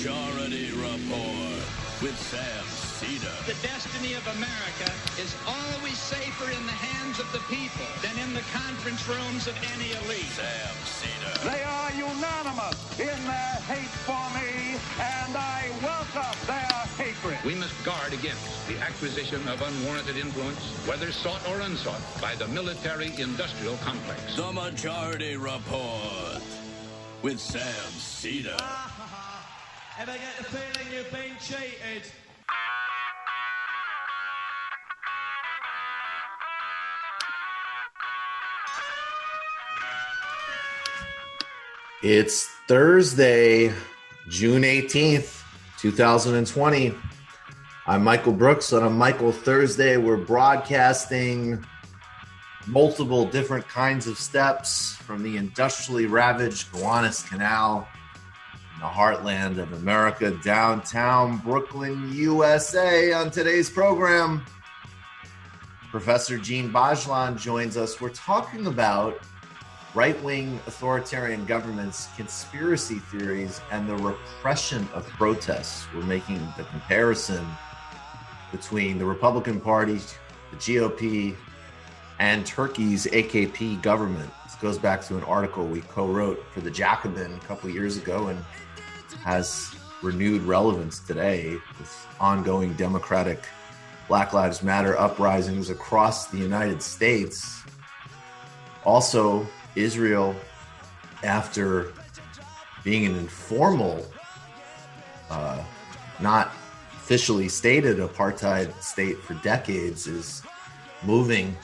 Majority Report with Sam Cedar. The destiny of America is always safer in the hands of the people than in the conference rooms of any elite. Sam Cedar. They are unanimous in their hate for me, and I welcome their hatred. We must guard against the acquisition of unwarranted influence, whether sought or unsought, by the military-industrial complex. The Majority Report with Sam Cedar. Ever get the feeling you've been cheated? It's Thursday, June 18th, 2020. I'm Michael Brooks, and on Michael Thursday, we're broadcasting multiple different kinds of steps from the industrially ravaged Gowanus Canal in the heartland of America, downtown Brooklyn, USA. On today's program, Professor Djene Bajalan joins us. We're talking about right-wing authoritarian governments, conspiracy theories, and the repression of protests. We're making the comparison between the Republican Party, the GOP, and Turkey's AKP government. This goes back to an article we co-wrote for the Jacobin a couple years ago and has renewed relevance today with ongoing democratic Black Lives Matter uprisings across the United States. Also, Israel, after being an informal, not officially stated apartheid state for decades, is moving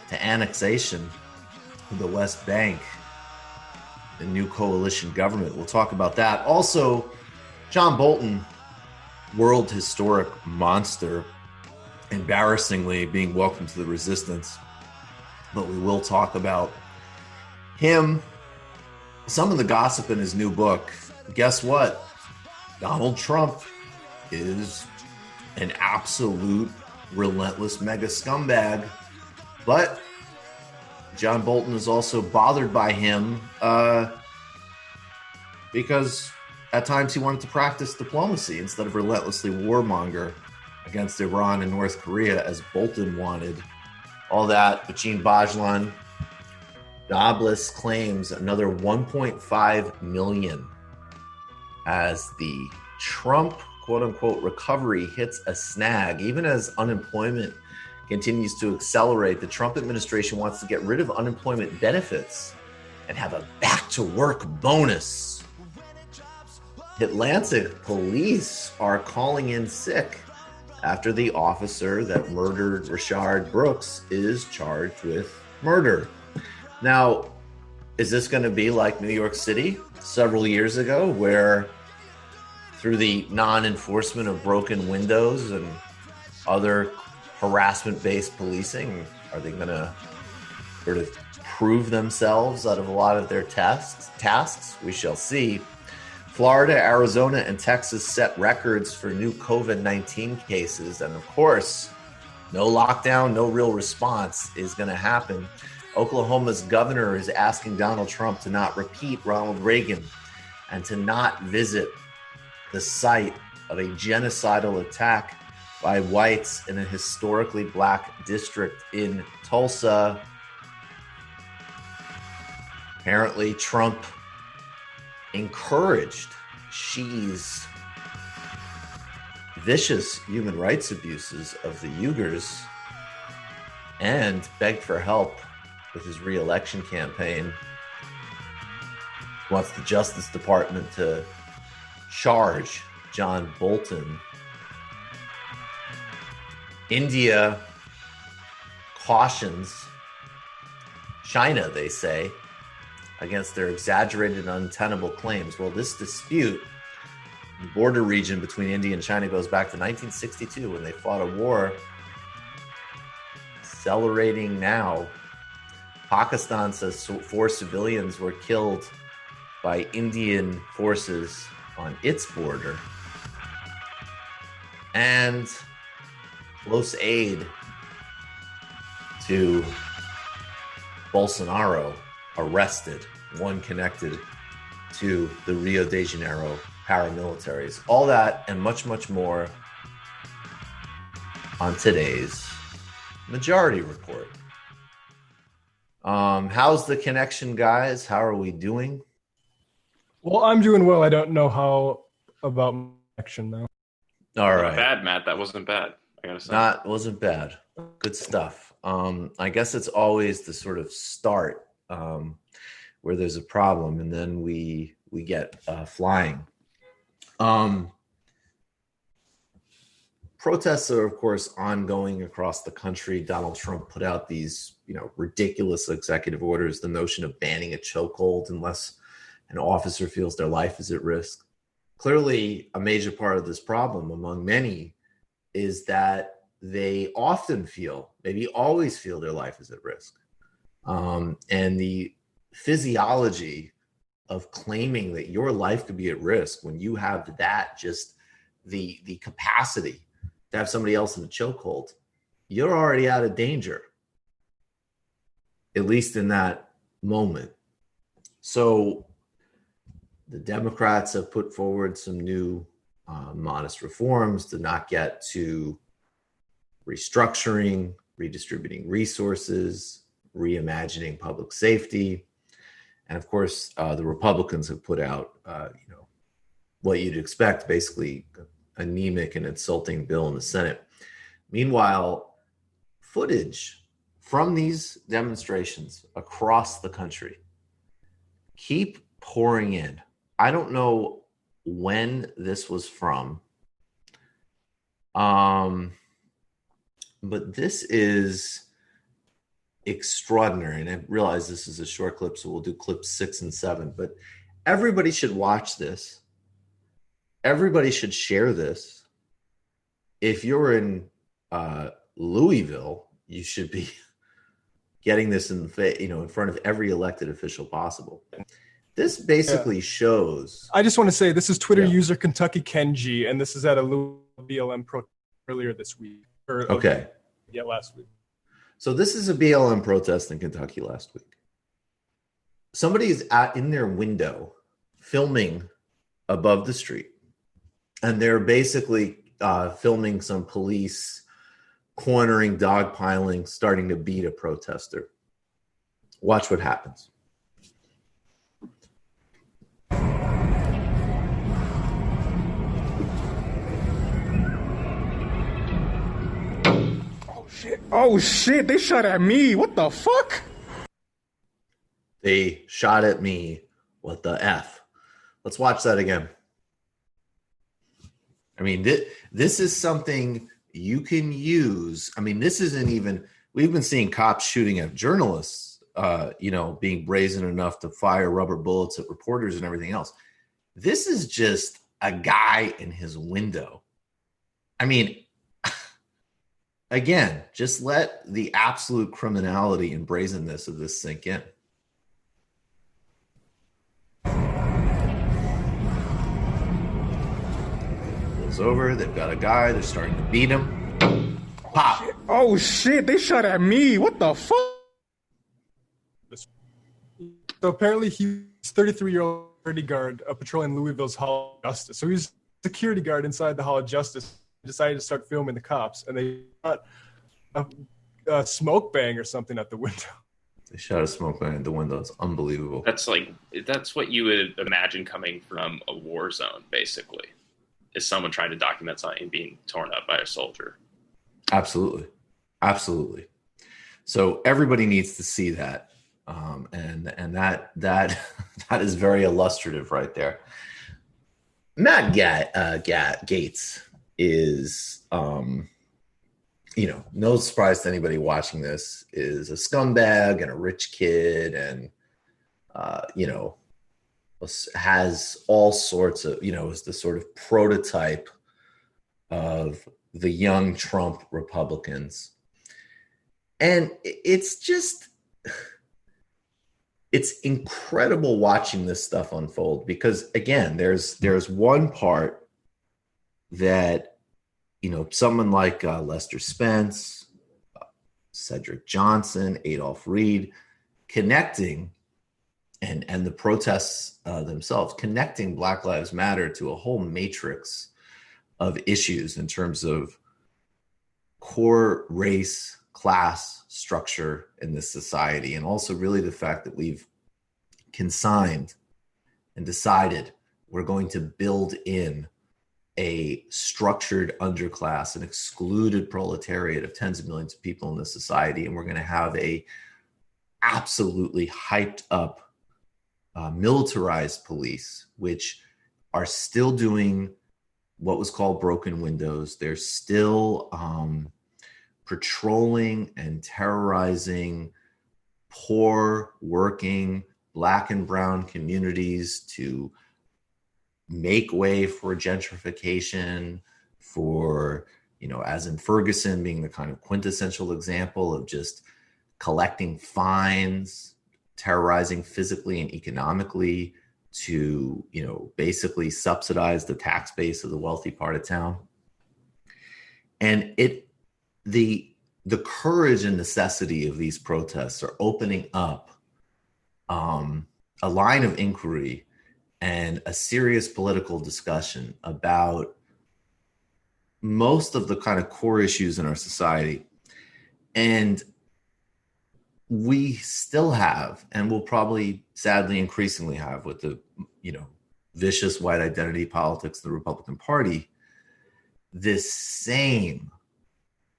to annexation of the West Bank, the new coalition government. We'll talk about that. Also, John Bolton, world historic monster, embarrassingly being welcomed to the resistance. But we will talk about him, some of the gossip in his new book. Guess what? Donald Trump is an absolute relentless mega scumbag. But John Bolton is also bothered by him because at times he wanted to practice diplomacy instead of relentlessly warmonger against Iran and North Korea as Bolton wanted. All that with Djene Bajalan. Jobless claims another 1.5 million as the Trump quote-unquote recovery hits a snag. Even as unemployment continues to accelerate, the Trump administration wants to get rid of unemployment benefits and have a back-to-work bonus. Atlantic police are calling in sick after the officer that murdered Rayshard Brooks is charged with murder. Now, is this going to be like New York City several years ago, where through the non-enforcement of broken windows and other harassment-based policing, are they going to sort of prove themselves out of a lot of their tasks? We shall see. Florida, Arizona, and Texas set records for new COVID-19 cases. And of course, no lockdown, no real response is going to happen. Oklahoma's governor is asking Donald Trump to not repeat Ronald Reagan and to not visit the site of a genocidal attack by whites in a historically black district in Tulsa. Apparently, Trump encouraged Xi's vicious human rights abuses of the Uyghurs and begged for help with his re-election campaign. He wants the Justice Department to charge John Bolton. India cautions China, they say, against their exaggerated and untenable claims. Well, this dispute, the border region between India and China, goes back to 1962 when they fought a war. Accelerating now. Pakistan says 4 civilians were killed by Indian forces on its border. And close aid to Bolsonaro arrested, one connected to the Rio de Janeiro paramilitaries. All that and much, much more on today's Majority Report. How's the connection, guys? How are we doing? Well, I'm doing well. I don't know how about my connection, though. All right. Not bad, Matt. That wasn't bad. I gotta say. Wasn't bad. Good stuff. I guess it's always the sort of start where there's a problem, and then we get flying. Protests are, of course, ongoing across the country. Donald Trump put out these, ridiculous executive orders, the notion of banning a chokehold unless an officer feels their life is at risk. Clearly, a major part of this problem among many is that they often feel, maybe always feel, their life is at risk. And the physiology of claiming that your life could be at risk when you have that, just the capacity to have somebody else in a chokehold, you're already out of danger, at least in that moment. So the Democrats have put forward some new modest reforms to not get to restructuring, redistributing resources, reimagining public safety. And of course, the Republicans have put out, what you'd expect, basically anemic and insulting bill in the Senate. Meanwhile, footage from these demonstrations across the country keep pouring in. I don't know when this was from, but this is extraordinary. And I realize this is a short clip, so we'll do clips 6 and 7, but everybody should watch this. Everybody should share this. If you're in Louisville, you should be getting this in front of every elected official possible. This basically shows. I just want to say this is Twitter user Kentucky Kenji, and this is at a BLM protest earlier this week. Last week. So this is a BLM protest in Kentucky last week. Somebody is in their window filming above the street. And they're basically filming some police cornering, dogpiling, starting to beat a protester. Watch what happens. Oh shit, they shot at me. What the fuck? They shot at me. What the F? Let's watch that again. I mean, this is something you can use. I mean, this isn't even, we've been seeing cops shooting at journalists, being brazen enough to fire rubber bullets at reporters and everything else. This is just a guy in his window. I mean, again, just let the absolute criminality and brazenness of this sink in. Over, they've got a guy, they're starting to beat him. Pop. Oh shit, they shot at me. What the fuck? So apparently he's 33-year-old security guard patrolling Louisville's Hall of Justice. So he's a security guard inside the Hall of Justice, decided to start filming the cops, and they shot a smoke bang or something at the window. They shot a smoke bang at the window. It's unbelievable. That's what you would imagine coming from a war zone, basically. Is someone trying to document something being torn up by a soldier. Absolutely. So everybody needs to see that. And that is very illustrative right there. Matt Gaetz is, no surprise to anybody watching this, is a scumbag and a rich kid and, has all sorts of, is the sort of prototype of the young Trump Republicans. And it's incredible watching this stuff unfold because, again, there's one part that, someone like Lester Spence, Cedric Johnson, Adolph Reed, connecting and the protests themselves, connecting Black Lives Matter to a whole matrix of issues in terms of core race, class structure in this society, and also really the fact that we've consigned and decided we're going to build in a structured underclass, an excluded proletariat of tens of millions of people in this society, and we're going to have a absolutely hyped up militarized police, which are still doing what was called broken windows. They're still patrolling and terrorizing poor, working, Black and brown communities to make way for gentrification, for, as in Ferguson being the kind of quintessential example of just collecting fines, terrorizing physically and economically to, basically subsidize the tax base of the wealthy part of town. And the courage and necessity of these protests are opening up a line of inquiry and a serious political discussion about most of the kind of core issues in our society. And we still have, and will probably sadly increasingly have with the, vicious white identity politics of the Republican Party, this same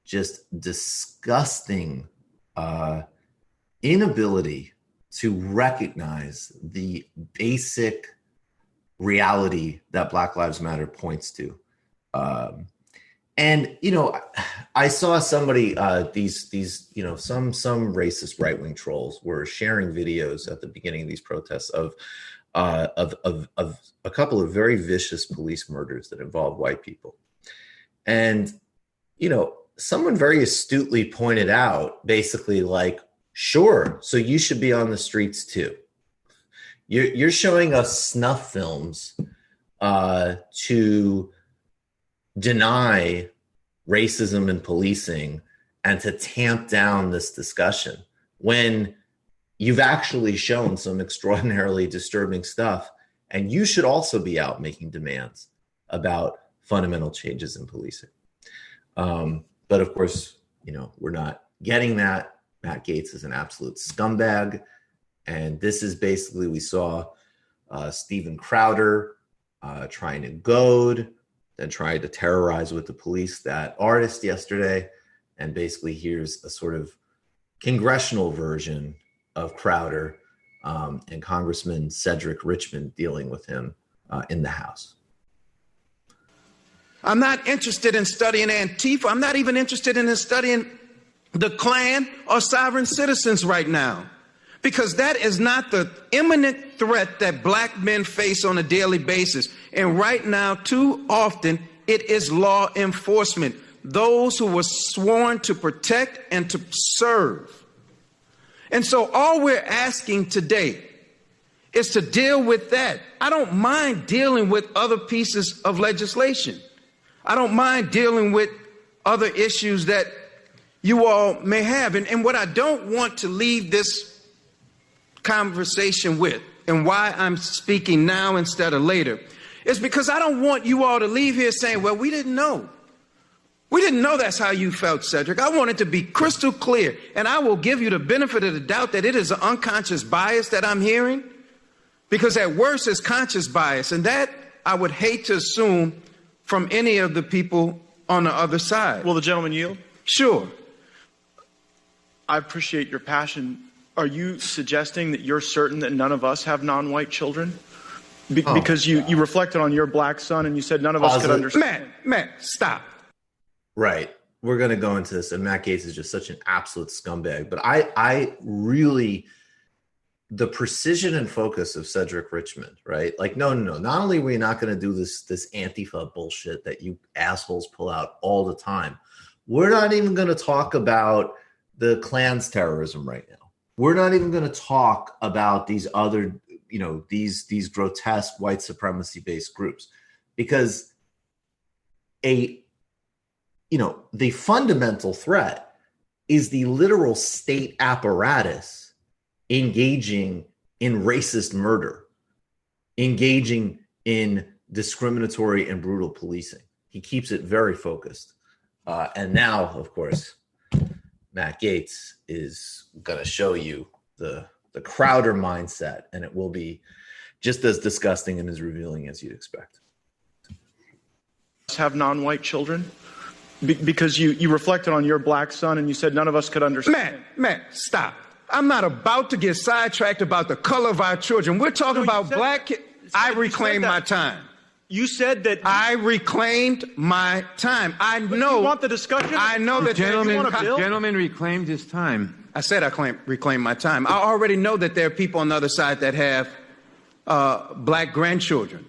just disgusting inability to recognize the basic reality that Black Lives Matter points to. And, I saw somebody, some racist right-wing trolls were sharing videos at the beginning of these protests of a couple of very vicious police murders that involved white people. And, someone very astutely pointed out basically like, sure, so you should be on the streets too. You're showing us snuff films to deny racism and policing and to tamp down this discussion when you've actually shown some extraordinarily disturbing stuff. And you should also be out making demands about fundamental changes in policing. But of course, we're not getting that. Matt Gaetz is an absolute scumbag. And this is basically, we saw Steven Crowder trying to goad, then trying to terrorize with the police that artist yesterday. And basically here's a sort of congressional version of Crowder and Congressman Cedric Richmond dealing with him in the House. I'm not interested in studying Antifa. I'm not even interested in studying the Klan or sovereign citizens right now, because that is not the imminent threat that Black men face on a daily basis. And right now, too often, it is law enforcement, those who were sworn to protect and to serve. And so all we're asking today is to deal with that. I don't mind dealing with other pieces of legislation. I don't mind dealing with other issues that you all may have. And what I don't want to leave this conversation with, and why I'm speaking now instead of later, is because I don't want you all to leave here saying, well, we didn't know. We didn't know that's how you felt, Cedric. I want it to be crystal clear, and I will give you the benefit of the doubt that it is an unconscious bias that I'm hearing, because at worst it's conscious bias, and that I would hate to assume from any of the people on the other side. Will the gentleman yield? Sure. I appreciate your passion. Are you suggesting that you're certain that none of us have non-white children? Because you reflected on your Black son and you said none of us could understand. Matt, stop. Right. We're going to go into this, and Matt Gaetz is just such an absolute scumbag. But I really, the precision and focus of Cedric Richmond, right? Like, no. Not only are we not going to do this Antifa bullshit that you assholes pull out all the time, we're not even going to talk about the Klan's terrorism right now. We're not even going to talk about these other, these grotesque white supremacy-based groups, because the fundamental threat is the literal state apparatus engaging in racist murder, engaging in discriminatory and brutal policing. He keeps it very focused. And now, of course, Matt Gaetz is going to show you the Crowder mindset, and it will be just as disgusting and as revealing as you'd expect. Have non-white children? Because you reflected on your black son and you said none of us could understand. Matt, stop. I'm not about to get sidetracked about the color of our children. We're talking about black kids. I reclaimed my time. You said that I reclaimed my time. I know. You want the discussion? I know that gentleman reclaimed his time. I said I reclaimed my time. I already know that there are people on the other side that have black grandchildren.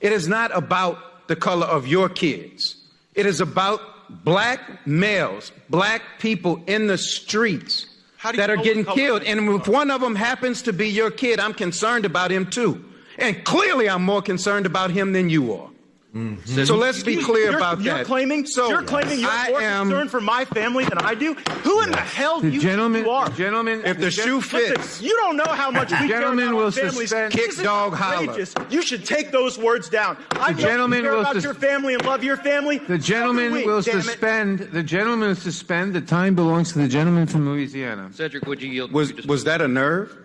It is not about the color of your kids. It is about black males, black people in the streets that are getting killed. And if one of them happens to be your kid, I'm concerned about him too. And clearly I'm more concerned about him than you are. Mm-hmm. So let's be clear about that. You're claiming you're more concerned for my family than I do? Who in the hell do you think you are? Gentlemen, if the shoe fits. You don't know how much we care about our families. Kick dog holler. You should take those words down. I know you care about your family and love your family. The gentleman will suspend. The gentleman will suspend. The time belongs to the gentleman from Louisiana. Cedric, would you yield? Was that a nerve?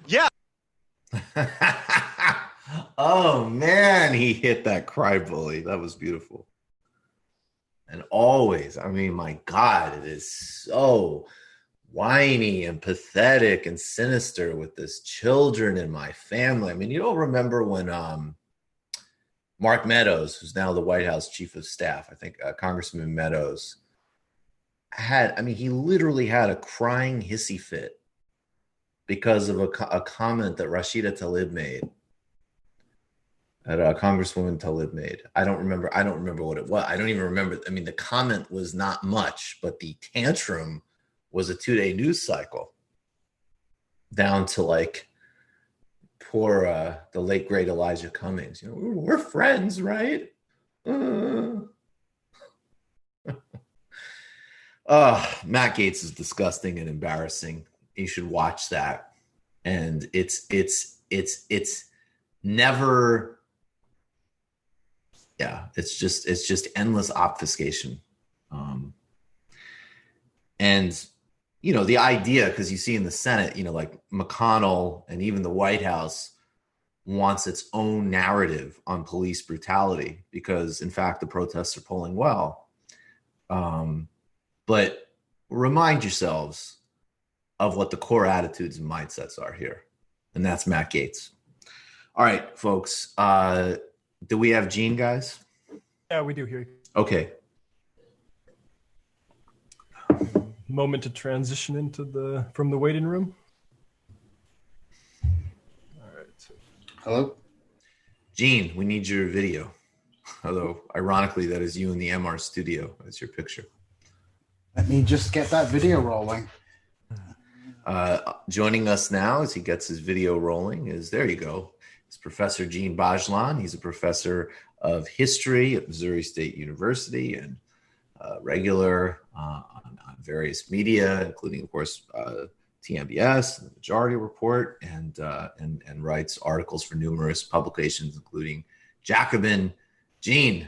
Yeah. Oh, man, he hit that cry bully. That was beautiful. And always, I mean, my God, it is so whiny and pathetic and sinister with this children in my family. I mean, you don't remember when Mark Meadows, who's now the White House chief of staff, I think Congressman Meadows, he literally had a crying hissy fit because of a comment that Rashida Tlaib made. That Congresswoman Tlaib made. I don't remember what it was. I don't even remember. I mean, the comment was not much, but the tantrum was a 2-day news cycle. Down to like poor the late great Elijah Cummings. You know, we're friends, right? Matt Gaetz is disgusting and embarrassing. You should watch that. And it's never. Yeah, it's just endless obfuscation. And, you know, the idea, because you see in the Senate, you know, like McConnell and even the White House wants its own narrative on police brutality because, in fact, the protests are polling well. But remind yourselves of what the core attitudes and mindsets are here. And that's Matt Gaetz. All right, folks. Do we have Djene, guys? Yeah, we do here. Okay. Moment to transition from the waiting room. All right. Hello? Djene, we need your video. Although, ironically, that is you in the MR studio. That's your picture. Let me just get that video rolling. Joining us now as he gets his video rolling is, there you go. It's Professor Djene Bajalan. He's a professor of history at Missouri State University and regular on various media, including, of course, TMBS, and the Majority Report, and writes articles for numerous publications, including Jacobin. Djene,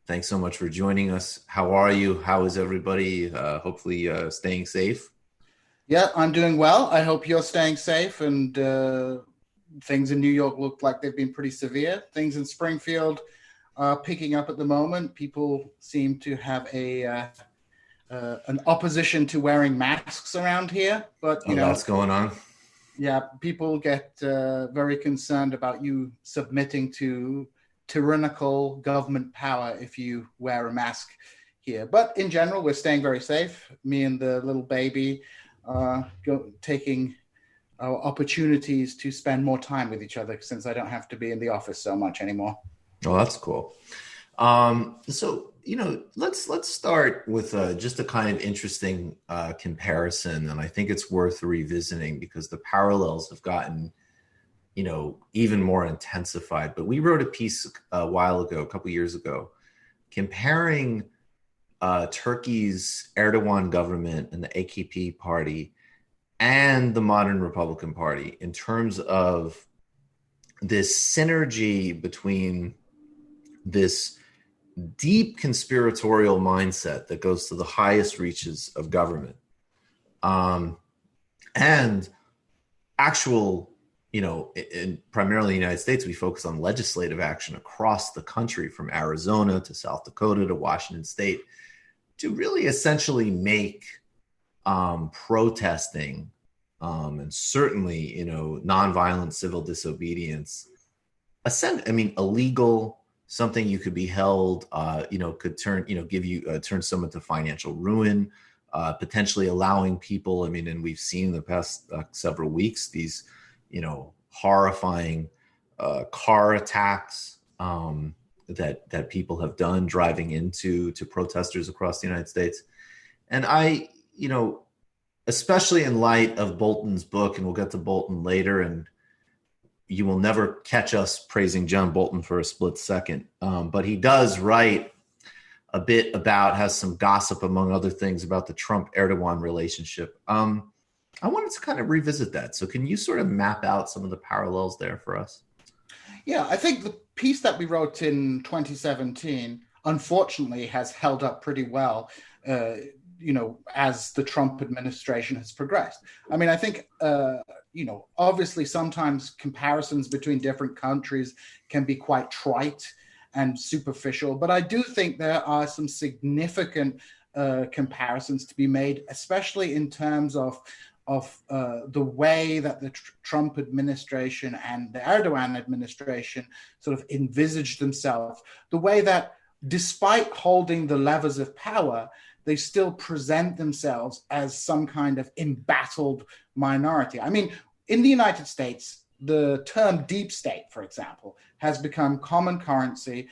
thanks so much for joining us. How are you? How is everybody? Hopefully staying safe. Yeah, I'm doing well. I hope you're staying safe, and things in New York look like they've been pretty severe. Things in Springfield are picking up at the moment. People seem to have an opposition to wearing masks around here, but you know that's going on. Yeah, people get very concerned about you submitting to tyrannical government power if you wear a mask here. But in general, we're staying very safe. Me and the little baby taking our opportunities to spend more time with each other since I don't have to be in the office so much anymore. Oh, that's cool. So, you know, let's start with just a kind of interesting comparison, and I think it's worth revisiting because the parallels have gotten, you know, even more intensified. But we wrote a piece a couple years ago, comparing Turkey's Erdogan government and the AKP party and the modern Republican Party in terms of this synergy between this deep conspiratorial mindset that goes to the highest reaches of government, and actual, primarily in the United States, we focus on legislative action across the country, from Arizona to South Dakota to Washington State, to really essentially make protesting and certainly, nonviolent civil disobedience, illegal, something you could be held, could turn, turn someone to financial ruin, potentially allowing people, and we've seen in the past several weeks, these, horrifying car attacks that people have done driving into protesters across the United States. And I, especially in light of Bolton's book, and we'll get to Bolton later, and you will never catch us praising John Bolton for a split second. But he does write a bit about, has some gossip, among other things, about the Trump-Erdogan relationship. I wanted to kind of revisit that. So can you sort of map out some of the parallels there for us? Yeah, I think the piece that we wrote in 2017, unfortunately, has held up pretty well, as the Trump administration has progressed. I think, obviously sometimes comparisons between different countries can be quite trite and superficial, but I do think there are some significant comparisons to be made, especially in terms of the way that the Trump administration and the Erdogan administration sort of envisaged themselves, the way that despite holding the levers of power, they still present themselves as some kind of embattled minority. In the United States, the term deep state, for example, has become common currency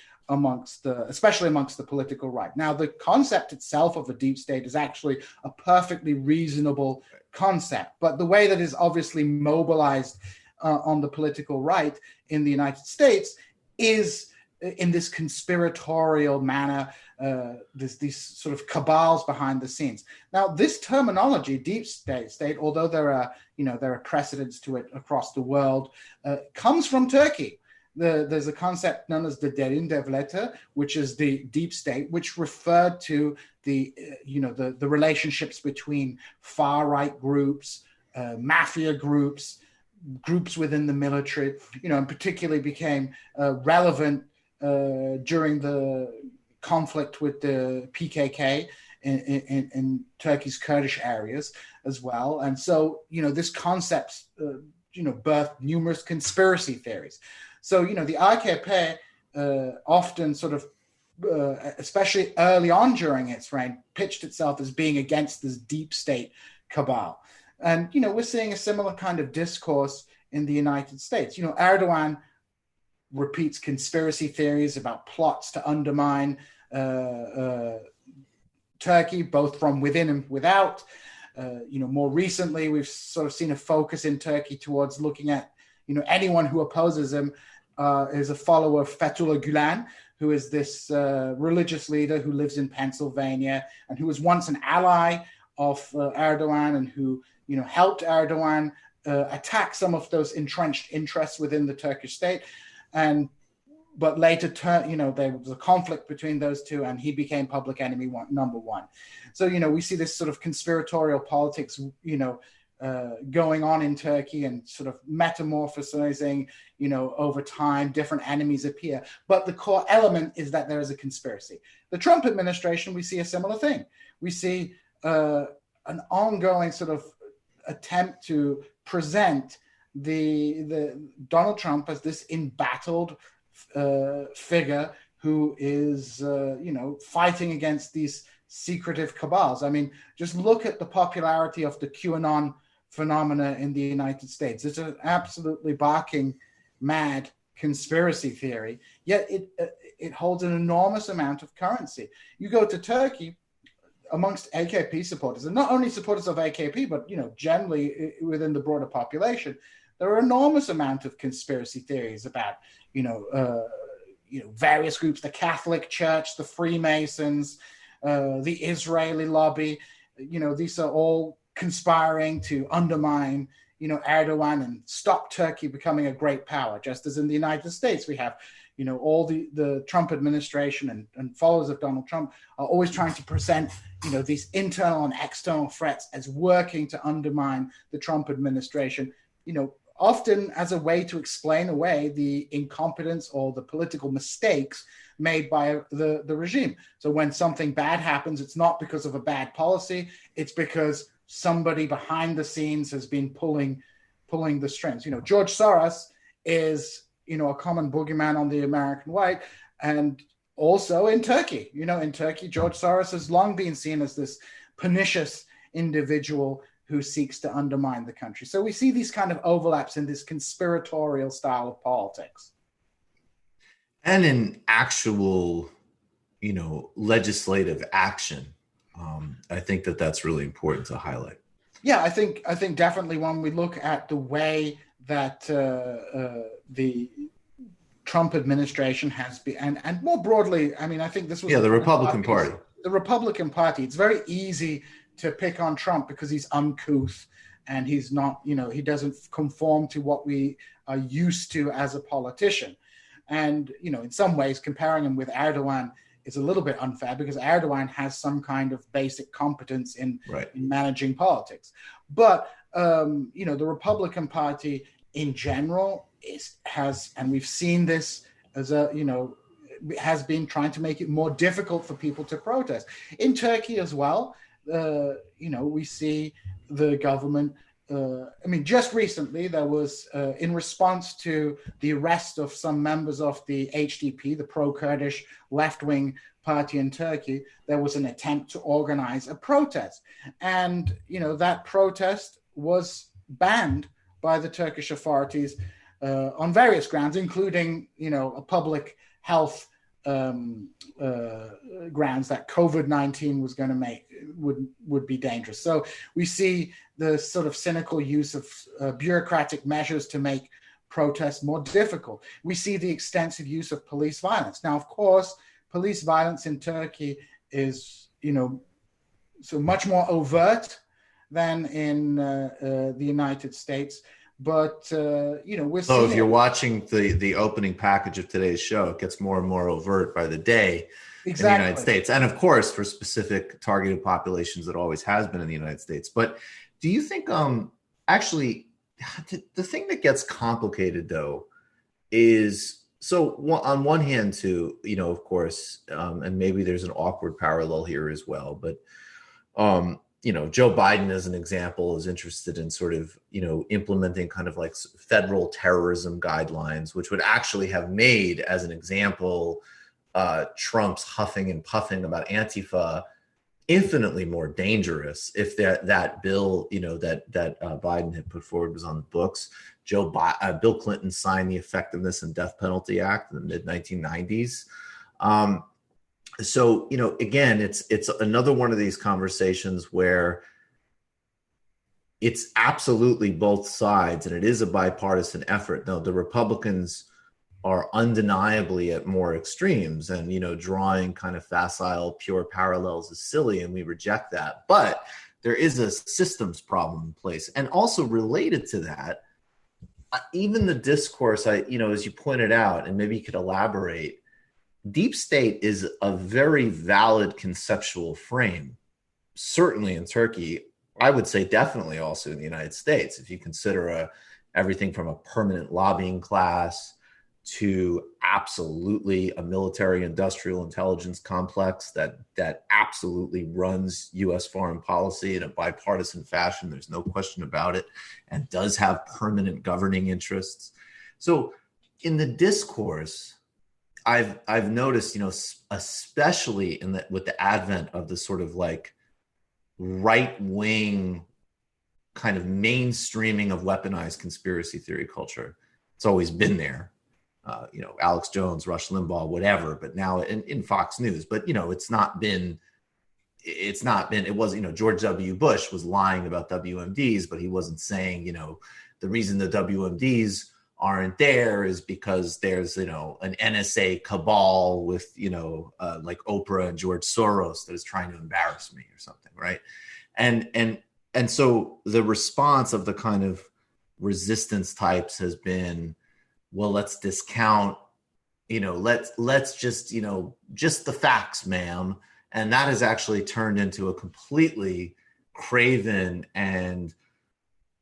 especially amongst the political right. Now, the concept itself of a deep state is actually a perfectly reasonable concept, but the way that is obviously mobilized on the political right in the United States is in this conspiratorial manner. There's these sort of cabals behind the scenes. Now, this terminology, deep state, although there are precedents to it across the world, comes from Turkey. There's a concept known as the derin devleti, which is the deep state, which referred to the relationships between far right groups, mafia groups within the military, and particularly became relevant during the conflict with the PKK in Turkey's Kurdish areas as well. And so, this concept, birthed numerous conspiracy theories. So, the AKP often sort of, especially early on during its reign, pitched itself as being against this deep state cabal. And, we're seeing a similar kind of discourse in the United States. Erdogan repeats conspiracy theories about plots to undermine Turkey, both from within and without. More recently, we've sort of seen a focus in Turkey towards looking at, anyone who opposes him is a follower of Fethullah Gulen, who is this religious leader who lives in Pennsylvania and who was once an ally of Erdogan and who, helped Erdogan attack some of those entrenched interests within the Turkish state. But later, there was a conflict between those two, and he became public enemy number one. So, we see this sort of conspiratorial politics, going on in Turkey and sort of metamorphosizing, over time, different enemies appear. But the core element is that there is a conspiracy. The Trump administration, we see a similar thing. We see an ongoing sort of attempt to present the Donald Trump as this embattled figure who is, fighting against these secretive cabals. Just look at the popularity of the QAnon phenomena in the United States. It's an absolutely barking mad conspiracy theory, yet it holds an enormous amount of currency. You go to Turkey, amongst AKP supporters, and not only supporters of AKP, but generally within the broader population, there are enormous amount of conspiracy theories about various groups: the Catholic Church, the Freemasons, the Israeli lobby. These are all conspiring to undermine, Erdogan and stop Turkey becoming a great power. Just as in the United States, we have, all the Trump administration and followers of Donald Trump are always trying to present, these internal and external threats as working to undermine the Trump administration, often as a way to explain away the incompetence or the political mistakes made by the regime. So when something bad happens, it's not because of a bad policy, it's because somebody behind the scenes has been pulling the strings. George Soros is, a common boogeyman on the American right. And also in Turkey, George Soros has long been seen as this pernicious individual who seeks to undermine the country. So we see these kind of overlaps in this conspiratorial style of politics. And in actual, legislative action. I think that's really important to highlight. Yeah, I think definitely when we look at the way that the Trump administration has been, and more broadly, I think this was the Republican Party. The Republican Party. It's very easy to pick on Trump because he's uncouth and he's not, he doesn't conform to what we are used to as a politician. And, in some ways, comparing him with Erdogan is a little bit unfair because Erdogan has some kind of basic competence in managing politics. But, the Republican Party in general has, and we've seen this as has been trying to make it more difficult for people to protest. In Turkey as well, we see the government. Just recently there was, in response to the arrest of some members of the HDP, the pro-Kurdish left-wing party in Turkey, there was an attempt to organize a protest. And, that protest was banned by the Turkish authorities on various grounds, including, a public health grounds that COVID-19 was going to would be dangerous. So we see the sort of cynical use of bureaucratic measures to make protests more difficult. We see the extensive use of police violence. Now, of course, police violence in Turkey is, so much more overt than in the United States. But, we're seeing... if you're watching the opening package of today's show, it gets more and more overt by the day in the United States. And, of course, for specific targeted populations, it always has been in the United States. But do you think, actually, the thing that gets complicated, though, is... So on one hand, too, of course, and maybe there's an awkward parallel here as well, but... Joe Biden, as an example, is interested in sort of, implementing kind of like federal terrorism guidelines, which would actually have made, as an example, Trump's huffing and puffing about Antifa infinitely more dangerous if that bill, that Biden had put forward was on the books. Bill Clinton signed the Effectiveness and Death Penalty Act in the mid-1990s. So, again, it's another one of these conversations where it's absolutely both sides, and it is a bipartisan effort. Now, the Republicans are undeniably at more extremes, and, drawing kind of facile, pure parallels is silly, and we reject that. But there is a systems problem in place. And also related to that, even the discourse, as you pointed out, and maybe you could elaborate, deep state is a very valid conceptual frame, certainly in Turkey. I would say definitely also in the United States, if you consider everything from a permanent lobbying class to absolutely a military industrial intelligence complex that absolutely runs U.S. foreign policy in a bipartisan fashion. There's no question about it, and does have permanent governing interests. So in the discourse, I've noticed, especially with the advent of the sort of like right-wing kind of mainstreaming of weaponized conspiracy theory culture. It's always been there, Alex Jones, Rush Limbaugh, whatever, but now in Fox News, but, it was, George W. Bush was lying about WMDs, but he wasn't saying, the reason the WMDs aren't there is because there's, an NSA cabal with, like Oprah and George Soros that is trying to embarrass me or something. Right. And and so the response of the kind of resistance types has been, well, let's discount, let's just, just the facts, ma'am. And that has actually turned into a completely craven and,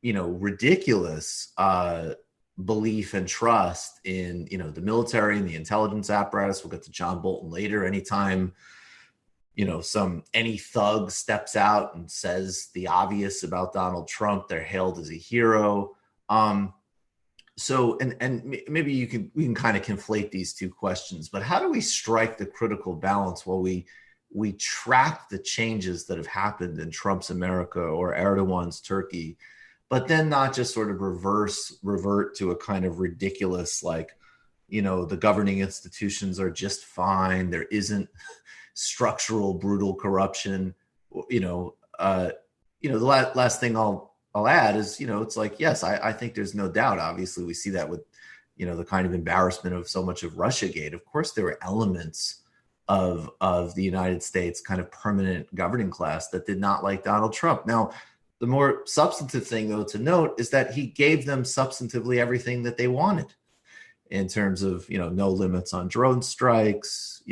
ridiculous belief and trust in, the military and the intelligence apparatus. We'll get to John Bolton later. Anytime, any thug steps out and says the obvious about Donald Trump, they're hailed as a hero. So, and maybe we can kind of conflate these two questions, but how do we strike the critical balance while we track the changes that have happened in Trump's America or Erdogan's Turkey, but then not just sort of revert to a kind of ridiculous, the governing institutions are just fine. There isn't structural, brutal corruption. The last thing I'll add is, it's like, yes, I think there's no doubt. Obviously, we see that with, the kind of embarrassment of so much of Russiagate. Of course, there were elements of the United States kind of permanent governing class that did not like Donald Trump. Now, the more substantive thing, though, to note is that he gave them substantively everything that they wanted in terms of, no limits on drone strikes,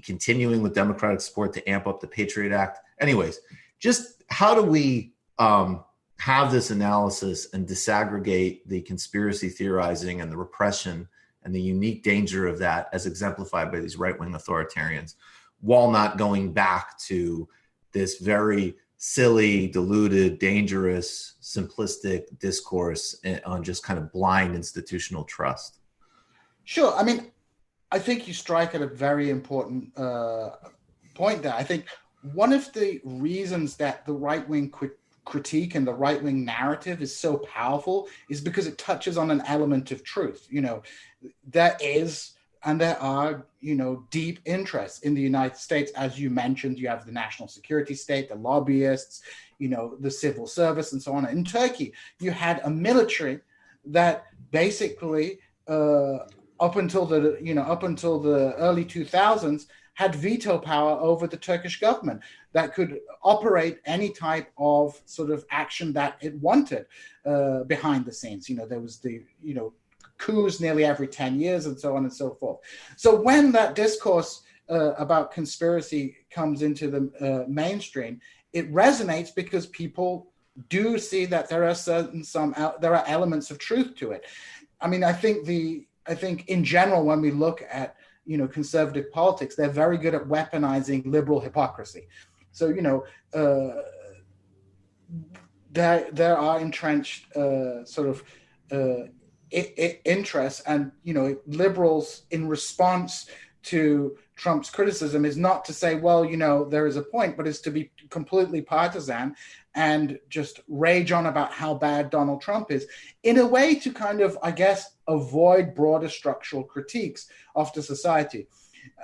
continuing with Democratic support to amp up the Patriot Act. Anyways, just how do we have this analysis and disaggregate the conspiracy theorizing and the repression and the unique danger of that as exemplified by these right-wing authoritarians, while not going back to this very silly, diluted, dangerous, simplistic discourse on just kind of blind institutional trust? Sure. I mean, I think you strike at a very important point there. I think one of the reasons that the right-wing critique and the right-wing narrative is so powerful is because it touches on an element of truth. There is and there are, deep interests in the United States. As you mentioned, you have the national security state, the lobbyists, the civil service, and so on. In Turkey, you had a military that basically, up until the early 2000s, had veto power over the Turkish government that could operate any type of sort of action that it wanted behind the scenes. There was the, coups nearly every 10 years and so on and so forth. So when that discourse about conspiracy comes into the mainstream, it resonates because people do see that there are elements of truth to it. I mean, I think in general, when we look at, conservative politics, they're very good at weaponizing liberal hypocrisy. So, there are entrenched interests, and liberals in response to Trump's criticism is not to say, well, there is a point, but is to be completely partisan and just rage on about how bad Donald Trump is, in a way to kind of, I guess, avoid broader structural critiques of the society.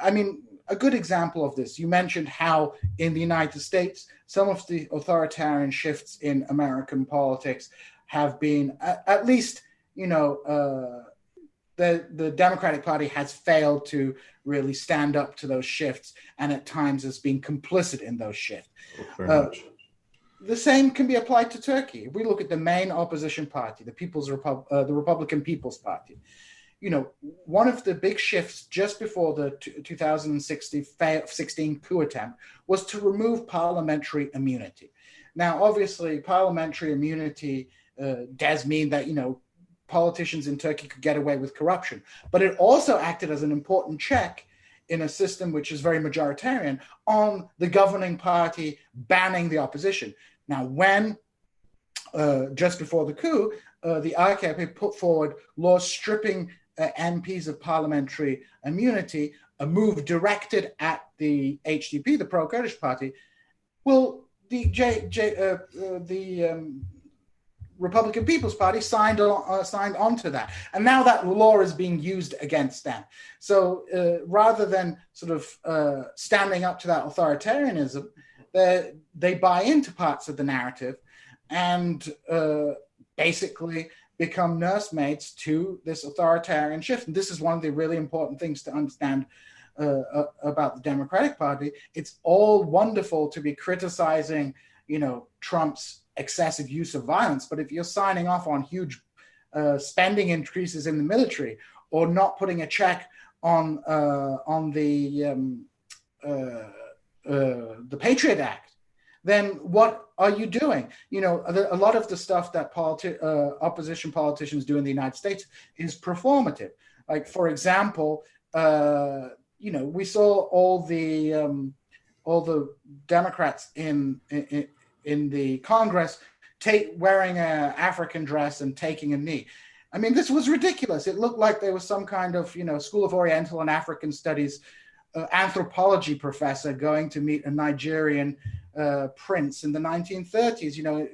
I mean, a good example of this, you mentioned how in the United States, some of the authoritarian shifts in American politics have been, at least, the Democratic Party has failed to really stand up to those shifts, and at times has been complicit in those shifts. The same can be applied to Turkey. If we look at the main opposition party, the Republican People's Party, one of the big shifts just before the 2016 coup attempt was to remove parliamentary immunity. Now, obviously, parliamentary immunity does mean that, politicians in Turkey could get away with corruption, but it also acted as an important check in a system which is very majoritarian on the governing party banning the opposition. Now, when just before the coup, the AKP put forward laws stripping MPs of parliamentary immunity, a move directed at the HDP, the pro-Kurdish party, well, the Republican People's Party signed on to that. And now that law is being used against them. So rather than sort of standing up to that authoritarianism, they buy into parts of the narrative and basically become nursemaids to this authoritarian shift. And this is one of the really important things to understand about the Democratic Party. It's all wonderful to be criticizing Trump's excessive use of violence, but if you're signing off on huge spending increases in the military, or not putting a check on the Patriot Act, then what are you doing? A lot of the stuff that opposition politicians do in the United States is performative. Like, for example, we saw all the Democrats in the Congress wearing an African dress and taking a knee. I mean, this was ridiculous. It looked like there was some kind of, School of Oriental and African Studies anthropology professor going to meet a Nigerian prince in the 1930s,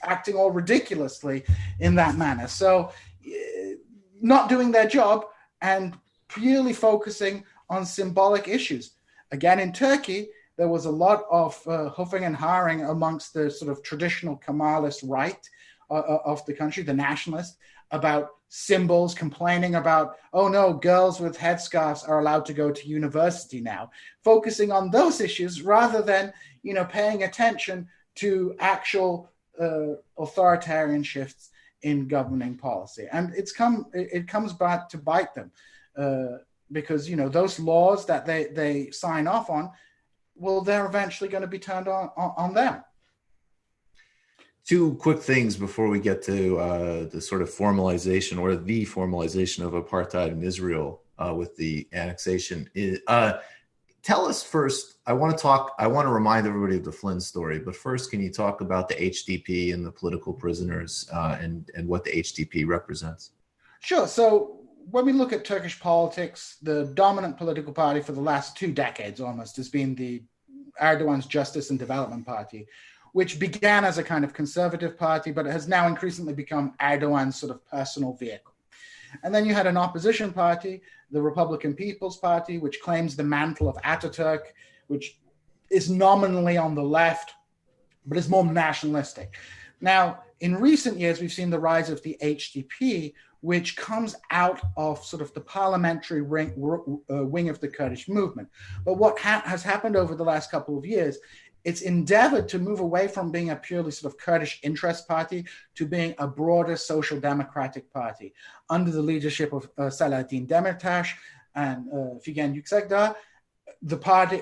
acting all ridiculously in that manner. So not doing their job and purely focusing on symbolic issues. Again, in Turkey, there was a lot of hoofing and hawing amongst the sort of traditional Kemalist right of the country, the nationalists, about symbols, complaining about, oh no, girls with headscarves are allowed to go to university now, focusing on those issues rather than, paying attention to actual authoritarian shifts in governing policy. And it comes back to bite them because, those laws that they sign off on, well, they're eventually going to be turned on them. Two quick things before we get to the sort of formalization or the formalization of apartheid in Israel with the annexation. Tell us first, I want to remind everybody of the Flynn story, but first, can you talk about the HDP and the political prisoners and what the HDP represents? Sure. So when we look at Turkish politics, the dominant political party for the last 2 decades almost has been the Erdogan's Justice and Development Party, which began as a kind of conservative party, but has now increasingly become Erdogan's sort of personal vehicle. And then you had an opposition party, the Republican People's Party, which claims the mantle of Ataturk, which is nominally on the left, but is more nationalistic. Now, in recent years, we've seen the rise of the HDP, which comes out of sort of the parliamentary wing of the Kurdish movement. But what has happened over the last couple of years, it's endeavored to move away from being a purely sort of Kurdish interest party to being a broader social democratic party under the leadership of Selahattin Demirtas and Figen Yüksekdağ. The party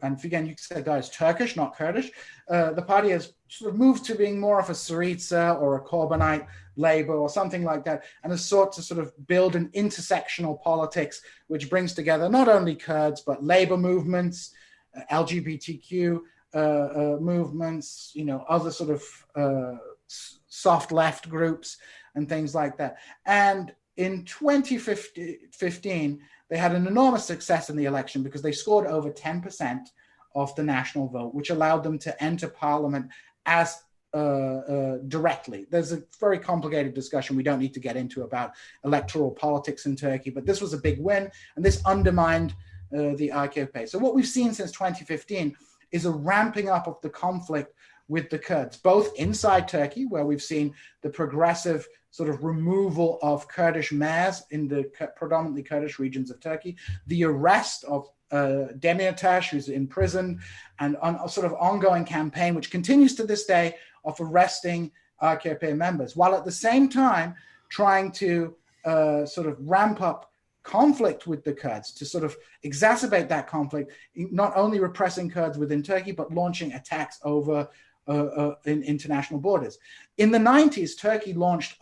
and Figen Yüksekdağ is Turkish, not Kurdish. The party has sort of moved to being more of a Syriza or a Corbynite Labour or something like that, and has sought to sort of build an intersectional politics which brings together not only Kurds but Labour movements, LGBTQ movements, other sort of soft left groups and things like that. And in 2015, they had an enormous success in the election because they scored over 10% of the national vote, which allowed them to enter parliament as directly. There's a very complicated discussion we don't need to get into about electoral politics in Turkey, but this was a big win, and this undermined the AKP. So what we've seen since 2015 is a ramping up of the conflict with the Kurds, both inside Turkey, where we've seen the progressive sort of removal of Kurdish mayors in the predominantly Kurdish regions of Turkey, the arrest of Demirtas, who's in prison, and a sort of ongoing campaign, which continues to this day, of arresting AKP members, while at the same time trying to sort of ramp up conflict with the Kurds, to sort of exacerbate that conflict, not only repressing Kurds within Turkey, but launching attacks over in international borders. In the 90s, Turkey launched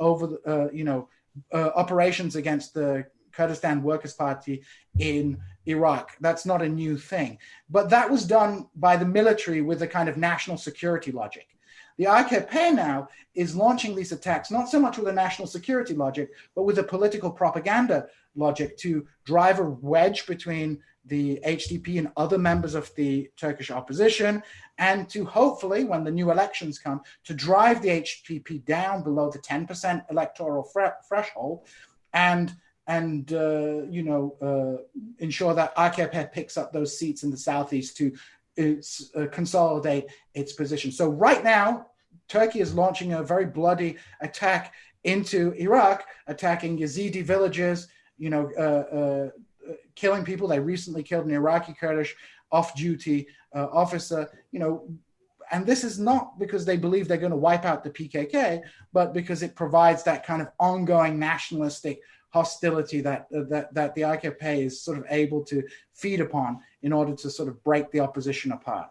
operations against the Kurdistan Workers' Party in Iraq. That's not a new thing. But that was done by the military with a kind of national security logic. The AKP now is launching these attacks, not so much with a national security logic, but with a political propaganda logic to drive a wedge between the HDP and other members of the Turkish opposition, and to hopefully, when the new elections come, to drive the HDP down below the 10% electoral threshold and ensure that AKP picks up those seats in the southeast to consolidate its position. So right now, Turkey is launching a very bloody attack into Iraq, attacking Yazidi villages, killing people. They recently killed an Iraqi Kurdish off-duty officer, and this is not because they believe they're going to wipe out the PKK, but because it provides that kind of ongoing nationalistic hostility that the AKP is sort of able to feed upon in order to sort of break the opposition apart.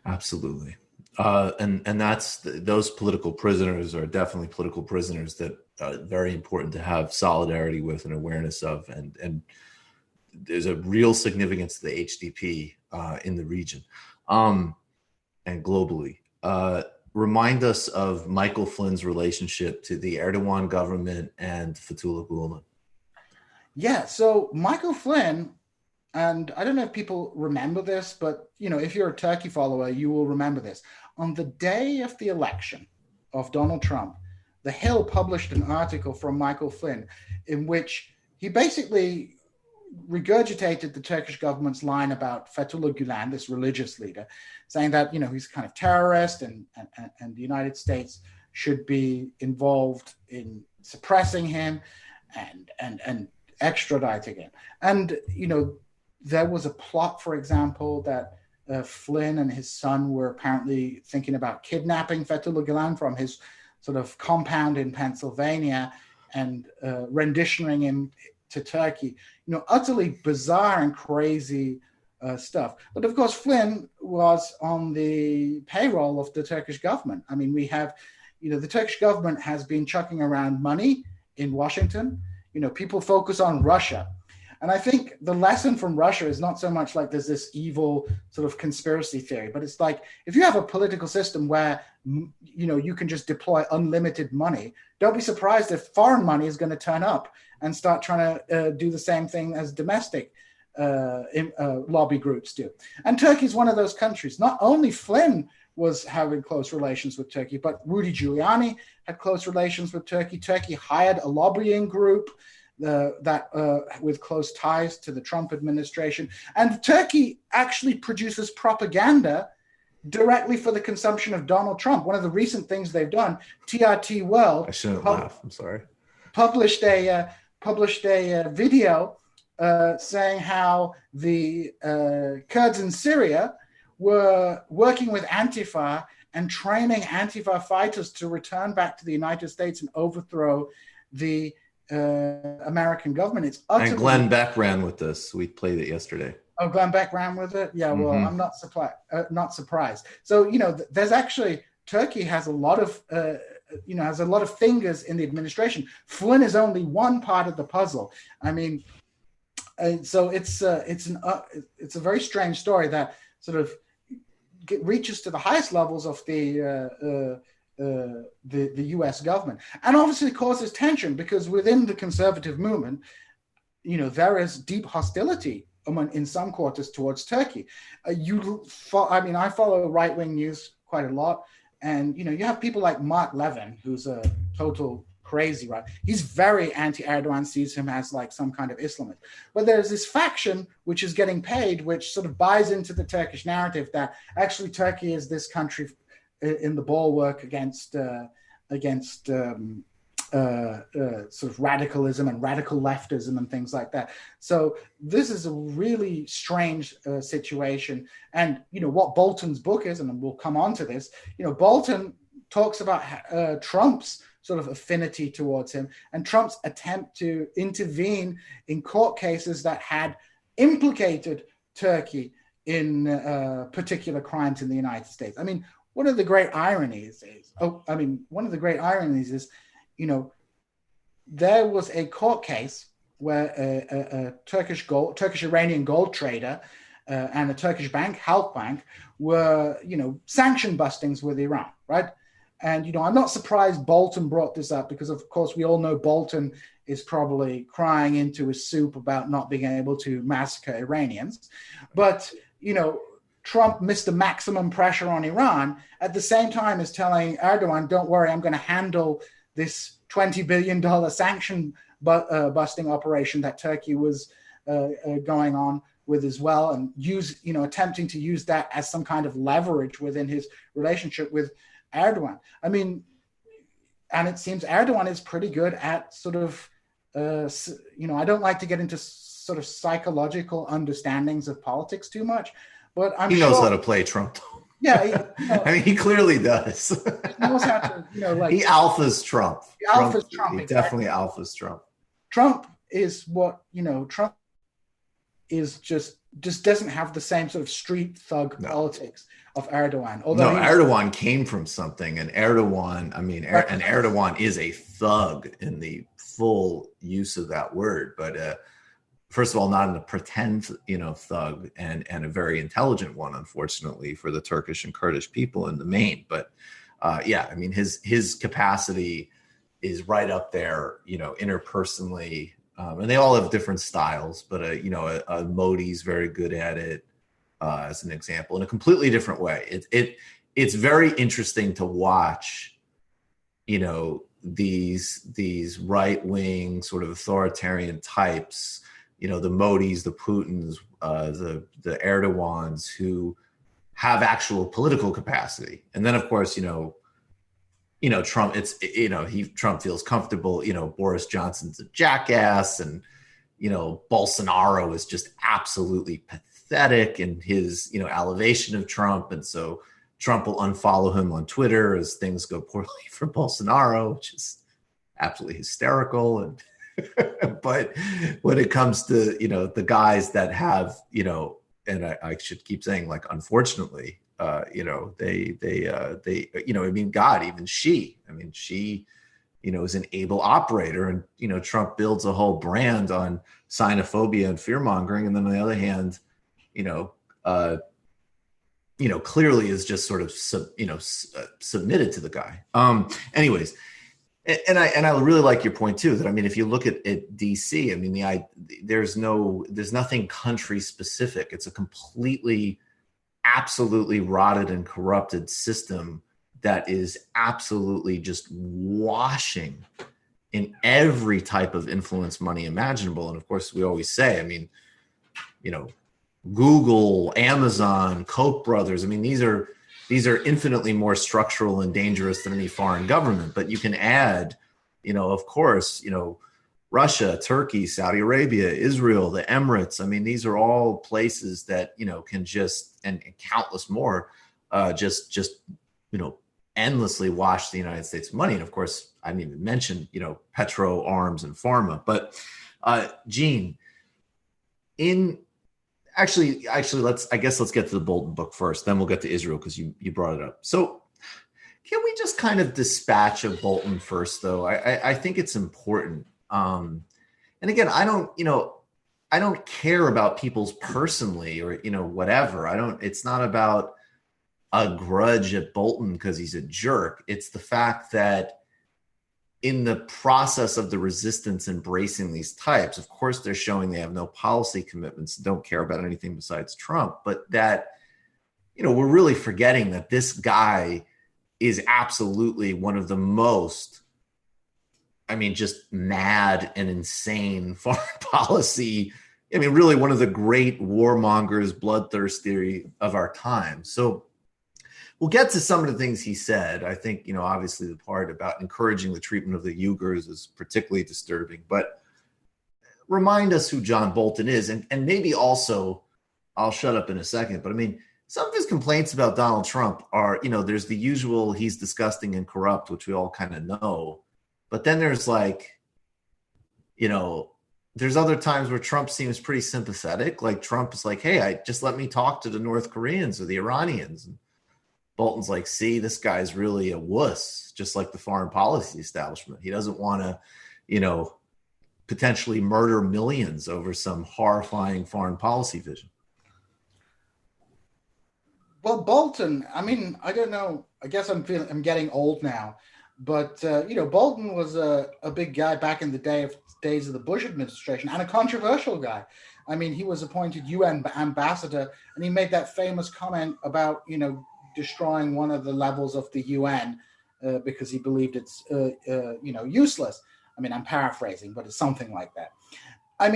Absolutely. And that's those political prisoners are definitely political prisoners that are very important to have solidarity with and awareness of. And there's a real significance to the HDP in the region and globally. Remind us of Michael Flynn's relationship to the Erdogan government and Fethullah Gulen. Yeah, so Michael Flynn, and I don't know if people remember this, but if you're a Turkey follower, you will remember this. On the day of the election of Donald Trump, The Hill published an article from Michael Flynn in which he basically regurgitated the Turkish government's line about Fethullah Gulen, this religious leader, saying that he's kind of terrorist and the United States should be involved in suppressing him and extraditing him. And there was a plot, for example, that Flynn and his son were apparently thinking about kidnapping Fethullah Gulen from his sort of compound in Pennsylvania and renditioning him to Turkey. Utterly bizarre and crazy stuff. But of course, Flynn was on the payroll of the Turkish government. I mean, we have, the Turkish government has been chucking around money in Washington. People focus on Russia. And I think the lesson from Russia is not so much like there's this evil sort of conspiracy theory, but it's like if you have a political system where, you can just deploy unlimited money, don't be surprised if foreign money is going to turn up and start trying to do the same thing as domestic lobby groups do. And Turkey is one of those countries. Not only Flynn was having close relations with Turkey, but Rudy Giuliani had close relations with Turkey. Turkey hired a lobbying group with close ties to the Trump administration. And Turkey actually produces propaganda directly for the consumption of Donald Trump. One of the recent things they've done, TRT World. I shouldn't laugh. I'm sorry. Published a video saying how the Kurds in Syria were working with Antifa and training Antifa fighters to return back to the United States and overthrow the American government. It's utterly... And Glenn Beck ran with this. We played it yesterday. Oh, Glenn Beck ran with it? Yeah, well, I'm not surprised. So, there's actually, Turkey has a lot of, has a lot of fingers in the administration. Flynn is only one part of the puzzle. I mean, so it's a very strange story that sort of reaches to the highest levels of the U.S. government, and obviously causes tension because within the conservative movement, there is deep hostility in some quarters towards Turkey. I follow right-wing news quite a lot, and you have people like Mark Levin, who's a total crazy, right? He's very anti-Erdogan, sees him as like some kind of Islamist. But there's this faction which is getting paid, which sort of buys into the Turkish narrative that actually Turkey is this country in the bulwark against sort of radicalism and radical leftism and things like that. So this is a really strange situation. And what Bolton's book is, and we'll come on to this. Bolton talks about Trump's sort of affinity towards him and Trump's attempt to intervene in court cases that had implicated Turkey in particular crimes in the United States. I mean, one of the great ironies is, there was a court case where a Turkish Iranian gold trader and a Turkish bank, Halk Bank, were, sanction bustings with Iran, right? And, I'm not surprised Bolton brought this up because, of course, we all know Bolton is probably crying into his soup about not being able to massacre Iranians. But, Trump missed the maximum pressure on Iran at the same time as telling Erdogan, don't worry, I'm going to handle this $20 billion sanction busting operation that Turkey was going on with as well, and attempting to use that as some kind of leverage within his relationship with Erdogan. I mean, and it seems Erdogan is pretty good at sort of, I don't like to get into sort of psychological understandings of politics too much, but he knows how to play Trump. Yeah, I mean, he clearly does. He knows how to, he alphas Trump. He alphas Trump. He definitely alphas Trump. Trump is what Trump is just doesn't have the same sort of street thug politics of Erdogan. Although Erdogan came from something, and Erdogan, and Erdogan is a thug in the full use of that word. But first of all, not in a pretend, thug, and a very intelligent one, unfortunately, for the Turkish and Kurdish people in the main. But his capacity is right up there, interpersonally. And they all have different styles, but Modi's very good at it, as an example, in a completely different way. It's very interesting to watch, these right wing sort of authoritarian types, the Modis, the Putins, the Erdogans, who have actual political capacity, and then of course Trump, Trump feels comfortable, Boris Johnson's a jackass, and, Bolsonaro is just absolutely pathetic in his, elevation of Trump. And so Trump will unfollow him on Twitter as things go poorly for Bolsonaro, which is absolutely hysterical. And, but when it comes to, the guys that have, and I should keep saying, like, unfortunately, she is an able operator, and, Trump builds a whole brand on xenophobia and fear mongering. And then on the other hand, clearly is just sort of, submitted to the guy. Anyways. And I really like your point too, that, if you look at DC, there's nothing country specific. It's a completely, absolutely rotted and corrupted system that is absolutely just washing in every type of influence money imaginable. And of course, we always say, Google, Amazon, Koch brothers, these are infinitely more structural and dangerous than any foreign government. But you can add, of course, Russia, Turkey, Saudi Arabia, Israel, the Emirates. These are all places that, can just, and countless more, just endlessly wash the United States money. And of course, I didn't even mention, petro, arms, and pharma. But Djene, Actually, let's get to the Bolton book first. Then we'll get to Israel, because you brought it up. So can we just kind of dispatch of Bolton first, though? I think it's important. And again, I don't care about people's personally or, whatever. It's not about a grudge at Bolton because he's a jerk. It's the fact that in the process of the resistance embracing these types, of course, they're showing they have no policy commitments, don't care about anything besides Trump, but that, we're really forgetting that this guy is absolutely one of the most, just mad and insane foreign policy. Really one of the great warmongers, bloodthirsty of our time. So we'll get to some of the things he said. I think, obviously the part about encouraging the treatment of the Uyghurs is particularly disturbing, but remind us who John Bolton is. And maybe also, I'll shut up in a second, but some of his complaints about Donald Trump are, there's the usual, he's disgusting and corrupt, which we all kind of know. But then there's there's other times where Trump seems pretty sympathetic. Like Trump is like, hey, just let me talk to the North Koreans or the Iranians. And Bolton's like, see, this guy's really a wuss, just like the foreign policy establishment. He doesn't want to, potentially murder millions over some horrifying foreign policy vision. Well, Bolton, I don't know. I guess I'm getting old now, but Bolton was a big guy back in the days of the Bush administration, and a controversial guy. He was appointed UN ambassador, and he made that famous comment about destroying one of the levels of the UN because he believed it's useless. I'm paraphrasing, but it's something like that.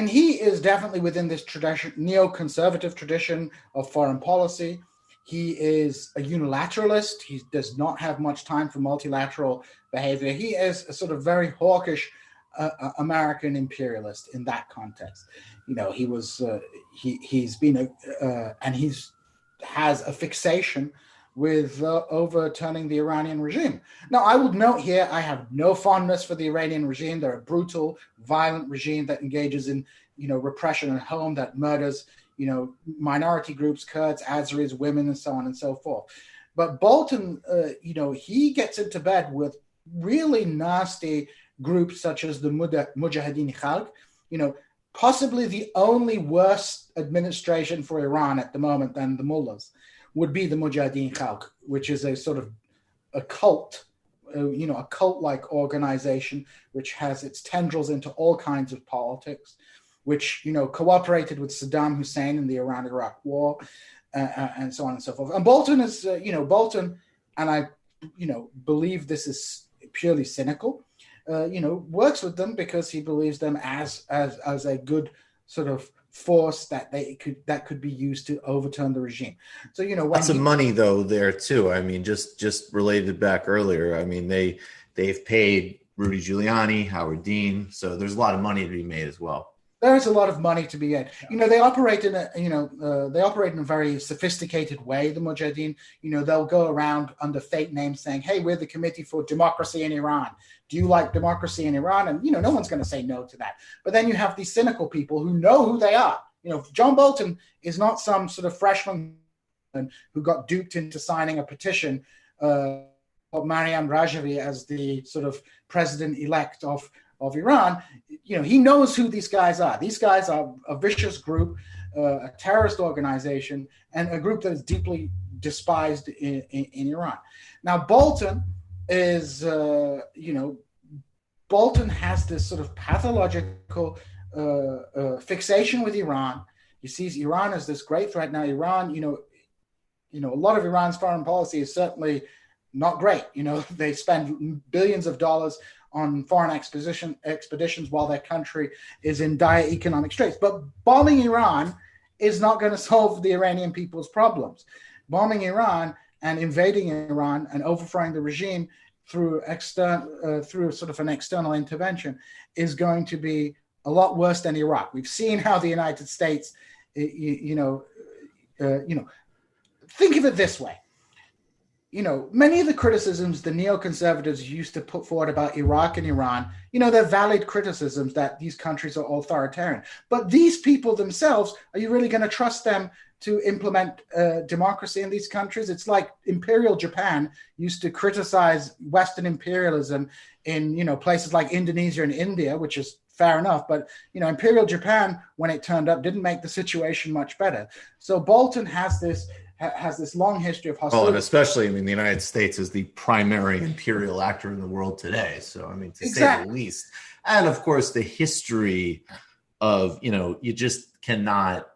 He is definitely within this tradition, neoconservative tradition of foreign policy. He is a unilateralist. He does not have much time for multilateral behavior. He is a sort of very hawkish American imperialist in that context. He was he's been and he's has a fixation with overturning the Iranian regime. Now, I would note here, I have no fondness for the Iranian regime. They're a brutal, violent regime that engages in, repression at home, that murders, minority groups, Kurds, Azeris, women, and so on and so forth. But Bolton, he gets into bed with really nasty groups such as the Mujahideen Khalq, possibly the only worse administration for Iran at the moment than the mullahs would be the Mujahideen Khalq, which is a sort of a cult, a cult-like organization which has its tendrils into all kinds of politics, which, cooperated with Saddam Hussein in the Iran-Iraq war, and so on and so forth. And Bolton is, Bolton, and I, believe this is purely cynical, works with them because he believes them as a good sort of force that could be used to overturn the regime. So lots of money though there too. I mean, just related back earlier. I mean, they've paid Rudy Giuliani, Howard Dean, so there's a lot of money to be made as well. There is a lot of money to be made. They operate in a very sophisticated way. The Mujahideen, they'll go around under fake names saying, "Hey, we're the Committee for Democracy in Iran. Do you like democracy in Iran?" And no one's going to say no to that. But then you have these cynical people who know who they are. John Bolton is not some sort of freshman who got duped into signing a petition of Maryam Rajavi as the sort of president-elect of Iran. He knows who these guys are. These guys are a vicious group, a terrorist organization, and a group that is deeply despised in Iran. Now, Bolton is, Bolton has this sort of pathological fixation with Iran. He sees Iran as this great threat. Now, Iran, a lot of Iran's foreign policy is certainly not great. They spend billions of dollars on foreign expeditions while their country is in dire economic straits. But bombing Iran is not going to solve the Iranian people's problems. Bombing Iran and invading Iran and overthrowing the regime through sort of an external intervention is going to be a lot worse than Iraq. We've seen how the United States, think of it this way. Many of the criticisms the neoconservatives used to put forward about Iraq and Iran, they're valid criticisms that these countries are authoritarian. But these people themselves, are you really going to trust them to implement democracy in these countries? It's like Imperial Japan used to criticize Western imperialism in, places like Indonesia and India, which is fair enough. But, Imperial Japan, when it turned up, didn't make the situation much better. So Bolton has this long history of hostility. Well, and especially, the United States is the primary imperial actor in the world today. So, to say the least. And of course, the history of, you just cannot,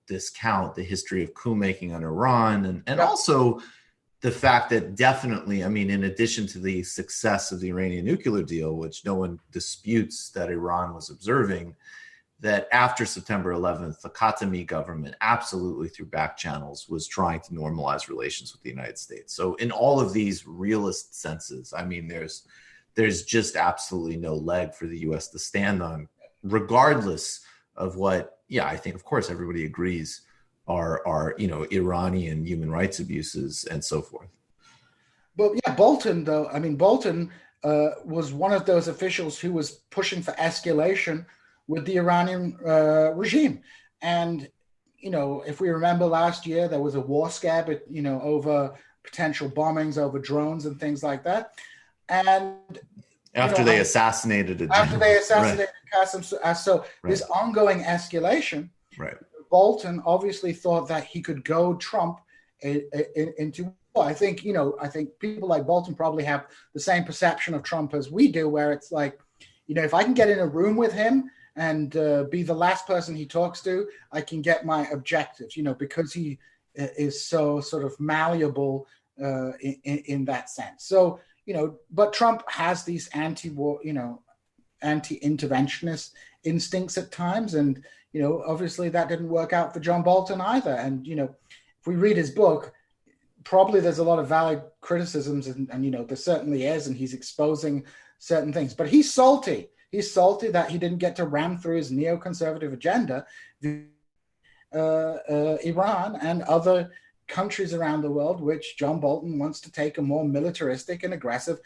discount the history of coup making on Iran and also the fact that definitely, in addition to the success of the Iranian nuclear deal, which no one disputes that Iran was observing, that after September 11th, the Khatami government absolutely through back channels was trying to normalize relations with the United States. So in all of these realist senses, there's just absolutely no leg for the U.S. to stand on, regardless of what, I think, of course, everybody agrees are Iranian human rights abuses and so forth. But Bolton, though, Bolton was one of those officials who was pushing for escalation with the Iranian regime. And, if we remember last year, there was a war scare, but, over potential bombings, over drones and things like that. And after they assassinated Qasem, so this ongoing escalation, Bolton obviously thought that he could goad Trump into war. I think people like Bolton probably have the same perception of Trump as we do, where it's like, if I can get in a room with him and be the last person he talks to, I can get my objectives, because he is so sort of malleable in that sense. So, but Trump has these anti-war, anti-interventionist instincts at times. And, obviously that didn't work out for John Bolton either. And, if we read his book, probably there's a lot of valid criticisms and there certainly is, and he's exposing certain things, but he's salty. He's salty that he didn't get to ram through his neoconservative agenda, Iran and other, countries around the world which John Bolton wants to take a more militaristic and aggressive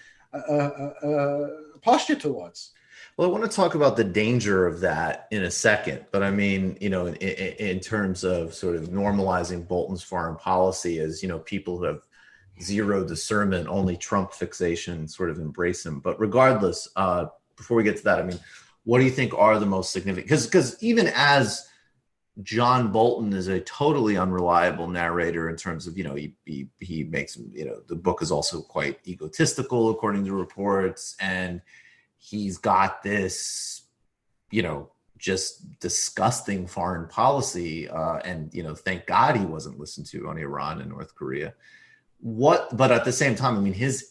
posture towards. Well, I want to talk about the danger of that in a second, but I mean, in terms of sort of normalizing Bolton's foreign policy as, people who have zero discernment, only Trump fixation, sort of embrace him. But regardless, before we get to that, I mean, what do you think are the most significant? Because even as John Bolton is a totally unreliable narrator in terms of, he makes, the book is also quite egotistical according to reports, and he's got this, just disgusting foreign policy. And, thank God he wasn't listened to on Iran and North Korea. But at the same time, I mean, his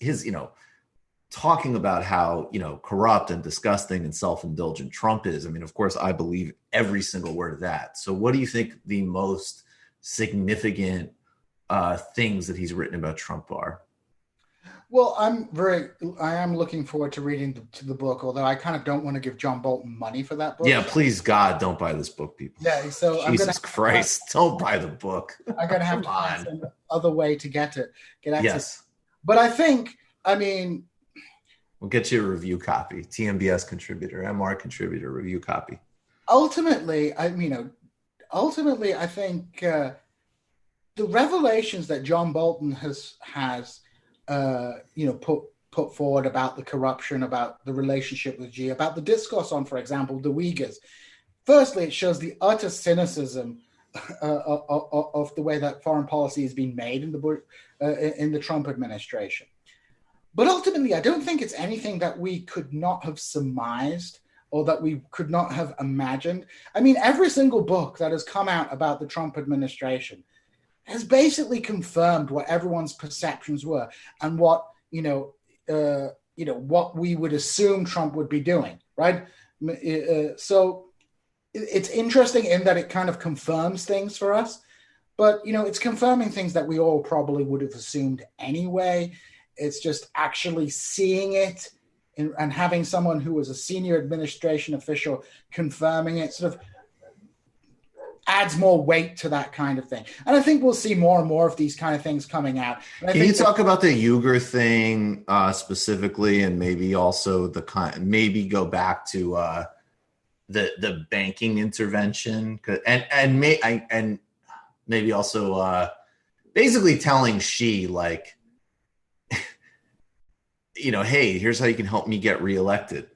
talking about how, corrupt and disgusting and self-indulgent Trump is. I mean, of course, I believe every single word of that. So what do you think the most significant things that he's written about Trump are? Well, I am looking forward to reading the book, although I kind of don't want to give John Bolton money for that book. Yeah, please, God, don't buy this book, people. Yeah, so Jesus Christ, don't buy the book. I'm going to have to find some other way to get access. Yes. But I think, we'll get you a review copy, TMBS contributor, MR contributor, review copy. Ultimately, I think the revelations that John Bolton has put forward about the corruption, about the relationship with Xi, about the discourse on, for example, the Uyghurs. Firstly, it shows the utter cynicism of the way that foreign policy is being made in the Trump administration. But ultimately, I don't think it's anything that we could not have surmised or that we could not have imagined. I mean, every single book that has come out about the Trump administration has basically confirmed what everyone's perceptions were and what what we would assume Trump would be doing, right? So it's interesting in that it kind of confirms things for us, but it's confirming things that we all probably would have assumed anyway. It's just actually seeing it and having someone who was a senior administration official confirming it sort of adds more weight to that kind of thing. And I think we'll see more and more of these kind of things coming out. Can you talk about the Uyghur thing specifically, and maybe also maybe go back to the banking intervention, and maybe also basically telling Xi, like, hey, here's how you can help me get reelected.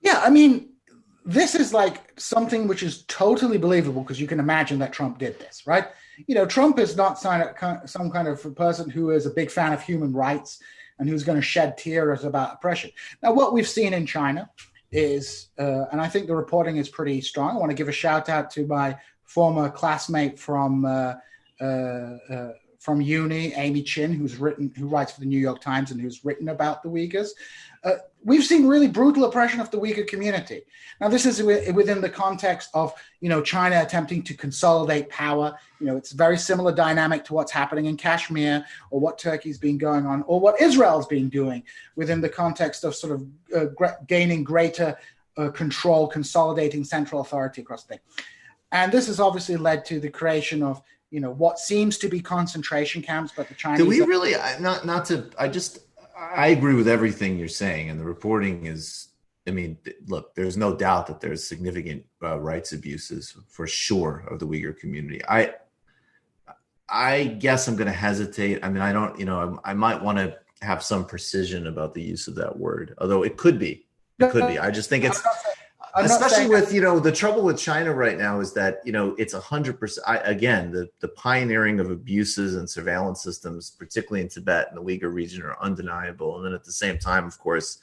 Yeah, I mean, this is like something which is totally believable because you can imagine that Trump did this, right? Trump is not some kind of person who is a big fan of human rights and who's going to shed tears about oppression. Now, what we've seen in China is, and I think the reporting is pretty strong. I want to give a shout out to my former classmate from uni, Amy Chin, who writes for the New York Times and who's written about the Uyghurs. We've seen really brutal oppression of the Uyghur community. Now, this is within the context of, China attempting to consolidate power. It's a very similar dynamic to what's happening in Kashmir or what Turkey's been going on or what Israel's been doing within the context of sort of gaining greater control, consolidating central authority across the thing. And this has obviously led to the creation of, what seems to be concentration camps, but the Chinese... Do we really, I agree with everything you're saying, and the reporting is, I mean, look, there's no doubt that there's significant rights abuses for sure of the Uyghur community. I guess I'm going to hesitate. I mean, I don't, I might want to have some precision about the use of that word, although it could be. I just think it's... Especially with, the trouble with China right now is that, it's 100%, again, the pioneering of abuses and surveillance systems, particularly in Tibet and the Uyghur region, are undeniable. And then at the same time, of course,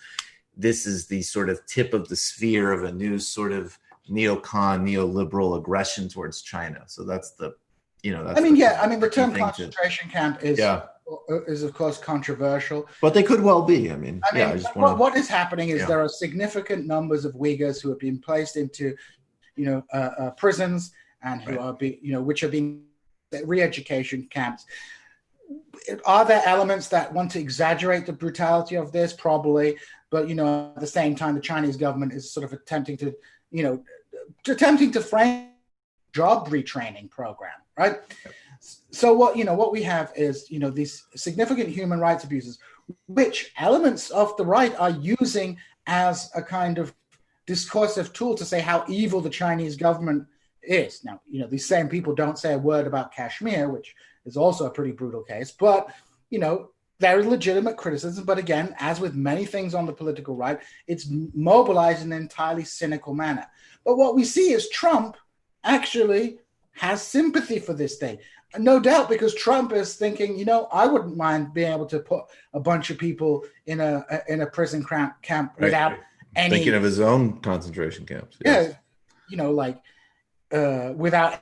this is the sort of tip of the sphere of a new sort of neoliberal aggression towards China. So that's the, that's the term concentration camp is of course controversial, but they could well be. What is happening is there are significant numbers of Uyghurs who have been placed into, prisons and who are which are being re-education camps. Are there elements that want to exaggerate the brutality of this? Probably, but at the same time, the Chinese government is sort of attempting to frame a job retraining program, right? So what we have is, these significant human rights abuses, which elements of the right are using as a kind of discursive tool to say how evil the Chinese government is. Now, these same people don't say a word about Kashmir, which is also a pretty brutal case, but, there is legitimate criticism. But again, as with many things on the political right, it's mobilized in an entirely cynical manner. But what we see is Trump actually has sympathy for this thing. No doubt, because Trump is thinking, I wouldn't mind being able to put a bunch of people in a prison camp without any... Thinking of his own concentration camps. Yes. Yeah, without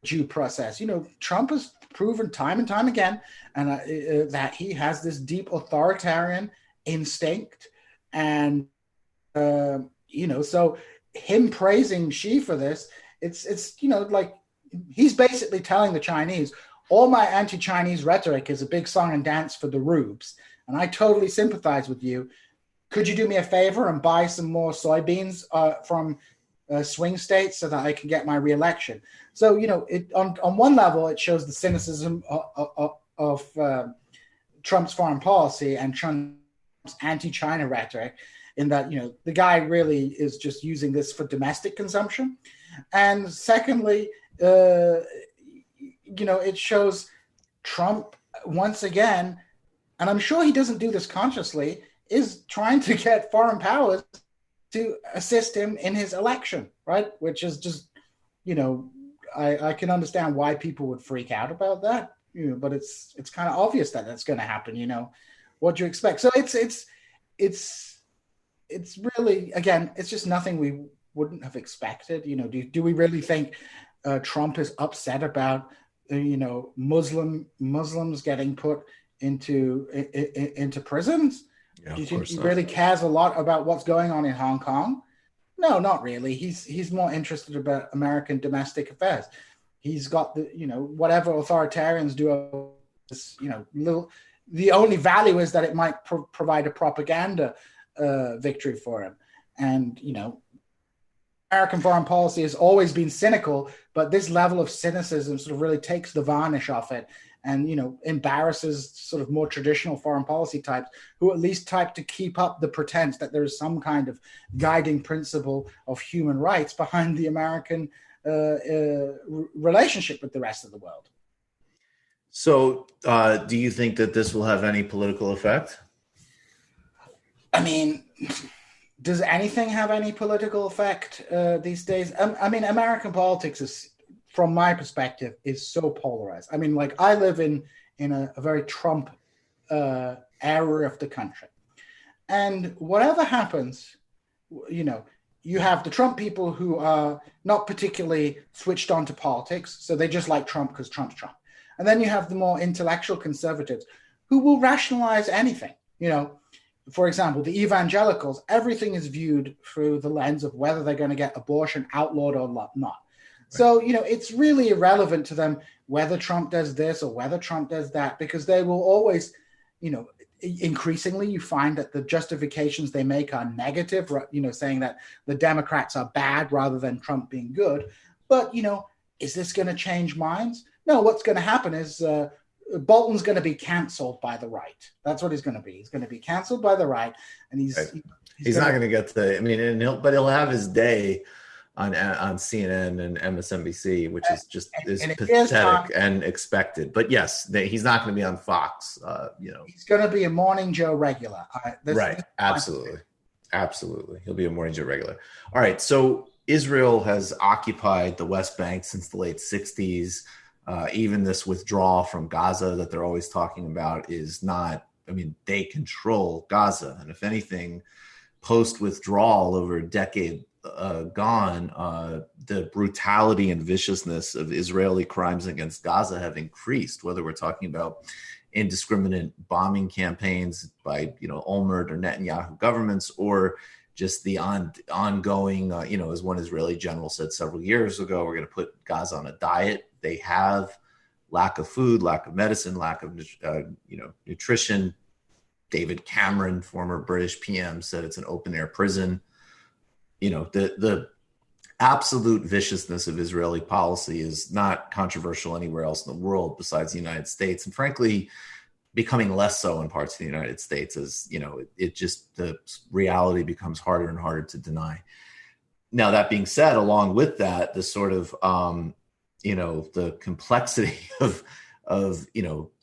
due process. Trump has proven time and time again that he has this deep authoritarian instinct. And, so him praising Xi for this, it's he's basically telling the Chinese, all my anti-Chinese rhetoric is a big song and dance for the rubes, and I totally sympathize with you. Could you do me a favor and buy some more soybeans from swing states so that I can get my reelection? So, on one level, it shows the cynicism of Trump's foreign policy and Trump's anti-China rhetoric, in that, the guy really is just using this for domestic consumption. And secondly, it shows Trump once again, and I'm sure he doesn't do this consciously, is trying to get foreign powers to assist him in his election, right? Which is just, I can understand why people would freak out about that, but it's kind of obvious that that's going to happen. What do you expect? So it's really, again, it's just nothing we wouldn't have expected. Do we really think Trump is upset about Muslims getting put into prisons? Yeah, do you think he really cares a lot about what's going on in Hong Kong? No, not really. He's more interested about American domestic affairs. He's got whatever authoritarians do. The only value is that it might provide a propaganda victory for him. And American foreign policy has always been cynical, but this level of cynicism sort of really takes the varnish off it, and embarrasses sort of more traditional foreign policy types, who at least type to keep up the pretense that there is some kind of guiding principle of human rights behind the American relationship with the rest of the world. So, do you think that this will have any political effect? I mean, does anything have any political effect these days? American politics is, from my perspective, is so polarized. I live in a very Trump area of the country. And whatever happens, you have the Trump people who are not particularly switched on to politics, so they just like Trump because Trump's Trump. And then you have the more intellectual conservatives who will rationalize anything. For example, the evangelicals, everything is viewed through the lens of whether they're going to get abortion outlawed or not. Right. So, it's really irrelevant to them whether Trump does this or whether Trump does that, because they will always, increasingly you find that the justifications they make are negative, saying that the Democrats are bad rather than Trump being good. But, is this going to change minds? No, what's going to happen is Bolton's going to be canceled by the right. That's what he's going to be. He's going to be canceled by the right, and he's not going to get but he'll have his day on CNN and MSNBC, which is just pathetic and expected. But yes, he's not going to be on Fox. He's going to be a Morning Joe regular. Right? Absolutely, he'll be a Morning Joe regular. All right, so Israel has occupied the West Bank since the late '60s. Even this withdrawal from Gaza that they're always talking about is not, they control Gaza. And if anything, post-withdrawal over a decade gone, the brutality and viciousness of Israeli crimes against Gaza have increased, whether we're talking about indiscriminate bombing campaigns by, Olmert or Netanyahu governments, or just the ongoing, as one Israeli general said several years ago, we're going to put Gaza on a diet. They have lack of food, lack of medicine, lack of nutrition. David Cameron, former British PM, said it's an open air prison. The absolute viciousness of Israeli policy is not controversial anywhere else in the world besides the United States, and frankly, becoming less so in parts of the United States as, it just, the reality becomes harder and harder to deny. Now, that being said, along with that, the sort of, the complexity of,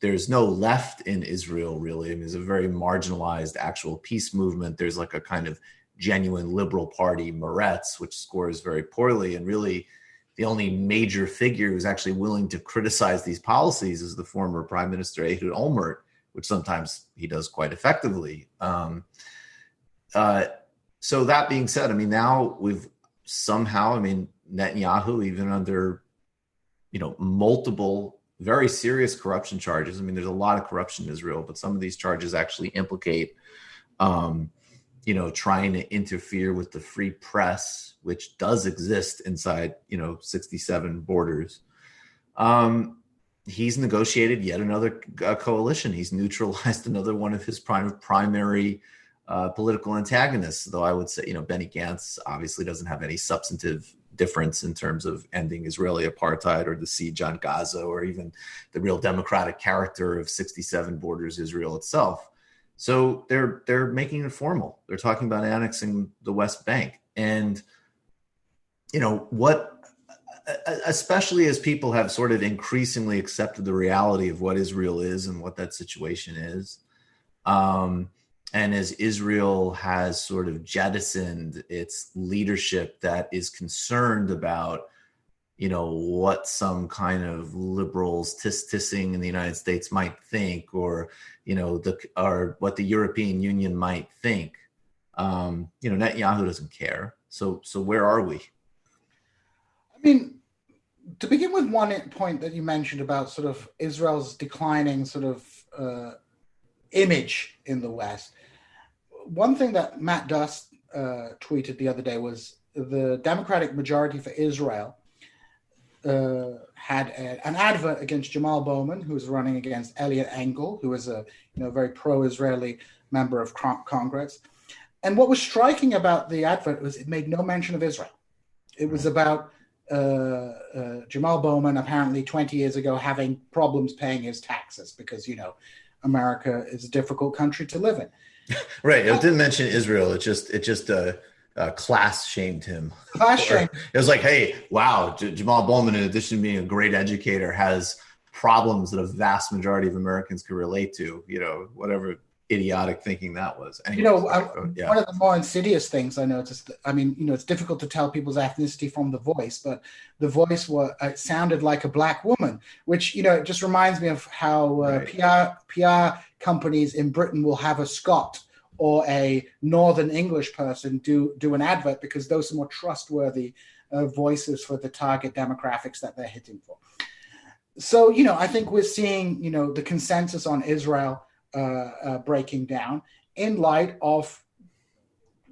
there's no left in Israel, really. I mean, there's a very marginalized actual peace movement. There's like a kind of genuine liberal party, Meretz, which scores very poorly. And really, the only major figure who's actually willing to criticize these policies is the former Prime Minister Ehud Olmert, which sometimes he does quite effectively. So that being said, I mean, now we've somehow, Netanyahu, even under, multiple very serious corruption charges. I mean, there's a lot of corruption in Israel, but some of these charges actually implicate, trying to interfere with the free press, which does exist inside, 67 borders. He's negotiated yet another coalition. He's neutralized another one of his primary political antagonists, though I would say, Benny Gantz obviously doesn't have any substantive difference in terms of ending Israeli apartheid or the siege on Gaza or even the real democratic character of 67 borders Israel itself. So they're making it formal. They're talking about annexing the West Bank. And, especially as people have sort of increasingly accepted the reality of what Israel is and what that situation is, and as Israel has sort of jettisoned its leadership that is concerned about, what some kind of liberals tissing in the United States might think, or, or what the European Union might think, Netanyahu doesn't care. So where are we? I mean, to begin with, one point that you mentioned about sort of Israel's declining sort of image in the West. One thing that Matt Duss tweeted the other day was the Democratic majority for Israel had an advert against Jamal Bowman, who was running against Elliot Engel, who is a very pro-Israeli member of Congress. And what was striking about the advert was it made no mention of Israel. It was about Jamal Bowman apparently 20 years ago having problems paying his taxes because, America is a difficult country to live in. Right. It didn't mention Israel. It just class shamed him. Class shamed. It was like, hey, wow, Jamal Bowman, in addition to being a great educator, has problems that a vast majority of Americans can relate to, whatever idiotic thinking that was. Anyways, one of the more insidious things I noticed, it's difficult to tell people's ethnicity from the voice, but the voice sounded like a black woman, which, it just reminds me of how PR companies in Britain will have a Scot or a Northern English person do an advert because those are more trustworthy voices for the target demographics that they're hitting for. So, I think we're seeing, the consensus on Israel breaking down in light of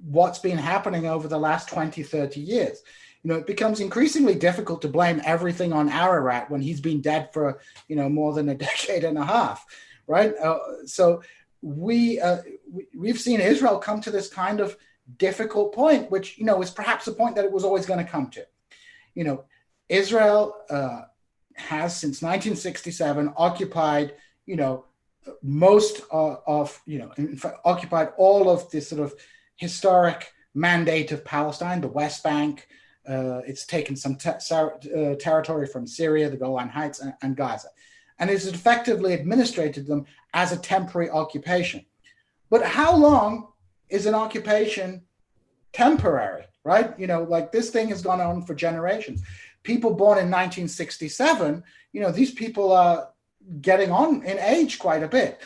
what's been happening over the last 20, 30 years. It becomes increasingly difficult to blame everything on Ararat when he's been dead for, more than a decade and a half, right? So we've seen Israel come to this kind of difficult point, which, is perhaps a point that it was always going to come to. Israel has since 1967 occupied, most in fact, occupied all of this sort of historic mandate of Palestine, the West Bank. It's taken some territory from Syria, the Golan Heights, and Gaza, and it's effectively administrated them as a temporary occupation. But how long is an occupation temporary, right? Like this thing has gone on for generations. People born in 1967, these people are getting on in age quite a bit.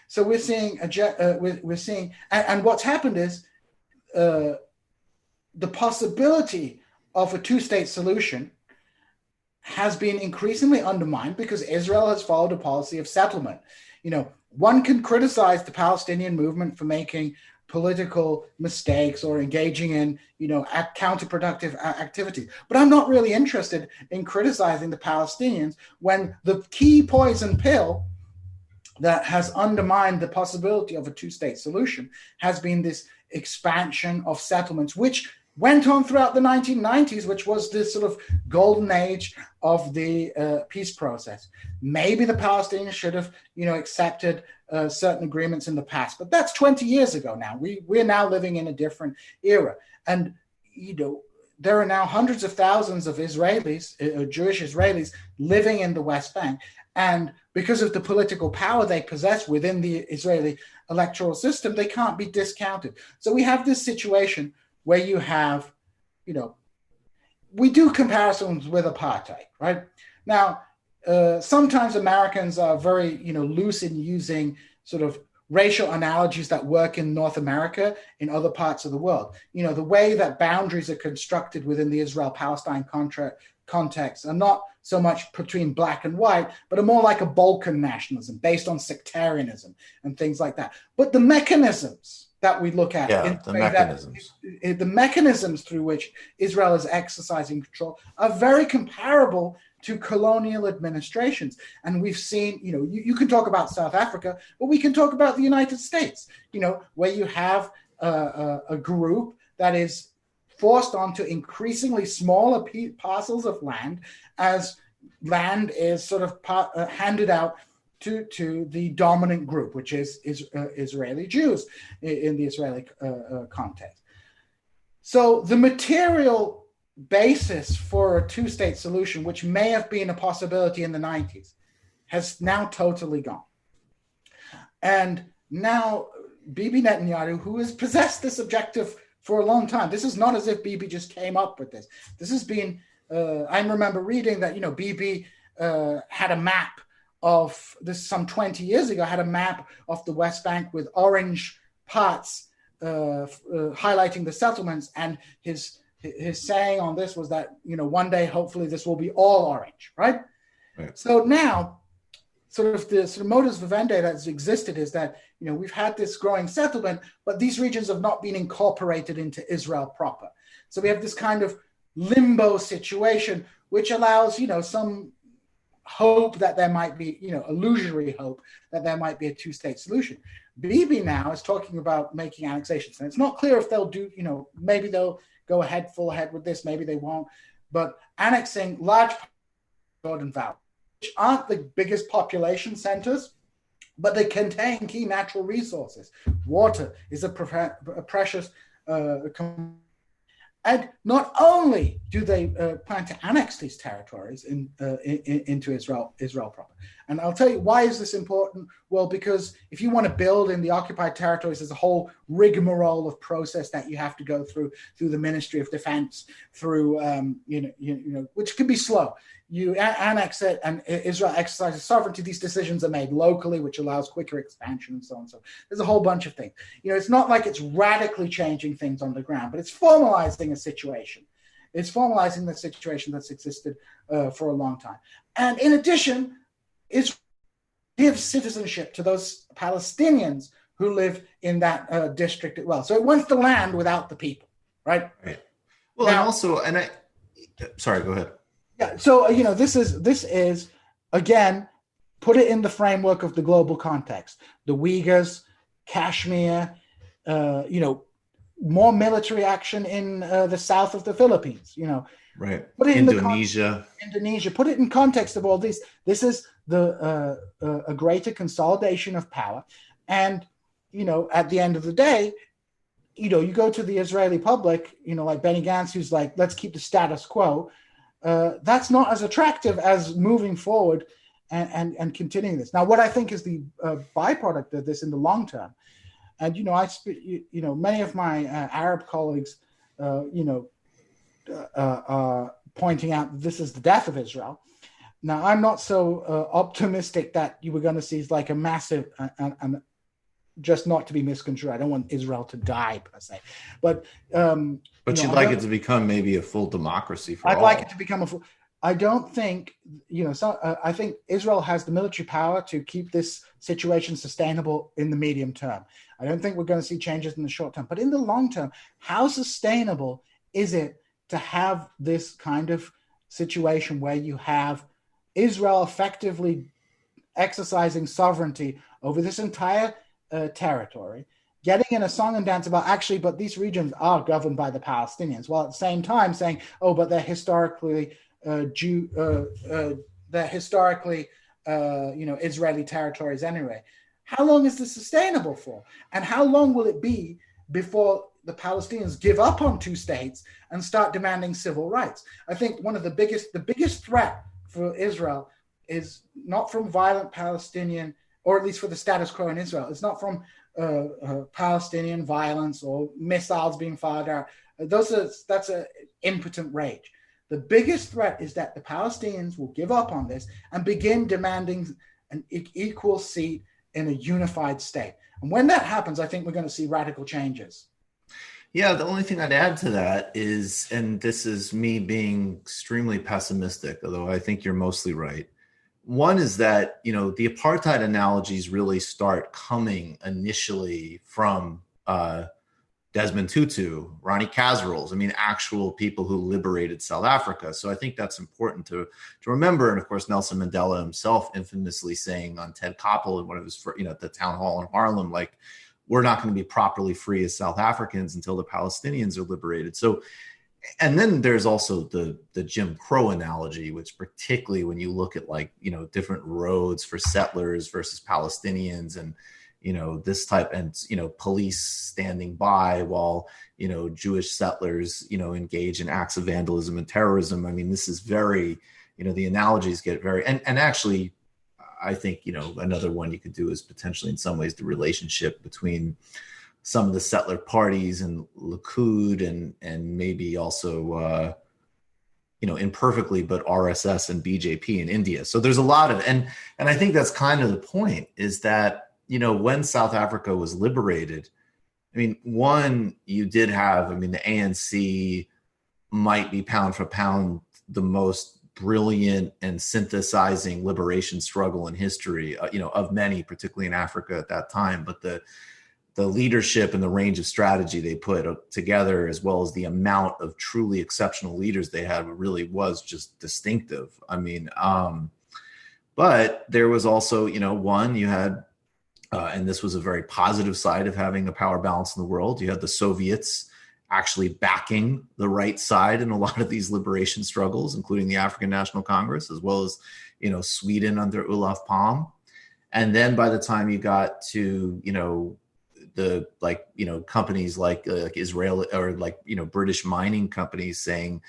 So we're seeing and what's happened is the possibility of a two-state solution has been increasingly undermined because Israel has followed a policy of settlement. One can criticize the Palestinian movement for making political mistakes or engaging in, counterproductive activities. But I'm not really interested in criticizing the Palestinians when the key poison pill that has undermined the possibility of a two-state solution has been this expansion of settlements, which went on throughout the 1990s, which was this sort of golden age of the peace process. Maybe the Palestinians should have, accepted certain agreements in the past, but that's 20 years ago now. We're now living in a different era. And, there are now hundreds of thousands of Israelis, Jewish Israelis, living in the West Bank. And because of the political power they possess within the Israeli electoral system, they can't be discounted. So we have this situation where you have, we do comparisons with apartheid, right? Now, sometimes Americans are very, loose in using sort of racial analogies that work in North America, in other parts of the world. The way that boundaries are constructed within the Israel-Palestine context are not so much between black and white, but are more like a Balkan nationalism based on sectarianism and things like that. But the mechanisms that we look at, the mechanisms through which Israel is exercising control are very comparable to colonial administrations. And we've seen, you can talk about South Africa, but we can talk about the United States, where you have a group that is forced onto increasingly smaller parcels of land as land is sort of handed out to the dominant group, which is Israeli Jews in the Israeli context. So the material basis for a two-state solution, which may have been a possibility in the 90s, has now totally gone. And now Bibi Netanyahu, who has possessed this objective for a long time, this is not as if Bibi just came up with this. This has been, I remember reading that, Bibi had a map of this some 20 years ago, had a map of the West Bank with orange parts highlighting the settlements, and his saying on this was that, one day, hopefully this will be all orange, right? So now, sort of the modus vivendi that's existed is that, we've had this growing settlement, but these regions have not been incorporated into Israel proper. So we have this kind of limbo situation, which allows, some hope that there might be, illusory hope that there might be a two-state solution. Bibi now is talking about making annexations, and it's not clear if they'll do, maybe they'll go full ahead with this, maybe they won't, but annexing large parts of Jordan Valley, which aren't the biggest population centers, but they contain key natural resources. Water is a precious and not only do they plan to annex these territories into Israel proper. And I'll tell you, why is this important? Well, because if you want to build in the occupied territories, there's a whole rigmarole of process that you have to go through the Ministry of Defense, through, which can be slow. You annex it and Israel exercises sovereignty. These decisions are made locally, which allows quicker expansion and so on. So there's a whole bunch of things. It's not like it's radically changing things on the ground, but it's formalizing a situation. It's formalizing the situation that's existed for a long time. And in addition, Israel gives citizenship to those Palestinians who live in that district as well. So it wants the land without the people, right? Well, now, and also, sorry, go ahead. Yeah, so this is again, put it in the framework of the global context. The Uyghurs, Kashmir, more military action in the south of the Philippines. Right. Put it Indonesia. Indonesia. Put it in context of all these. This is a greater consolidation of power, and at the end of the day, you go to the Israeli public, like Benny Gantz, who's like, let's keep the status quo. That's not as attractive as moving forward and continuing this. Now, what I think is the byproduct of this in the long term, and many of my Arab colleagues, pointing out that this is the death of Israel. Now, I'm not so optimistic that you were going to see like a massive, and just not to be misconstrued, I don't want Israel to die per se, but you'd like it to become maybe a full democracy for all. I'd like it to become a full. I don't think, I think Israel has the military power to keep this situation sustainable in the medium term. I don't think we're going to see changes in the short term, but in the long term, how sustainable is it to have this kind of situation where you have Israel effectively exercising sovereignty over this entire territory, getting in a song and dance about actually, but these regions are governed by the Palestinians, while at the same time saying, oh, but they're historically Israeli territories anyway. How long is this sustainable for? And how long will it be before the Palestinians give up on two states and start demanding civil rights? I think one of the biggest threat for Israel is not from violent Palestinian, or at least for the status quo in Israel. It's not from Palestinian violence or missiles being fired out. That's an impotent rage. The biggest threat is that the Palestinians will give up on this and begin demanding an equal seat in a unified state. And when that happens, I think we're going to see radical changes. Yeah, the only thing I'd add to that is, and this is me being extremely pessimistic, although I think you're mostly right. One is that, the apartheid analogies really start coming initially from Desmond Tutu, Ronnie Kasrils, actual people who liberated South Africa. So I think that's important to remember. And of course, Nelson Mandela himself infamously saying on Ted Koppel in one of his, at the town hall in Harlem, like, we're not going to be properly free as South Africans until the Palestinians are liberated. So, and then there's also the Jim Crow analogy, which particularly when you look at different roads for settlers versus Palestinians and, this type, and, police standing by while, Jewish settlers, engage in acts of vandalism and terrorism. This is very, the analogies get very, and actually, I think, another one you could do is potentially in some ways the relationship between some of the settler parties and Likud and maybe also, imperfectly, but RSS and BJP in India. So there's a lot of, and I think that's kind of the point is that, when South Africa was liberated, one, you did have, the ANC might be pound for pound the most brilliant and synthesizing liberation struggle in history, of many, particularly in Africa at that time. But the leadership and the range of strategy they put together, as well as the amount of truly exceptional leaders they had, really was just distinctive. But there was also, one, you had, and this was a very positive side of having a power balance in the world. You had the Soviets actually backing the right side in a lot of these liberation struggles, including the African National Congress, as well as, Sweden under Olof Palme. And then by the time you got to, the companies like Israel or British mining companies saying,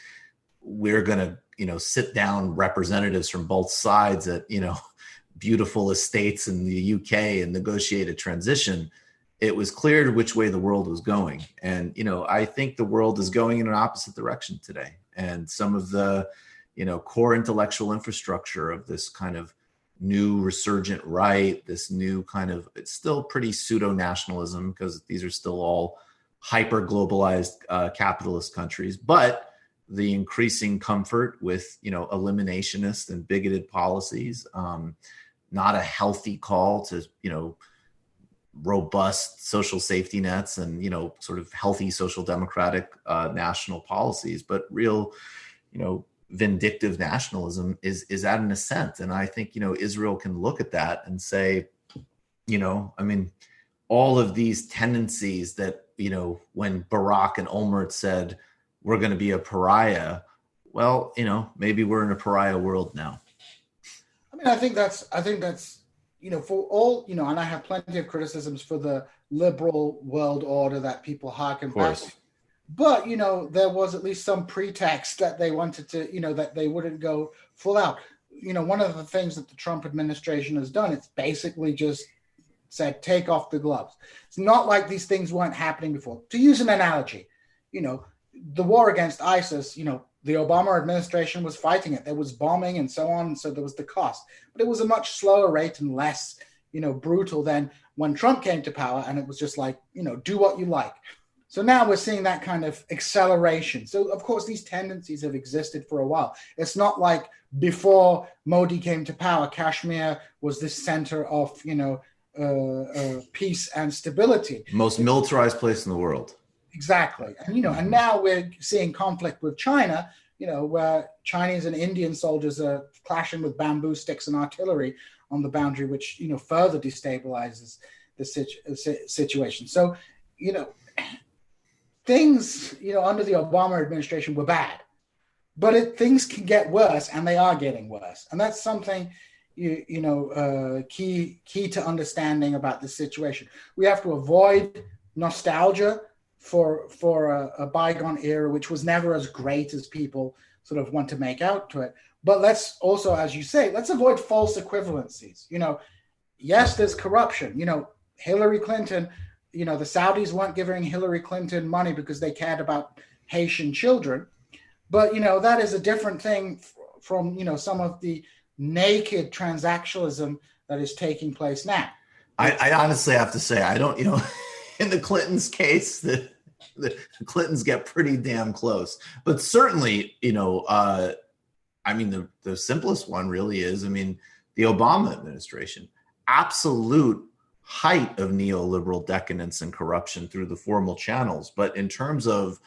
we're going to, sit down representatives from both sides at, beautiful estates in the UK and negotiate a transition, it was clear which way the world was going. And, I think the world is going in an opposite direction today. And some of the, core intellectual infrastructure of this kind of new resurgent right, this new kind of, it's still pretty pseudo-nationalism because these are still all hyper-globalized capitalist countries, but the increasing comfort with, eliminationist and bigoted policies, not a healthy call to, robust social safety nets and, sort of healthy social democratic national policies, but real, vindictive nationalism is at an ascent. And I think, Israel can look at that and say, all of these tendencies that, when Barak and Olmert said, we're going to be a pariah, well, maybe we're in a pariah world now. I think that's, for all, and I have plenty of criticisms for the liberal world order that people harken back to. But, there was at least some pretext that they wanted to, that they wouldn't go full out. One of the things that the Trump administration has done, it's basically just said, take off the gloves. It's not like these things weren't happening before. To use an analogy, the war against ISIS, the Obama administration was fighting it. There was bombing and so on. So there was the cost, but it was a much slower rate and less, brutal than when Trump came to power. And it was just like, do what you like. So now we're seeing that kind of acceleration. So of course, these tendencies have existed for a while. It's not like before Modi came to power, Kashmir was this center of, peace and stability. Most militarized place in the world. Exactly. And, and now we're seeing conflict with China, where Chinese and Indian soldiers are clashing with bamboo sticks and artillery on the boundary, which, further destabilizes the situation. So, things, under the Obama administration were bad, but things can get worse, and they are getting worse. And that's something, key to understanding about this situation. We have to avoid nostalgia for a bygone era, which was never as great as people sort of want to make out to it. But let's also, as you say, let's avoid false equivalencies. Yes, there's corruption. Hillary Clinton, the Saudis weren't giving Hillary Clinton money because they cared about Haitian children. But, that is a different thing from, some of the naked transactionalism that is taking place now. I honestly have to say, I don't, in the Clintons case, the Clintons get pretty damn close. But certainly, the simplest one really is, the Obama administration, absolute height of neoliberal decadence and corruption through the formal channels. But in terms of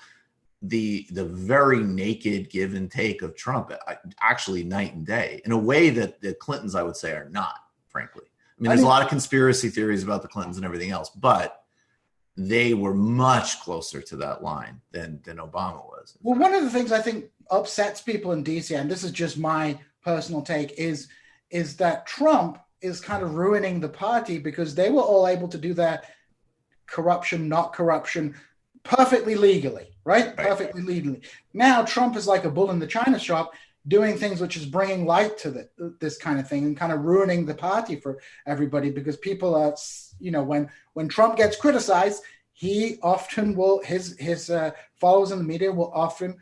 the very naked give and take of Trump, actually night and day, in a way that the Clintons, I would say, are not, frankly. There's a lot of conspiracy theories about the Clintons and everything else, but they were much closer to that line than Obama was. Well, one of the things I think upsets people in DC, and this is just my personal take, is that Trump is kind of ruining the party because they were all able to do their corruption, not corruption, perfectly legally, right? Perfectly legally. Now Trump is like a bull in the china shop, doing things which is bringing light to this kind of thing and kind of ruining the party for everybody, because people are, when Trump gets criticized, he often will, his followers in the media will often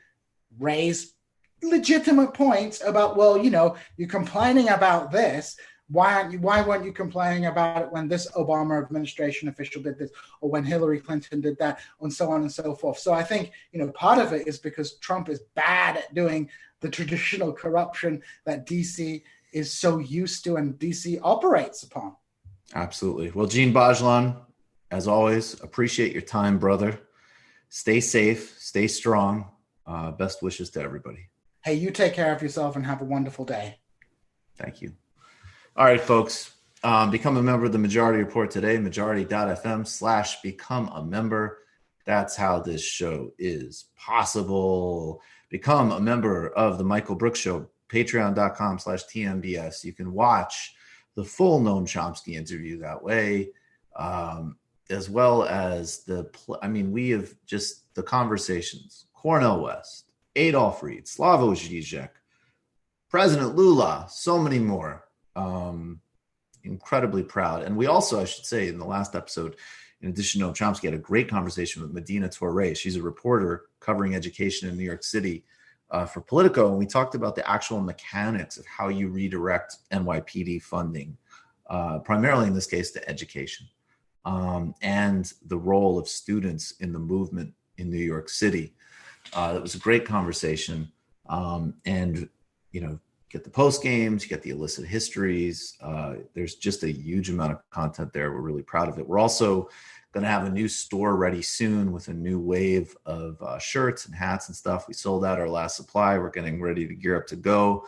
raise legitimate points about, well, you're complaining about this. Why weren't you complaining about it when this Obama administration official did this, or when Hillary Clinton did that, and so on and so forth? So I think, part of it is because Trump is bad at doing the traditional corruption that DC is so used to and DC operates upon. Absolutely. Well, Djene Bajalan, as always, appreciate your time, brother. Stay safe, stay strong. Best wishes to everybody. Hey, you take care of yourself and have a wonderful day. Thank you. All right, folks, become a member of the Majority Report today, majority.fm/become a member. That's how this show is possible. Become a member of the Michael Brooks Show, patreon.com/TMBS. You can watch the full Noam Chomsky interview that way, as well as we have just the conversations. Cornel West, Adolph Reed, Slavoj Žižek, President Lula, so many more. Incredibly proud. And we also, I should say, in the last episode, in addition to Noam Chomsky, had a great conversation with Medina Torre. She's a reporter covering education in New York City for Politico. And we talked about the actual mechanics of how you redirect NYPD funding, primarily in this case to education, and the role of students in the movement in New York City. It was a great conversation. Get the post games, you get the illicit histories. There's just a huge amount of content there. We're really proud of it. We're also going to have a new store ready soon with a new wave of shirts and hats and stuff. We sold out our last supply. We're getting ready to gear up to go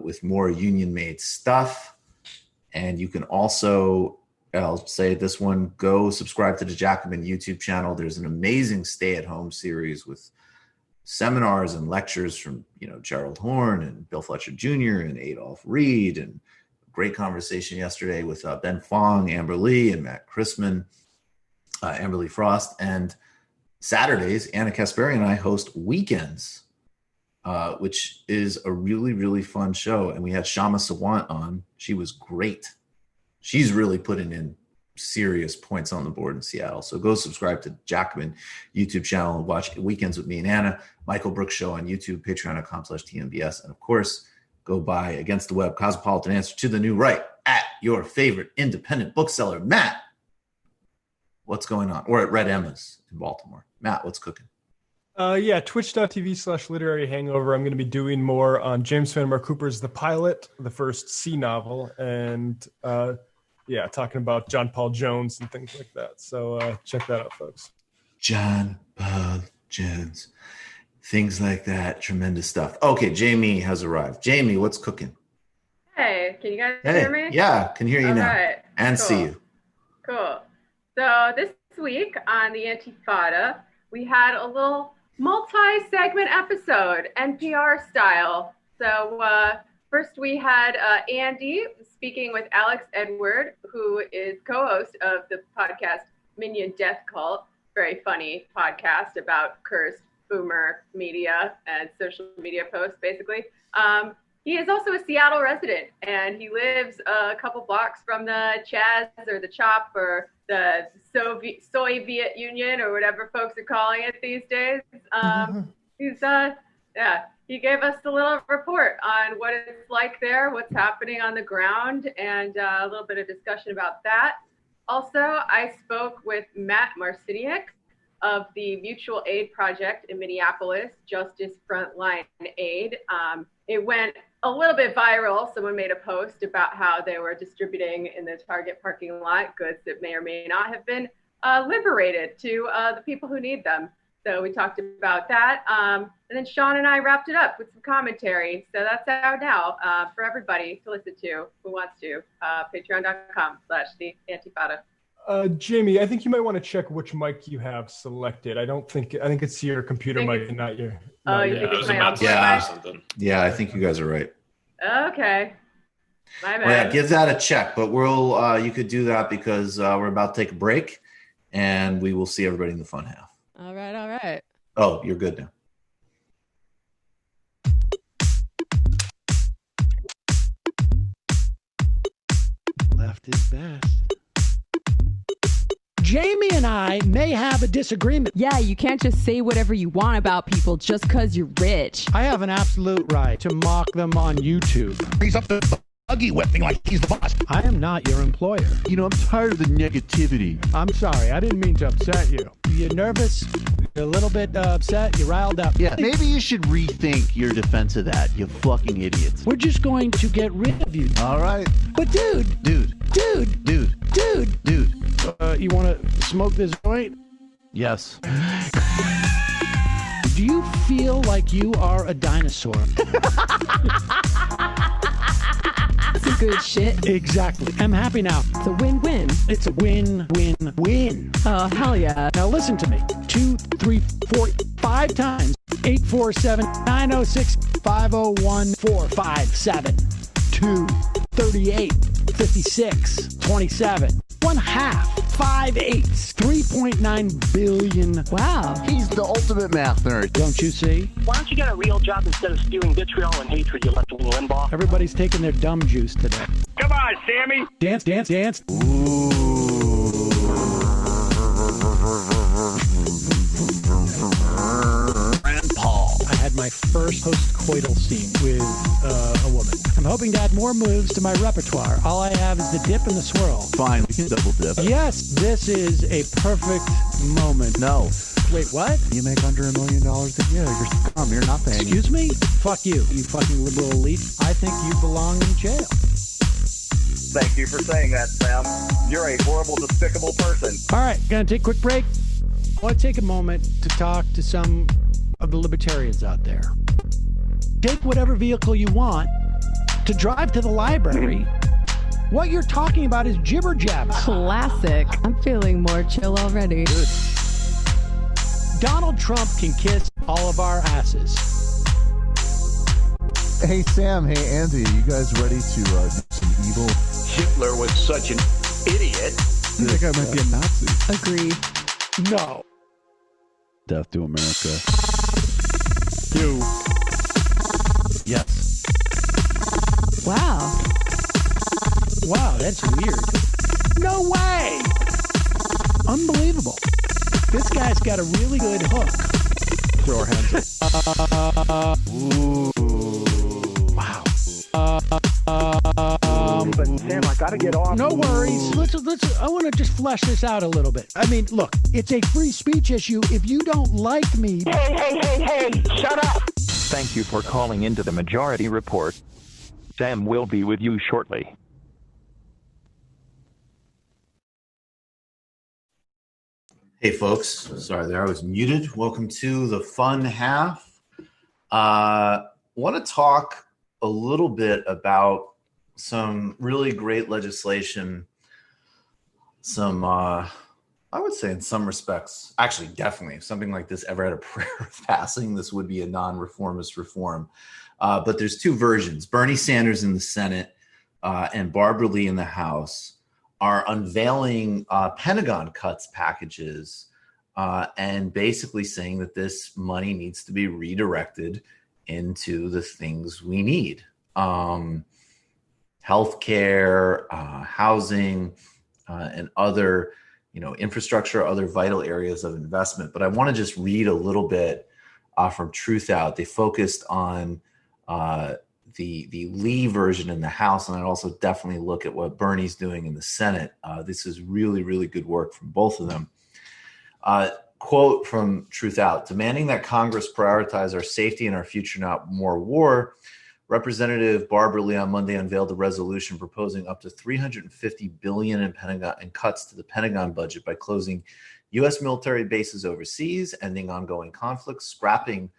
with more union-made stuff. And you can also, I'll say this one, go subscribe to the Jacobin YouTube channel. There's an amazing stay-at-home series with seminars and lectures from, Gerald Horn and Bill Fletcher Jr. and Adolph Reed, and a great conversation yesterday with Ben Fong, Amber Lee, and Matt Chrisman, Amber Lee Frost. And Saturdays, Anna Kasperi and I host Weekends, which is a really, really fun show. And we had Shama Sawant on. She was great. She's really putting in serious points on the board in Seattle. So go subscribe to Jacobin YouTube channel and watch Weekends with me and Anna. Michael Brooks Show on YouTube, patreon.com/TMBS. And of course, go buy Against the Web, Cosmopolitan Answer to the New Right at your favorite independent bookseller. Matt, what's going on? Or at Red Emma's in Baltimore. Matt, what's cooking? Twitch.tv/literary hangover. I'm going to be doing more on James Vandermeer Cooper's The Pilot, the first C novel, and talking about John Paul Jones and things like that. So check that out, folks. John Paul Jones. Things like that. Tremendous stuff. Okay, Jamie has arrived. Jamie, what's cooking? Hey, can you guys hear me? Yeah, can hear you now. Right, and cool. see you. Cool. So this week on the Antifada, we had a little multi-segment episode, NPR style. So first we had Andy speaking with Alex Edward, who is co-host of the podcast Minion Death Cult. Very funny podcast about cursed boomer media and social media posts, basically. He is also a Seattle resident, and he lives a couple blocks from the Chaz or the Chop or the Soviet Union or whatever folks are calling it these days. He gave us a little report on what it's like there, what's happening on the ground, and a little bit of discussion about that. Also, I spoke with Matt Marciniak of the Mutual Aid Project in Minneapolis, Justice Frontline Aid. It went a little bit viral. Someone made a post about how they were distributing in the Target parking lot goods that may or may not have been liberated to the people who need them. So we talked about that. And then Sean and I wrapped it up with some commentary. So that's out now for everybody to listen to who wants to. Patreon.com/the Antifada. Jamie, I think you might want to check which mic you have selected. I think it's your computer mic and not your. You think it's my outboard? Yeah, I think you guys are right. Okay. My bad. Well, yeah, give that a check, but we'll you could do that because we're about to take a break, and we will see everybody in the fun half. All right. Oh, you're good now. Left is best. Jamie and I may have a disagreement. Yeah, you can't just say whatever you want about people just because you're rich. I have an absolute right to mock them on YouTube. He's up to buggy whipping like he's the boss. I am not your employer. You know, I'm tired of the negativity. I'm sorry, I didn't mean to upset you. You're nervous, you're a little bit upset, you're riled up. Yeah, maybe you should rethink your defense of that, you fucking idiots. We're just going to get rid of you. All right. But dude. You want to smoke this joint? Yes. Do you feel like you are a dinosaur? That's good shit. Exactly. I'm happy now. It's a win-win. It's a win-win-win. Oh, hell yeah. Now listen to me. 2, 3, 4, 5 times. 847-906-501-457. 2, 38, 56, 27. 1/2, 5 eighths, 3.9 billion. Wow. He's the ultimate math nerd. Don't you see? Why don't you get a real job instead of spewing vitriol and hatred, you left-wing Limbaugh? Everybody's taking their dumb juice today. Come on, Sammy. Dance. Rand Paul. I had my first post-coital scene with a woman. I'm hoping to add more moves to my repertoire. All I have is the dip and the swirl. Fine, we can double dip. Yes, this is a perfect moment. No. Wait, what? You make under $1 million a year. You're scum. You're not paying. Excuse me? Fuck you, you fucking liberal elite. I think you belong in jail. Thank you for saying that, Sam. You're a horrible, despicable person. All right, gonna take a quick break. I want to take a moment to talk to some of the libertarians out there. Take whatever vehicle you want to drive to the library. What you're talking about is jibber jabber. Classic. I'm feeling more chill already. Good. Donald Trump can kiss all of our asses. Hey, Sam. Hey, Andy. You guys ready to do some evil? Hitler was such an idiot. That guy might be a Nazi. Agree. No. Death to America. You. Yes. Wow. Wow, that's weird. No way! Unbelievable. This guy's got a really good hook. Throw our hands up. Ooh. Wow. But Sam, I gotta get off. No worries. Let's. I want to just flesh this out a little bit. I mean, look, it's a free speech issue. If you don't like me, Hey! Shut up! Thank you for calling into the Majority Report. Sam will be with you shortly. Hey, folks. Sorry there. I was muted. Welcome to the fun half. Want to talk a little bit about some really great legislation some I would say in some respects, actually definitely, if something like this ever had a prayer of passing, this would be a non-reformist reform. But there's two versions. Bernie Sanders in the Senate and Barbara Lee in the House are unveiling Pentagon cuts packages and basically saying that this money needs to be redirected into the things we need. Healthcare, housing, and other, infrastructure, other vital areas of investment. But I want to just read a little bit from Truth Out. They focused on the Lee version in the House, and I'd also definitely look at what Bernie's doing in the Senate. This is really, really good work from both of them. Quote from Truth Out: demanding that Congress prioritize our safety and our future, not more war. Representative Barbara Lee on Monday unveiled a resolution proposing up to $350 billion in cuts to the Pentagon budget by closing U.S. military bases overseas, ending ongoing conflicts, scrapping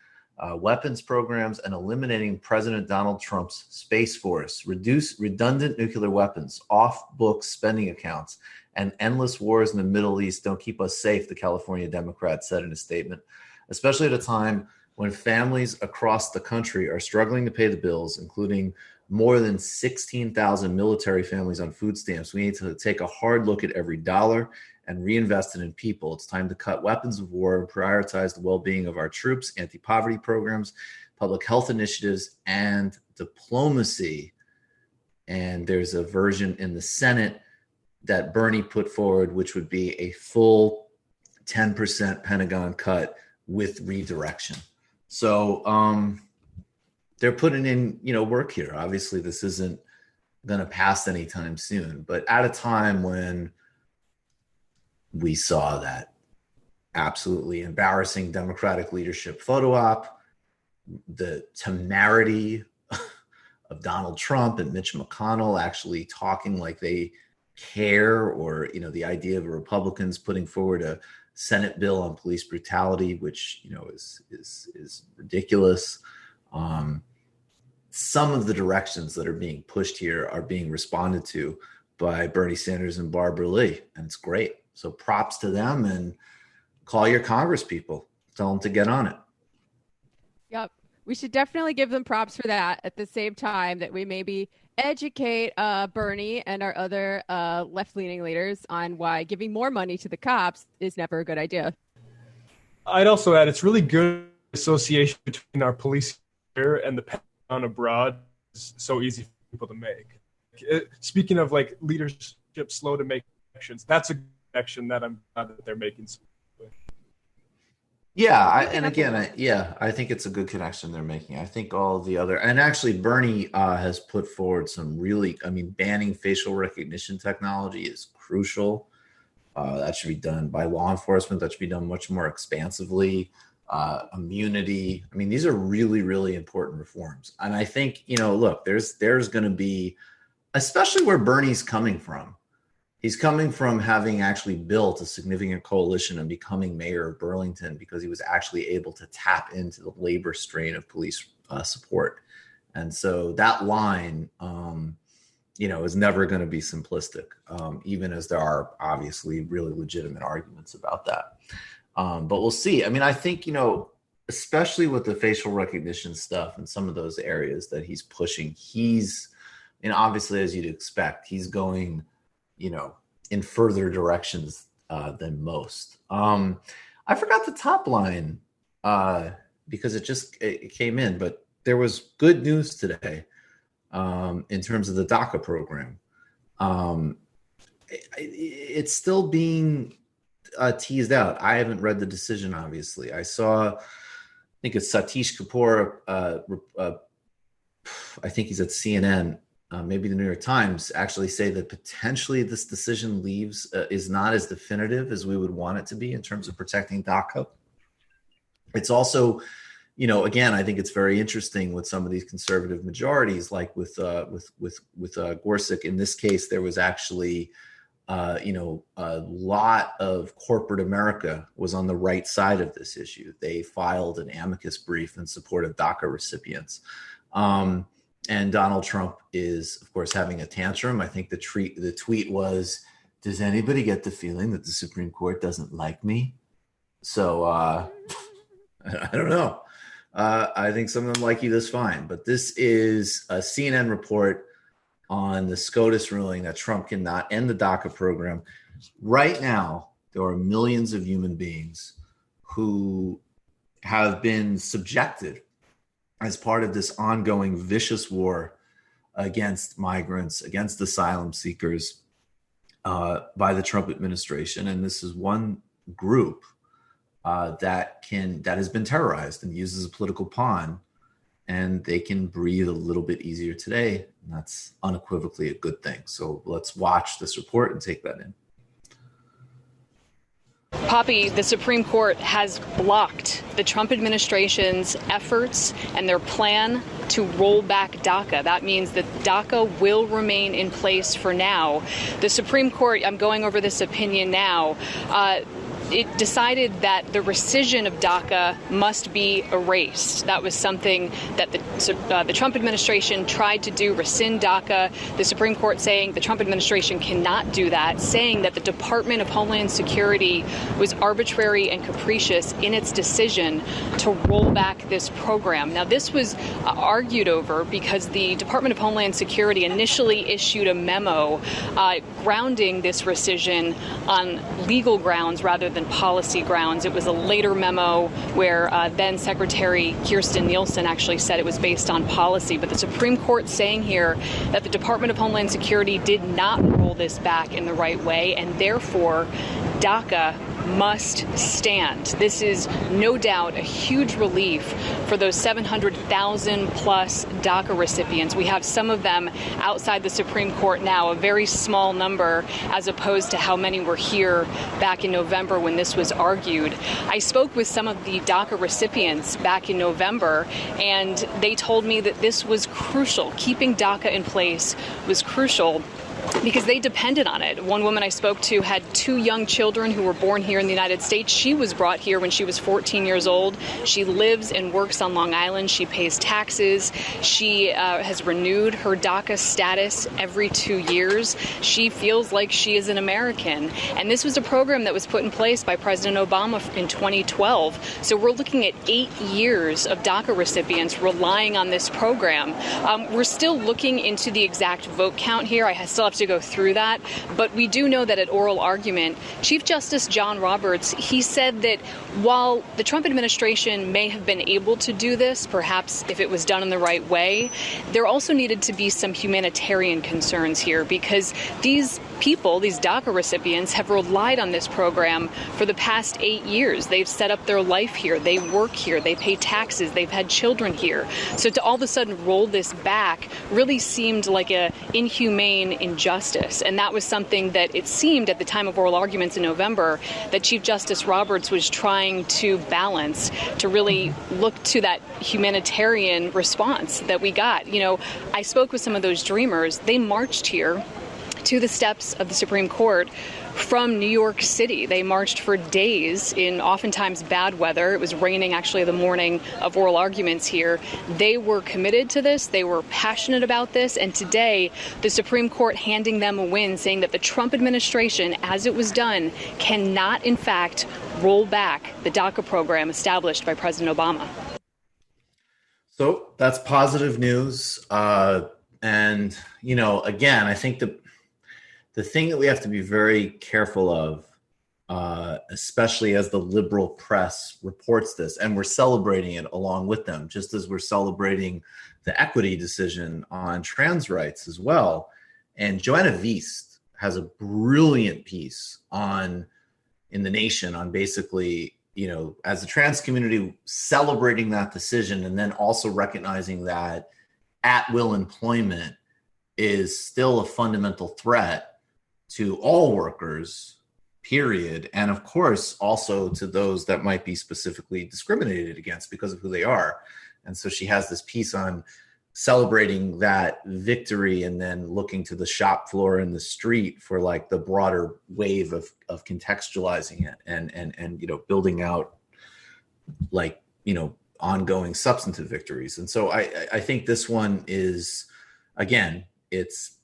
weapons programs, and eliminating President Donald Trump's Space Force, reduce redundant nuclear weapons, off-book spending accounts, and endless wars in the Middle East don't keep us safe, the California Democrat said in a statement, especially at a time when families across the country are struggling to pay the bills, including more than 16,000 military families on food stamps. We need to take a hard look at every dollar and reinvest it in people. It's time to cut weapons of war and prioritize the well-being of our troops, anti-poverty programs, public health initiatives, and diplomacy. And there's a version in the Senate that Bernie put forward, which would be a full 10% Pentagon cut with redirection. So they're putting in, work here. Obviously, this isn't going to pass anytime soon, but at a time when we saw that absolutely embarrassing Democratic leadership photo op, the temerity of Donald Trump and Mitch McConnell actually talking like they care, or, the idea of Republicans putting forward a Senate bill on police brutality, which, is ridiculous. Some of the directions that are being pushed here are being responded to by Bernie Sanders and Barbara Lee, and it's great. So props to them, and call your Congress people. Tell them to get on it. Yep. We should definitely give them props for that at the same time that we maybe educate Bernie and our other left-leaning leaders on why giving more money to the cops is never a good idea. I'd also add it's really good association between our police here and the Pentagon abroad is so easy for people to make. Speaking of like leadership slow to make connections, that's a connection that I'm glad that they're making. Yeah, I think it's a good connection they're making. I think all the other, and actually Bernie has put forward some really, banning facial recognition technology is crucial. That should be done by law enforcement. That should be done much more expansively. Immunity. These are really, really important reforms. And I think, look, there's going to be, especially where Bernie's coming from. He's coming from having actually built a significant coalition and becoming mayor of Burlington because he was actually able to tap into the labor strain of police support. And so that line, is never going to be simplistic, even as there are obviously really legitimate arguments about that. But we'll see. I think, especially with the facial recognition stuff and some of those areas that he's pushing, obviously, as you'd expect, he's going in further directions than most. I forgot the top line because it came in, but there was good news today in terms of the DACA program. It's still being teased out. I haven't read the decision, obviously. I saw, I think it's Satish Kapoor, I think he's at CNN, maybe the New York Times, actually say that potentially this decision is not as definitive as we would want it to be in terms of protecting DACA. It's also, again, I think it's very interesting with some of these conservative majorities, like with Gorsuch. In this case, there was actually, a lot of corporate America was on the right side of this issue. They filed an amicus brief in support of DACA recipients. And Donald Trump is, of course, having a tantrum. I think the tweet was, does anybody get the feeling that the Supreme Court doesn't like me? So I don't know. I think some of them like you just fine. But this is a CNN report on the SCOTUS ruling that Trump cannot end the DACA program. Right now, there are millions of human beings who have been subjected as part of this ongoing vicious war against migrants, against asylum seekers by the Trump administration. And this is one group that has been terrorized and used as a political pawn, and they can breathe a little bit easier today. And that's unequivocally a good thing. So let's watch this report and take that in. Poppy, the Supreme Court has blocked the Trump administration's efforts and their plan to roll back DACA. That means that DACA will remain in place for now. The Supreme Court, I'm going over this opinion now, it decided that the rescission of DACA must be erased. That was something that the Trump administration tried to do, rescind DACA. The Supreme Court saying the Trump administration cannot do that, saying that the Department of Homeland Security was arbitrary and capricious in its decision to roll back this program. Now, this was argued over because the Department of Homeland Security initially issued a memo grounding this rescission on legal grounds rather than policy grounds. It was a later memo where then Secretary Kirstjen Nielsen actually said it was based on policy. But the Supreme Court saying here that the Department of Homeland Security did not roll this back in the right way, and therefore DACA must stand. This is no doubt a huge relief for those 700,000 plus DACA recipients. We have some of them outside the Supreme Court now, a very small number as opposed to how many were here back in November when this was argued. I spoke with some of the DACA recipients back in November, and they told me that this was crucial. Keeping DACA in place was crucial because they depended on it. One woman I spoke to had 2 young children who were born here in the United States. She was brought here when she was 14 years old. She lives and works on Long Island. She pays taxes. She has renewed her DACA status every 2 years. She feels like she is an American. And this was a program that was put in place by President Obama in 2012. So we're looking at 8 years of DACA recipients relying on this program. We're still looking into the exact vote count here. I still have to go through that. But we do know that at oral argument, Chief Justice John Roberts, he said that while the Trump administration may have been able to do this, perhaps if it was done in the right way, there also needed to be some humanitarian concerns here because these people, these DACA recipients, have relied on this program for the past 8 years. They've set up their life here. They work here. They pay taxes. They've had children here. So to all of a sudden roll this back really seemed like an inhumane injustice. And that was something that it seemed at the time of oral arguments in November that Chief Justice Roberts was trying to balance, to really look to that humanitarian response that we got. You know, I spoke with some of those dreamers. They marched here to the steps of the Supreme Court from New York City. They marched for days in oftentimes bad weather. It was raining actually the morning of oral arguments here. They were committed to this. They were passionate about this. And today, the Supreme Court handing them a win, saying that the Trump administration, as it was done, cannot, in fact, roll back the DACA program established by President Obama. So that's positive news. And, you know, again, I think the thing that we have to be very careful of, especially as the liberal press reports this, and we're celebrating it along with them, just as we're celebrating the equity decision on trans rights as well. And Joanna Wiest has a brilliant piece in The Nation on basically, you know, as the trans community celebrating that decision and then also recognizing that at-will employment is still a fundamental threat to all workers, period. And of course, also to those that might be specifically discriminated against because of who they are. And so she has this piece on celebrating that victory and then looking to the shop floor and the street for like the broader wave of contextualizing it and you know, building out like, you know, ongoing substantive victories. And so I think this one is, again, it's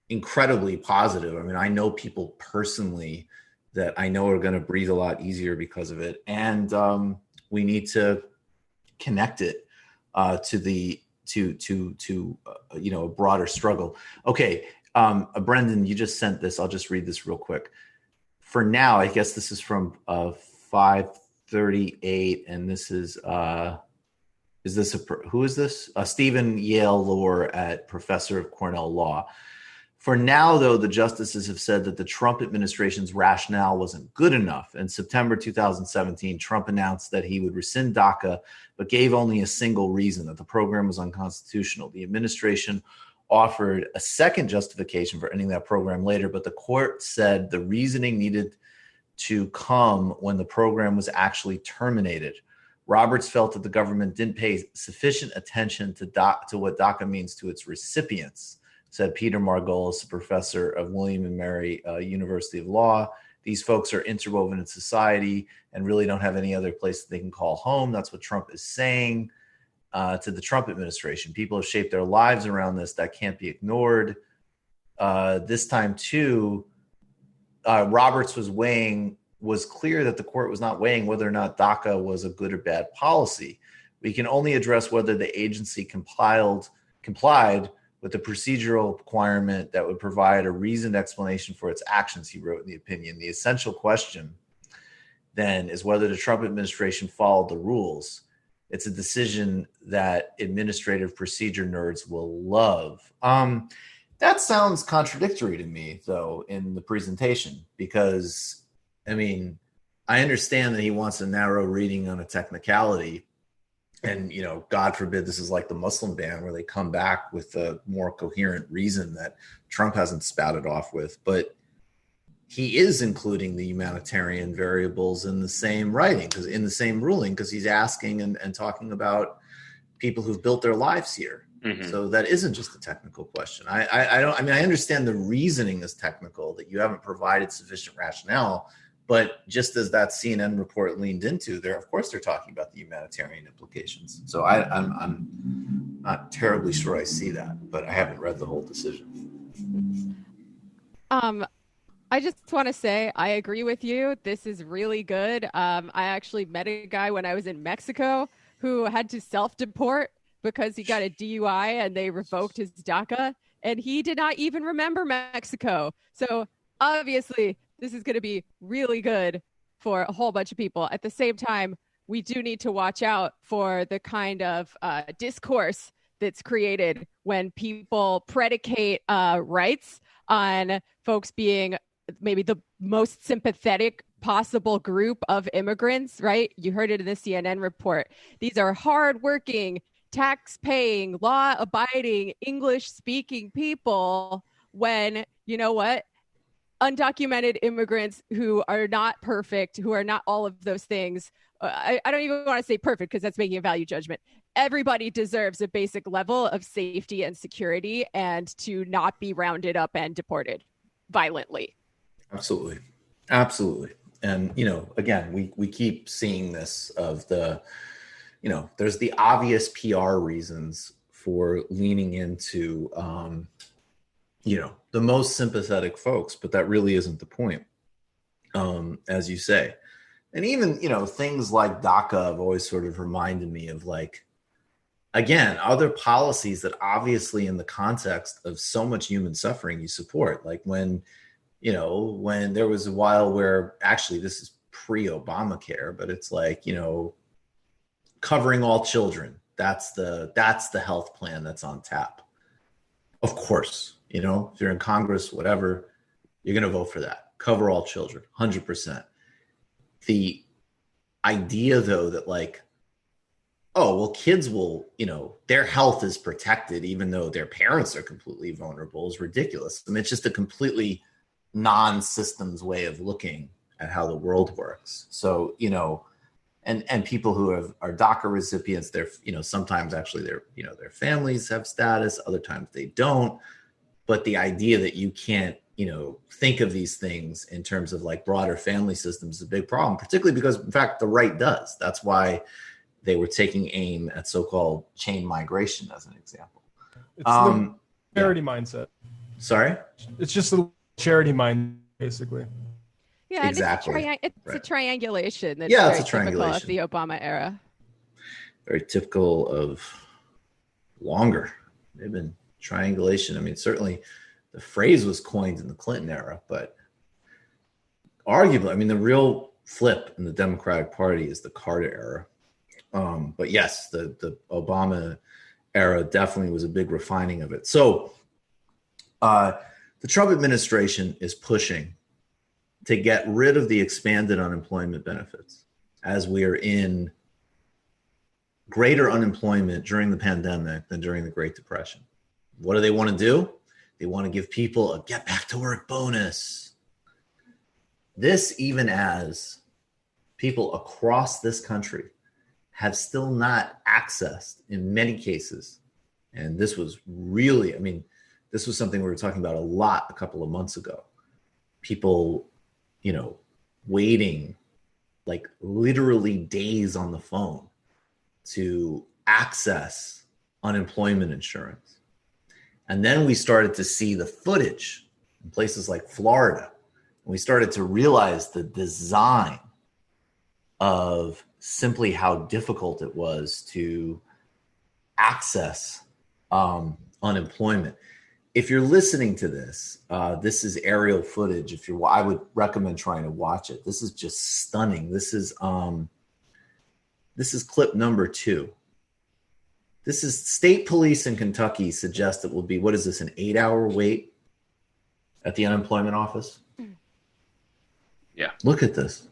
incredibly positive. I mean, I know people personally that I know are going to breathe a lot easier because of it. And we need to connect it to a broader struggle. Okay. Brendan, you just sent this. I'll just read this real quick. For now, I guess this is from 538, and this is who is this? Stephen Yale Lohr, professor of Cornell Law. For now, though, the justices have said that the Trump administration's rationale wasn't good enough. In September 2017, Trump announced that he would rescind DACA, but gave only a single reason, that the program was unconstitutional. The administration offered a second justification for ending that program later, but the court said the reasoning needed to come when the program was actually terminated. Roberts felt that the government didn't pay sufficient attention to what DACA means to its recipients, said Peter Margolis, a professor of William and Mary University of Law. These folks are interwoven in society and really don't have any other place that they can call home. That's what Trump is saying to the Trump administration. People have shaped their lives around this. That can't be ignored. This time, too, Roberts was clear that the court was not weighing whether or not DACA was a good or bad policy. We can only address whether the agency complied with the procedural requirement that would provide a reasoned explanation for its actions, he wrote in the opinion. The essential question then is whether the Trump administration followed the rules. It's a decision that administrative procedure nerds will love. That sounds contradictory to me, though, in the presentation, because, I mean, I understand that he wants a narrow reading on a technicality. And, God forbid this is like the Muslim ban where they come back with a more coherent reason that Trump hasn't spouted off with. But he is including the humanitarian variables in the same writing, in the same ruling, because he's asking and talking about people who've built their lives here. Mm-hmm. So that isn't just a technical question. I understand the reasoning is technical, that you haven't provided sufficient rationale. But just as that CNN report leaned into, of course they're talking about the humanitarian implications. So I'm not terribly sure I see that, but I haven't read the whole decision. I just want to say I agree with you. This is really good. I actually met a guy when I was in Mexico who had to self-deport because he got a DUI and they revoked his DACA, and he did not even remember Mexico. So obviously, this is going to be really good for a whole bunch of people. At the same time, we do need to watch out for the kind of discourse that's created when people predicate rights on folks being maybe the most sympathetic possible group of immigrants, right? You heard it in the CNN report. These are hardworking, tax-paying, law-abiding, English-speaking people when, you know what? Undocumented immigrants who are not perfect, who are not all of those things. I don't even want to say perfect because that's making a value judgment. Everybody deserves a basic level of safety and security and to not be rounded up and deported violently. Absolutely. Absolutely. And, again, we keep seeing this of there's the obvious PR reasons for leaning into, the most sympathetic folks, but that really isn't the point, as you say. And even, things like DACA have always sort of reminded me of, like, again, other policies that obviously in the context of so much human suffering you support. Like when there was a while where, actually this is pre-Obamacare, but it's like, covering all children. That's the health plan that's on tap. Of course. If you're in Congress, whatever, you're going to vote for that. Cover all children, 100%. The idea, though, that like, oh, well, kids will, their health is protected even though their parents are completely vulnerable is ridiculous. I mean, it's just a completely non-systems way of looking at how the world works. So, and people who are DACA recipients, they're, sometimes actually their families have status, other times they don't. But the idea that you can't, think of these things in terms of like broader family systems is a big problem, particularly because, in fact, the right does. That's why they were taking aim at so-called chain migration as an example. It's the parity mindset. Sorry? It's just a charity mine, basically. Yeah, exactly. And it's a triangulation. That's Yeah, very it's a triangulation. typical of the Obama era. Very typical of longer. They've been triangulation. I mean, certainly the phrase was coined in the Clinton era, but arguably, I mean, the real flip in the Democratic Party is the Carter era. But yes, the Obama era definitely was a big refining of it. So the Trump administration is pushing to get rid of the expanded unemployment benefits as we are in greater unemployment during the pandemic than during the Great Depression. What do they want to do? They want to give people a get back to work bonus. This even as people across this country have still not accessed, in many cases, and this was really, I mean, this was something we were talking about a lot a couple of months ago. People, waiting like literally days on the phone to access unemployment insurance. And then we started to see the footage in places like Florida. And we started to realize the design of simply how difficult it was to access unemployment. If you're listening to this, this is aerial footage. I would recommend trying to watch it. This is just stunning. This is clip number 2. This is state police in Kentucky suggest it will be, what is this, an 8-hour wait at the unemployment office? Yeah. Look at this.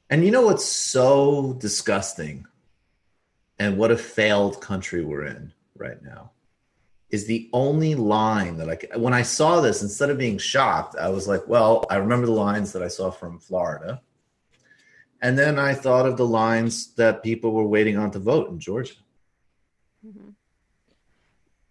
And you know what's so disgusting and what a failed country we're in right now is the only line that when I saw this, instead of being shocked, I was like, well, I remember the lines that I saw from Florida. And then I thought of the lines that people were waiting on to vote in Georgia. Mm-hmm.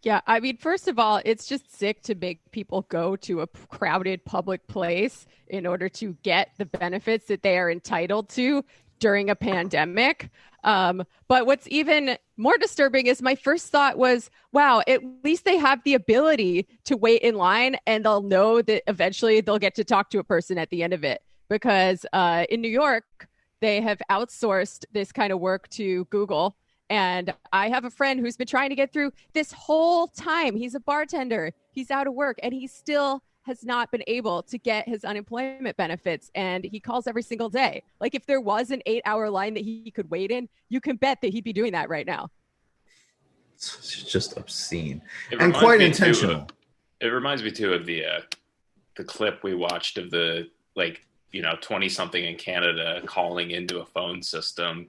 Yeah, I mean, first of all, it's just sick to make people go to a crowded public place in order to get the benefits that they are entitled to during a pandemic. But what's even more disturbing is my first thought was, wow, at least they have the ability to wait in line and they'll know that eventually they'll get to talk to a person at the end of it. Because in New York, they have outsourced this kind of work to Google. And I have a friend who's been trying to get through this whole time. He's a bartender. He's out of work and he still has not been able to get his unemployment benefits. And he calls every single day. Like if there was an 8-hour line that he could wait in, you can bet that he'd be doing that right now. It's just obscene and quite intentional. It reminds me too of the clip we watched of the 20-something in Canada calling into a phone system,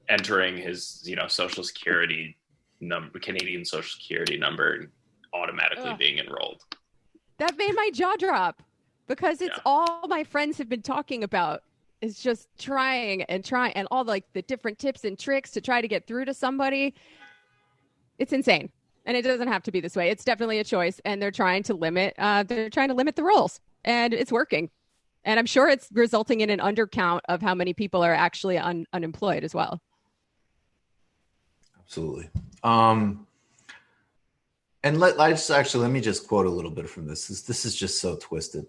entering his, social security number, Canadian social security number, and automatically being enrolled. That made my jaw drop because it's all my friends have been talking about is just trying and all the different tips and tricks to try to get through to somebody. It's insane. And it doesn't have to be this way. It's definitely a choice. And they're trying to limit the rolls, and it's working. And I'm sure it's resulting in an undercount of how many people are actually unemployed as well. Absolutely. And let me just quote a little bit from this. This is just so twisted.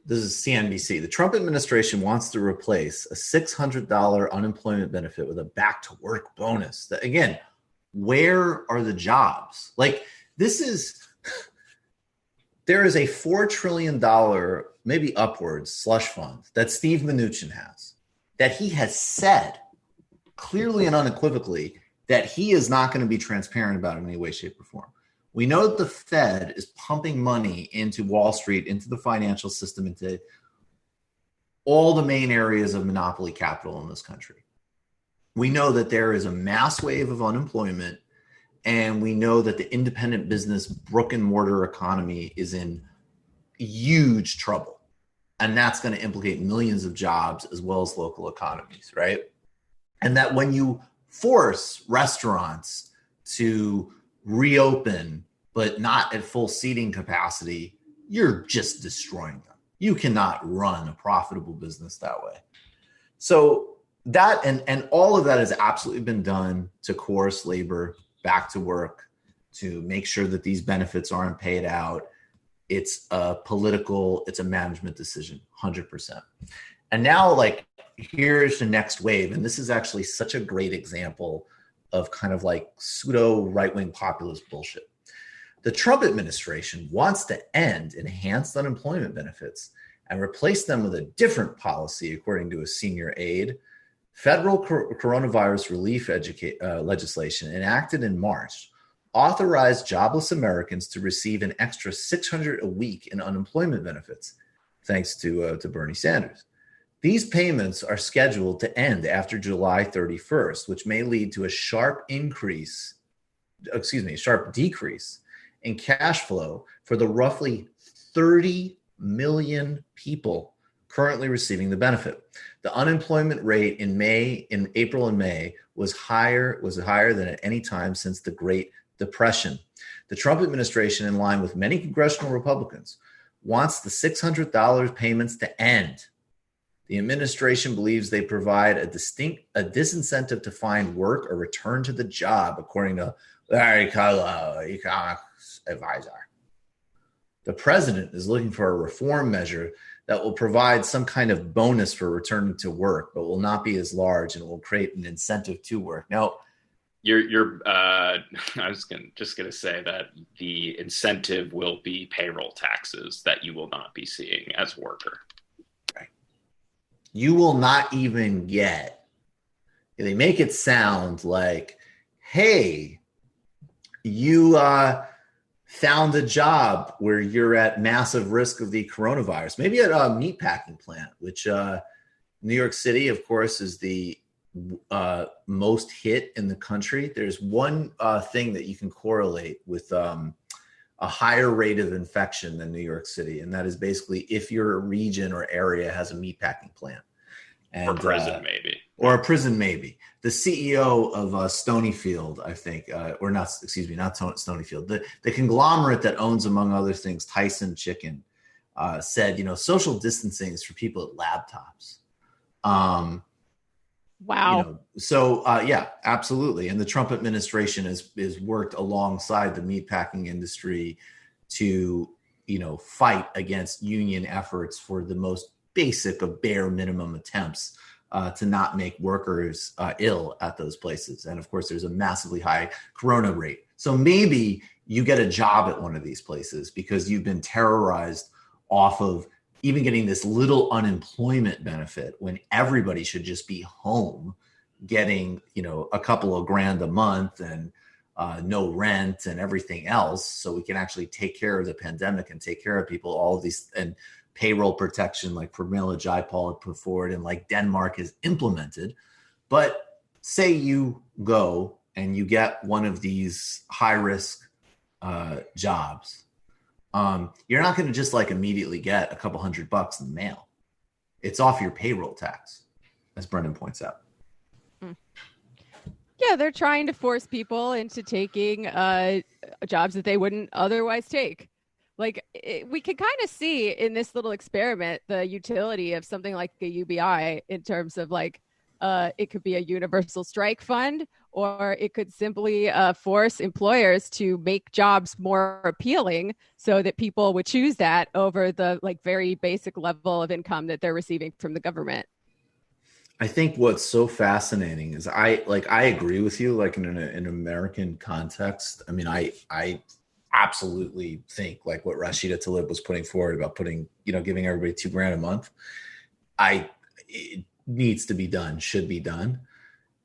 This is CNBC. The Trump administration wants to replace a $600 unemployment benefit with a back to work bonus. Again, where are the jobs? There is a $4 trillion, maybe upwards, slush fund that Steve Mnuchin has, that he has said clearly and unequivocally that he is not going to be transparent about in any way, shape, or form. We know that the Fed is pumping money into Wall Street, into the financial system, into all the main areas of monopoly capital in this country. We know that there is a mass wave of unemployment, and we know that the independent business brick and mortar economy is in huge trouble. And that's going to implicate millions of jobs as well as local economies, right? And that when you force restaurants to reopen, but not at full seating capacity, you're just destroying them. You cannot run a profitable business that way. So that and all of that has absolutely been done to coerce labor back to work, to make sure that these benefits aren't paid out. It's a management decision, 100%. And now, like, here's the next wave. And this is actually such a great example of kind of like pseudo right-wing populist bullshit. The Trump administration wants to end enhanced unemployment benefits and replace them with a different policy, according to a senior aide. Federal coronavirus relief legislation enacted in March authorized jobless Americans to receive an extra $600 a week in unemployment benefits, thanks to Bernie Sanders. These payments are scheduled to end after July 31st, which may lead to a sharp decrease in cash flow for the roughly 30 million people currently receiving the benefit. The unemployment rate in April and May was higher than at any time since the Great Depression. The Trump administration, in line with many congressional Republicans, wants the $600 payments to end. The administration believes they provide a disincentive to find work or return to the job, according to Larry Kudlow, economics advisor. The president is looking for a reform measure that will provide some kind of bonus for returning to work, but will not be as large and will create an incentive to work. Now, I was just gonna say that the incentive will be payroll taxes that you will not be seeing as a worker. Right. You will not even get. They make it sound like, hey, you found a job where you're at massive risk of the coronavirus, maybe at a meatpacking plant, which New York City, of course, is the most hit in the country. There's one thing that you can correlate with a higher rate of infection than New York City, and that is basically if your region or area has a meatpacking plant. And, or prison, maybe. Or a prison, maybe. The CEO of Stonyfield, I think, not Stonyfield, the conglomerate that owns, among other things, Tyson Chicken, said, social distancing is for people at laptops. Wow. Yeah, absolutely. And the Trump administration is worked alongside the meatpacking industry to, fight against union efforts for the most basic of bare minimum attempts to not make workers ill at those places. And of course, there's a massively high corona rate. So maybe you get a job at one of these places because you've been terrorized off of even getting this little unemployment benefit when everybody should just be home getting, a couple of grand a month and no rent and everything else. So we can actually take care of the pandemic and take care of people, all of these, and payroll protection like Pramila Jayapal had put forward and like Denmark has implemented. But say you go and you get one of these high risk jobs. You're not going to just like immediately get a couple $100 in the mail. It's off your payroll tax, as Brendan points out. Yeah, they're trying to force people into taking jobs that they wouldn't otherwise take. Like, we can kind of see in this little experiment the utility of something like a UBI in terms of like, it could be a universal strike fund, or it could simply force employers to make jobs more appealing so that people would choose that over the like very basic level of income that they're receiving from the government. I think what's so fascinating is I agree with you, like in an American context. I mean, I absolutely think like what Rashida Tlaib was putting forward about giving everybody $2,000 a month. It needs to be done, should be done.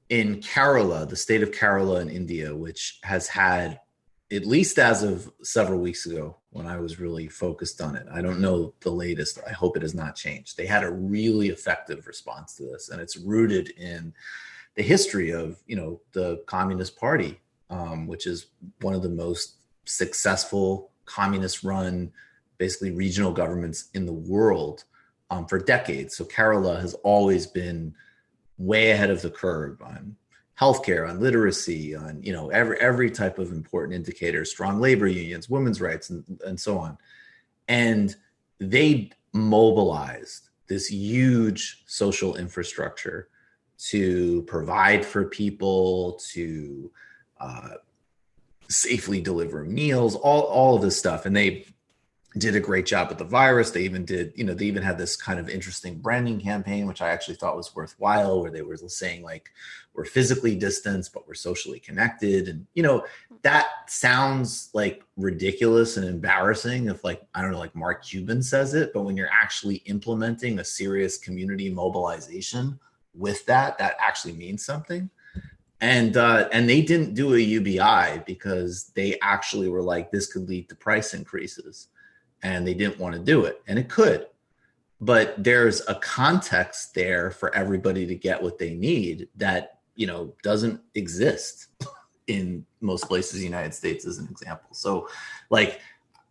In Kerala, the state of Kerala in India, which has had, at least as of several weeks ago when I was really focused on it, I don't know the latest, I hope it has not changed. They had a really effective response to this, and it's rooted in the history of, the Communist Party, which is one of the most successful communist-run, basically regional governments in the world for decades. So Kerala has always been way ahead of the curve on healthcare, on literacy, on every type of important indicator, strong labor unions, women's rights, and so on. And they mobilized this huge social infrastructure to provide for people, to safely deliver meals, all of this stuff. And they did a great job with the virus. They even did, they even had this kind of interesting branding campaign, which I actually thought was worthwhile, where they were saying like, we're physically distanced, but we're socially connected. And, that sounds like ridiculous and embarrassing if like, I don't know, like Mark Cuban says it, but when you're actually implementing a serious community mobilization with that actually means something. And they didn't do a UBI because they actually were like, this could lead to price increases, and they didn't want to do it. And it could, but there's a context there for everybody to get what they need that, doesn't exist in most places in the United States, as an example. So like,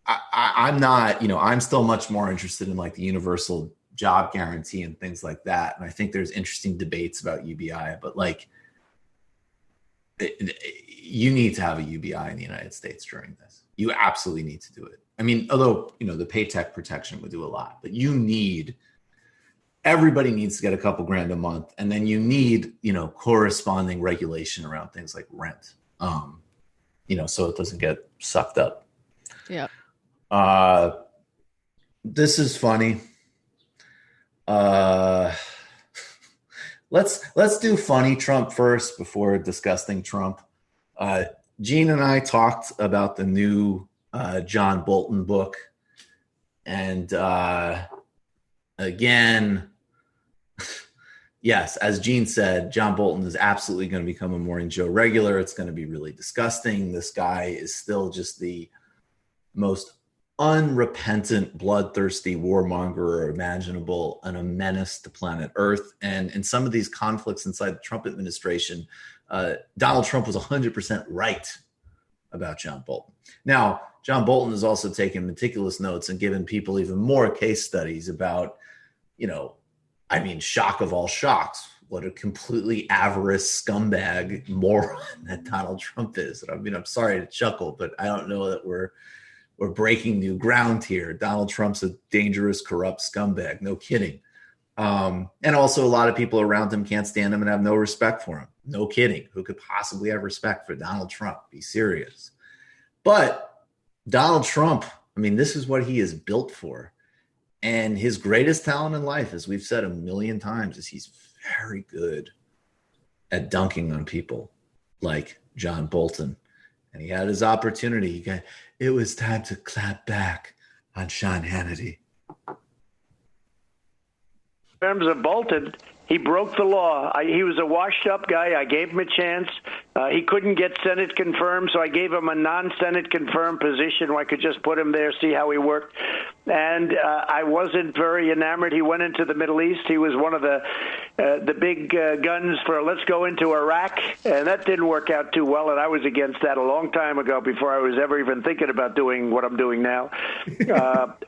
I'm not, I'm still much more interested in like the universal job guarantee and things like that. And I think there's interesting debates about UBI, but like, you need to have a UBI in the United States during this. You absolutely need to do it. I mean, although, the paycheck protection would do a lot, but everybody needs to get a couple grand a month. And then you need, corresponding regulation around things like rent, so it doesn't get sucked up. Yeah. This is funny. Let's do funny Trump first before discussing Trump. Djene and I talked about the new John Bolton book. And again, yes, as Djene said, John Bolton is absolutely going to become a Morning Joe regular. It's going to be really disgusting. This guy is still just the most unrepentant, bloodthirsty warmonger imaginable, and a menace to planet Earth. And in some of these conflicts inside the Trump administration, Donald Trump was 100% right about John Bolton. Now, John Bolton has also taken meticulous notes and given people even more case studies about, shock of all shocks, what a completely avarice scumbag moron that Donald Trump is. I'm sorry to chuckle, but I don't know that we're breaking new ground here. Donald Trump's a dangerous, corrupt scumbag. No kidding. And also a lot of people around him can't stand him and have no respect for him. No kidding. Who could possibly have respect for Donald Trump? Be serious. But Donald Trump, this is what he is built for. And his greatest talent in life, as we've said a million times, is he's very good at dunking on people like John Bolton. And he had his opportunity. It was time to clap back on Sean Hannity. In terms of Bolton, he broke the law. He was a washed-up guy. I gave him a chance. He couldn't get Senate confirmed, so I gave him a non-Senate confirmed position where I could just put him there, see how he worked. And I wasn't very enamored. He went into the Middle East. He was one of the big guns for let's go into Iraq, and that didn't work out too well, and I was against that a long time ago before I was ever even thinking about doing what I'm doing now.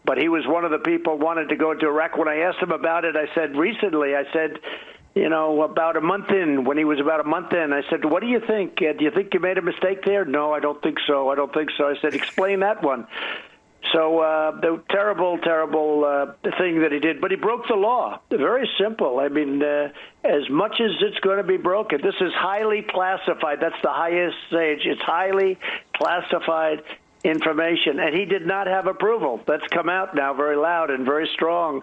But he was one of the people who wanted to go into Iraq. When I asked him about it, I said, about a month in, when he was about a month in, I said, what do you think? Do you think you made a mistake there? No, I don't think so. I said, explain that one. So the terrible thing that he did. But he broke the law. Very simple. As much as it's going to be broken, this is highly classified. That's the highest stage. It's highly classified information. And he did not have approval. That's come out now very loud and very strong.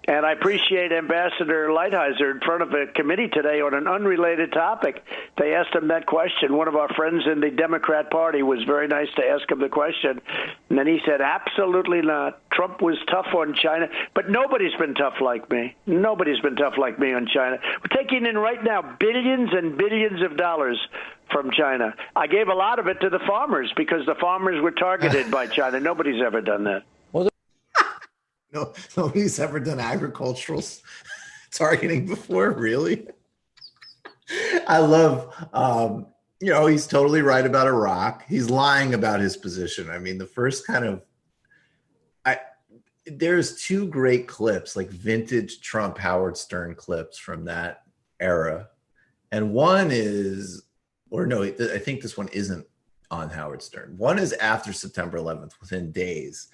And I appreciate Ambassador Lighthizer in front of a committee today on an unrelated topic. They asked him that question. One of our friends in the Democrat Party was very nice to ask him the question. And then he said, absolutely not. Trump was tough on China, but nobody's been tough like me. Nobody's been tough like me on China. We're taking in right now billions and billions of dollars from China. I gave a lot of it to the farmers because the farmers were targeted by China. Nobody's ever done that. No, nobody's ever done agricultural targeting before, really? I love, he's totally right about Iraq. He's lying about his position. The first there's two great clips, like vintage Trump Howard Stern clips from that era. And one is, I think this one isn't on Howard Stern. One is after September 11th, within days.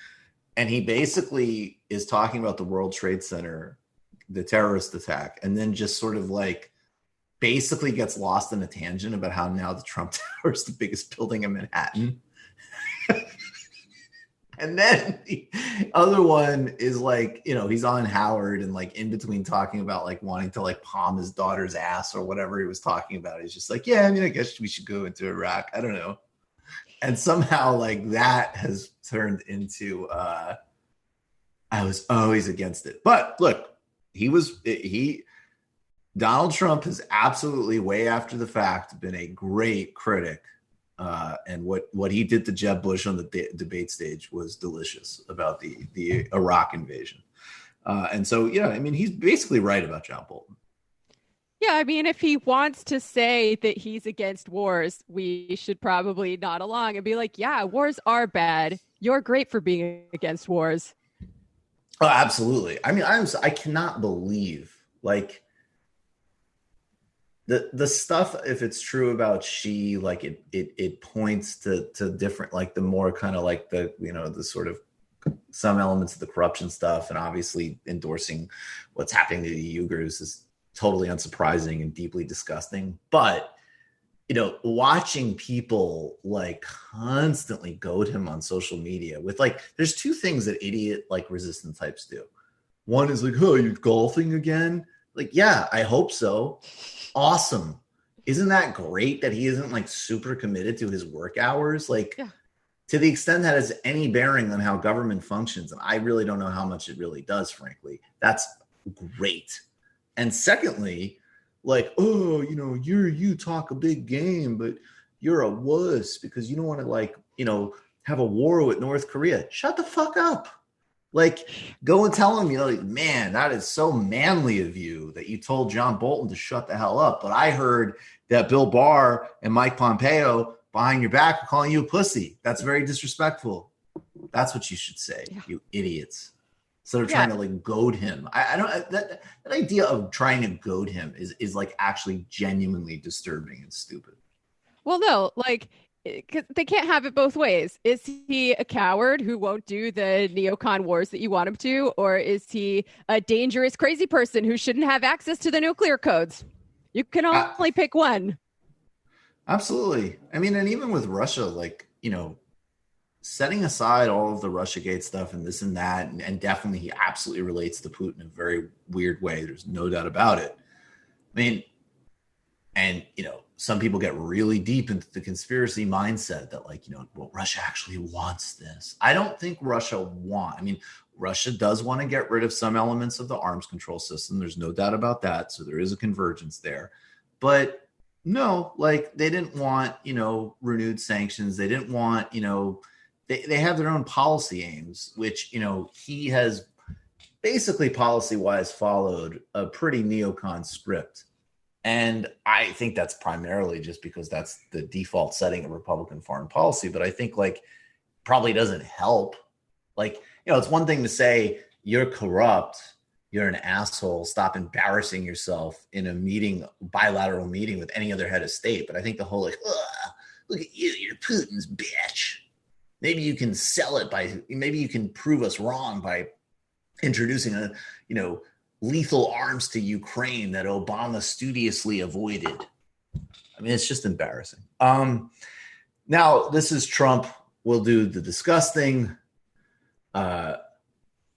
And he basically is talking about the World Trade Center, the terrorist attack, and then just sort of like basically gets lost in a tangent about how now the Trump Tower is the biggest building in Manhattan. And then the other one is like, you know, he's on Howard and like in between talking about like wanting to like palm his daughter's ass or whatever he was talking about. He's just like, yeah, I mean, I guess we should go into Iraq. I don't know. And somehow like that has turned into, I was always against it. But look, Donald Trump has absolutely way after the fact been a great critic. And what he did to Jeb Bush on the debate stage was delicious about the Iraq invasion. And so, yeah, I mean, he's basically right about John Bolton. Yeah, I mean, if he wants to say that he's against wars, we should probably nod along and be like, yeah, wars are bad. You're great for being against wars. Oh, absolutely. I mean, I cannot believe, like, the stuff, if it's true about Xi, like it points to different, like the more kind of like the, you know, the sort of some elements of the corruption stuff, and obviously endorsing what's happening to the Uyghurs is totally unsurprising and deeply disgusting. But, you know, watching people like constantly goad him on social media with like, there's two things that idiot like resistant types do. One is like, oh, you're golfing again? Like, yeah, I hope so. Awesome. Isn't that great that he isn't like super committed to his work hours? Like, yeah. To the extent that has any bearing on how government functions, and I really don't know how much it really does, frankly, that's great. And secondly, like, oh, you know, you talk a big game, but you're a wuss because you don't want to, like, you know, have a war with North Korea. Shut the fuck up. Like, go and tell him, you know, like, man, that is so manly of you that you told John Bolton to shut the hell up. But I heard that Bill Barr and Mike Pompeo behind your back are calling you a pussy. That's very disrespectful. That's what you should say, you idiots. So they're trying to like goad him. I don't, that idea of trying to goad him is like actually genuinely disturbing and stupid. Well, no, like, they can't have it both ways. Is he a coward who won't do the neocon wars that you want him to? Or is he a dangerous, crazy person who shouldn't have access to the nuclear codes? You can only pick one. Absolutely. I mean, and even with Russia, like, you know, setting aside all of the Russiagate stuff and this and that, and definitely he absolutely relates to Putin in a very weird way. There's no doubt about it. I mean, and, you know, some people get really deep into the conspiracy mindset that, like, you know, well, Russia actually wants this. I don't think Russia I mean, Russia does want to get rid of some elements of the arms control system. There's no doubt about that. So there is a convergence there. But no, like, they didn't want, you know, renewed sanctions. They didn't want, you know, they have their own policy aims, which, you know, he has basically policy-wise followed a pretty neocon script. And I think that's primarily just because that's the default setting of Republican foreign policy. But I think, like, probably doesn't help. Like, you know, it's one thing to say you're corrupt, you're an asshole, stop embarrassing yourself in a meeting, bilateral meeting with any other head of state. But I think the whole, like, look at you, you're Putin's bitch. Maybe you can sell it maybe you can prove us wrong by introducing a, you know, lethal arms to Ukraine that Obama studiously avoided. I mean, it's just embarrassing. Now, this is Trump will do the disgusting.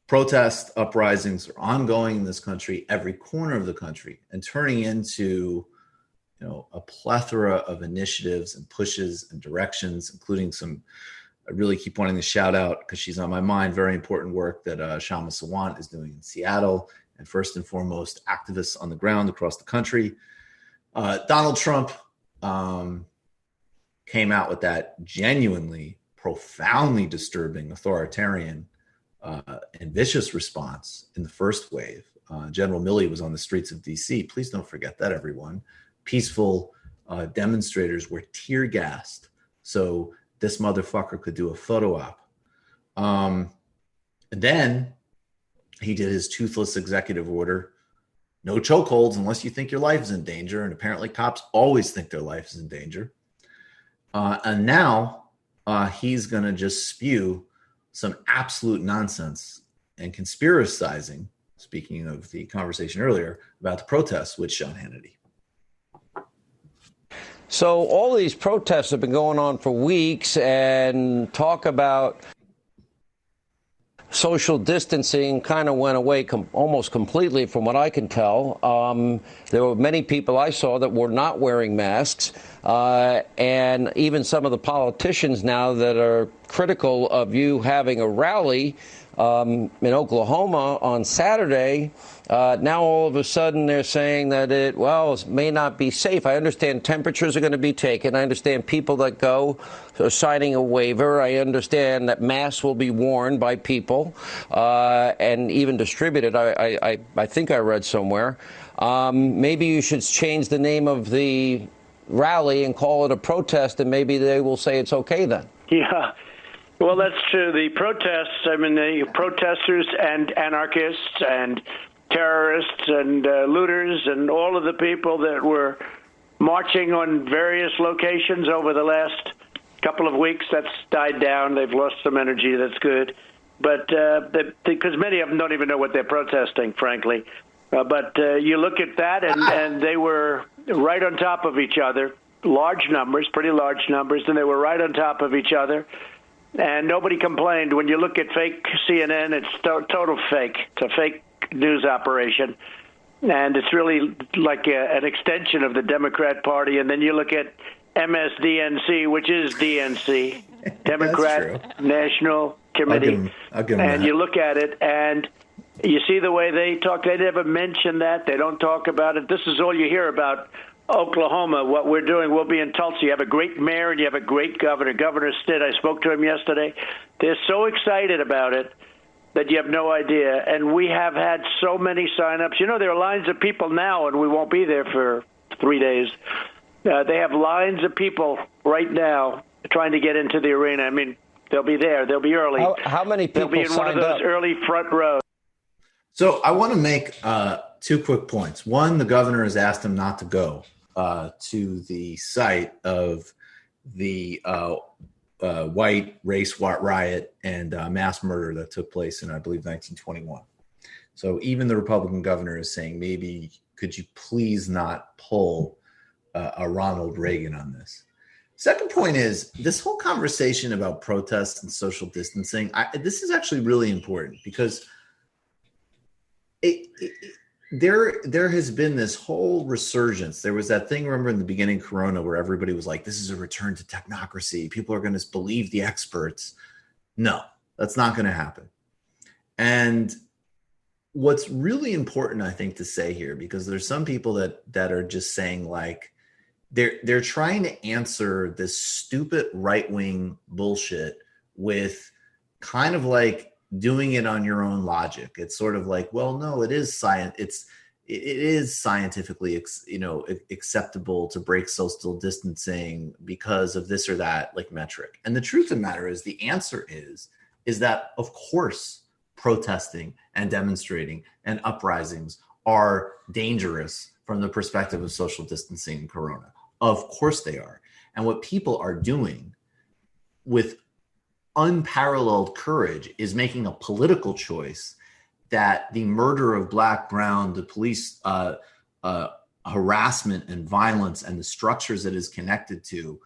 Protest uprisings are ongoing in this country, every corner of the country, and turning into, you know, a plethora of initiatives and pushes and directions, including some, I really keep wanting to shout out because she's on my mind, very important work that Shama Sawant is doing in Seattle. And first and foremost, activists on the ground across the country. Donald Trump came out with that genuinely, profoundly disturbing, authoritarian, and vicious response in the first wave. General Milley was on the streets of D.C. Please don't forget that, everyone. Peaceful demonstrators were tear gassed so this motherfucker could do a photo op. And then he did his toothless executive order. No chokeholds unless you think your life is in danger. And apparently cops always think their life is in danger. And now he's going to just spew some absolute nonsense and conspiracizing, speaking of the conversation earlier, about the protests with Sean Hannity. So all these protests have been going on for weeks, and talk about social distancing kind of went away almost completely from what I can tell. There were many people I saw that were not wearing masks, and even some of the politicians now that are critical of you having a rally in Oklahoma on Saturday. Now all of a sudden they're saying that it may not be safe. I understand temperatures are going to be taken. I understand people that go are signing a waiver. I understand that masks will be worn by people and even distributed. I think I read somewhere. Maybe you should change the name of the rally and call it a protest, and maybe they will say it's okay then. Yeah. Well, that's true. The protests, I mean, the protesters and anarchists and terrorists and looters and all of the people that were marching on various locations over the last couple of weeks, that's died down. They've lost some energy. That's good. But because many of them don't even know what they're protesting, frankly. But you look at that, and they were right on top of each other, large numbers, pretty large numbers, and they were right on top of each other. And nobody complained. When you look at fake CNN, it's total fake. It's a fake news operation. And it's really like an extension of the Democrat Party. And then you look at MSDNC, which is DNC, Democrat National Committee. I'll give them and that. You look at it, and you see the way they talk. They never mention that. They don't talk about it. This is all you hear about Oklahoma, what we're doing. We'll be in Tulsa. You have a great mayor and you have a great governor. Governor Stitt, I spoke to him yesterday. They're so excited about it that you have no idea. And we have had so many signups. You know, there are lines of people now, and we won't be there for 3 days. They have lines of people right now trying to get into the arena. I mean, they'll be there. They'll be early. How many people They'll be in one of those early front rows. So I want to make 2 quick points. One, the governor has asked him not to go to the site of the white race riot and mass murder that took place in, I believe, 1921. So even the Republican governor is saying, maybe could you please not pull a Ronald Reagan on this? Second point is this whole conversation about protests and social distancing. This is actually really important because there has been this whole resurgence. There was that thing, remember, in the beginning of Corona, where everybody was like, this is a return to technocracy. People are going to believe the experts. No, that's not going to happen. And what's really important, I think, to say here, because there's some people that are just saying, like, they're trying to answer this stupid right-wing bullshit with kind of like doing it on your own logic. It's sort of like, well, no, it is science. It is scientifically, acceptable to break social distancing because of this or that, like, metric. And the truth of the matter is, the answer is that, of course, protesting and demonstrating and uprisings are dangerous from the perspective of social distancing and Corona. Of course they are. And what people are doing with unparalleled courage is making a political choice that the murder of Black, Brown, the police harassment and violence and the structures that is connected to,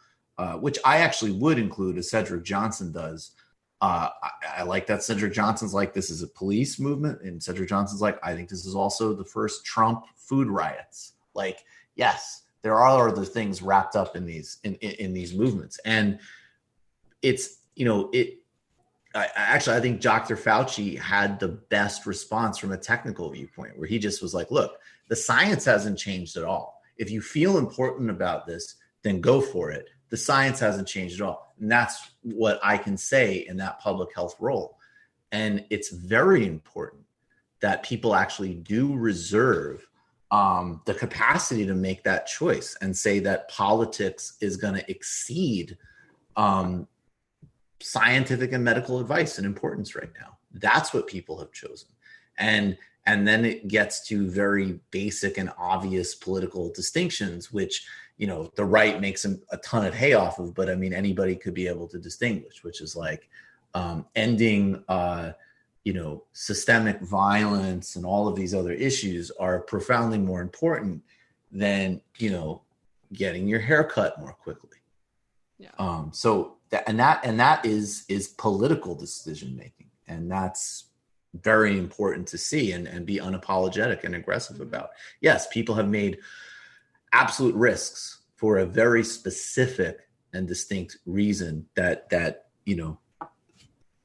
which I actually would include, as Cedric Johnson does. I like that Cedric Johnson's like, this is a police movement, and Cedric Johnson's like, I think this is also the first Trump food riots. Like, yes, there are other things wrapped up in these movements, and it's, I think Dr. Fauci had the best response from a technical viewpoint, where he just was like, look, the science hasn't changed at all. If you feel important about this, then go for it. The science hasn't changed at all. And that's what I can say in that public health role. And it's very important that people actually do reserve the capacity to make that choice and say that politics is going to exceed scientific and medical advice and importance right now. That's what people have chosen. And then it gets to very basic and obvious political distinctions, which, the right makes a ton of hay off of, but I mean, anybody could be able to distinguish, which is like ending, systemic violence and all of these other issues are profoundly more important than, getting your hair cut more quickly. Yeah. So that is political decision making, and that's very important to see and be unapologetic and aggressive about. Yes, people have made absolute risks for a very specific and distinct reason that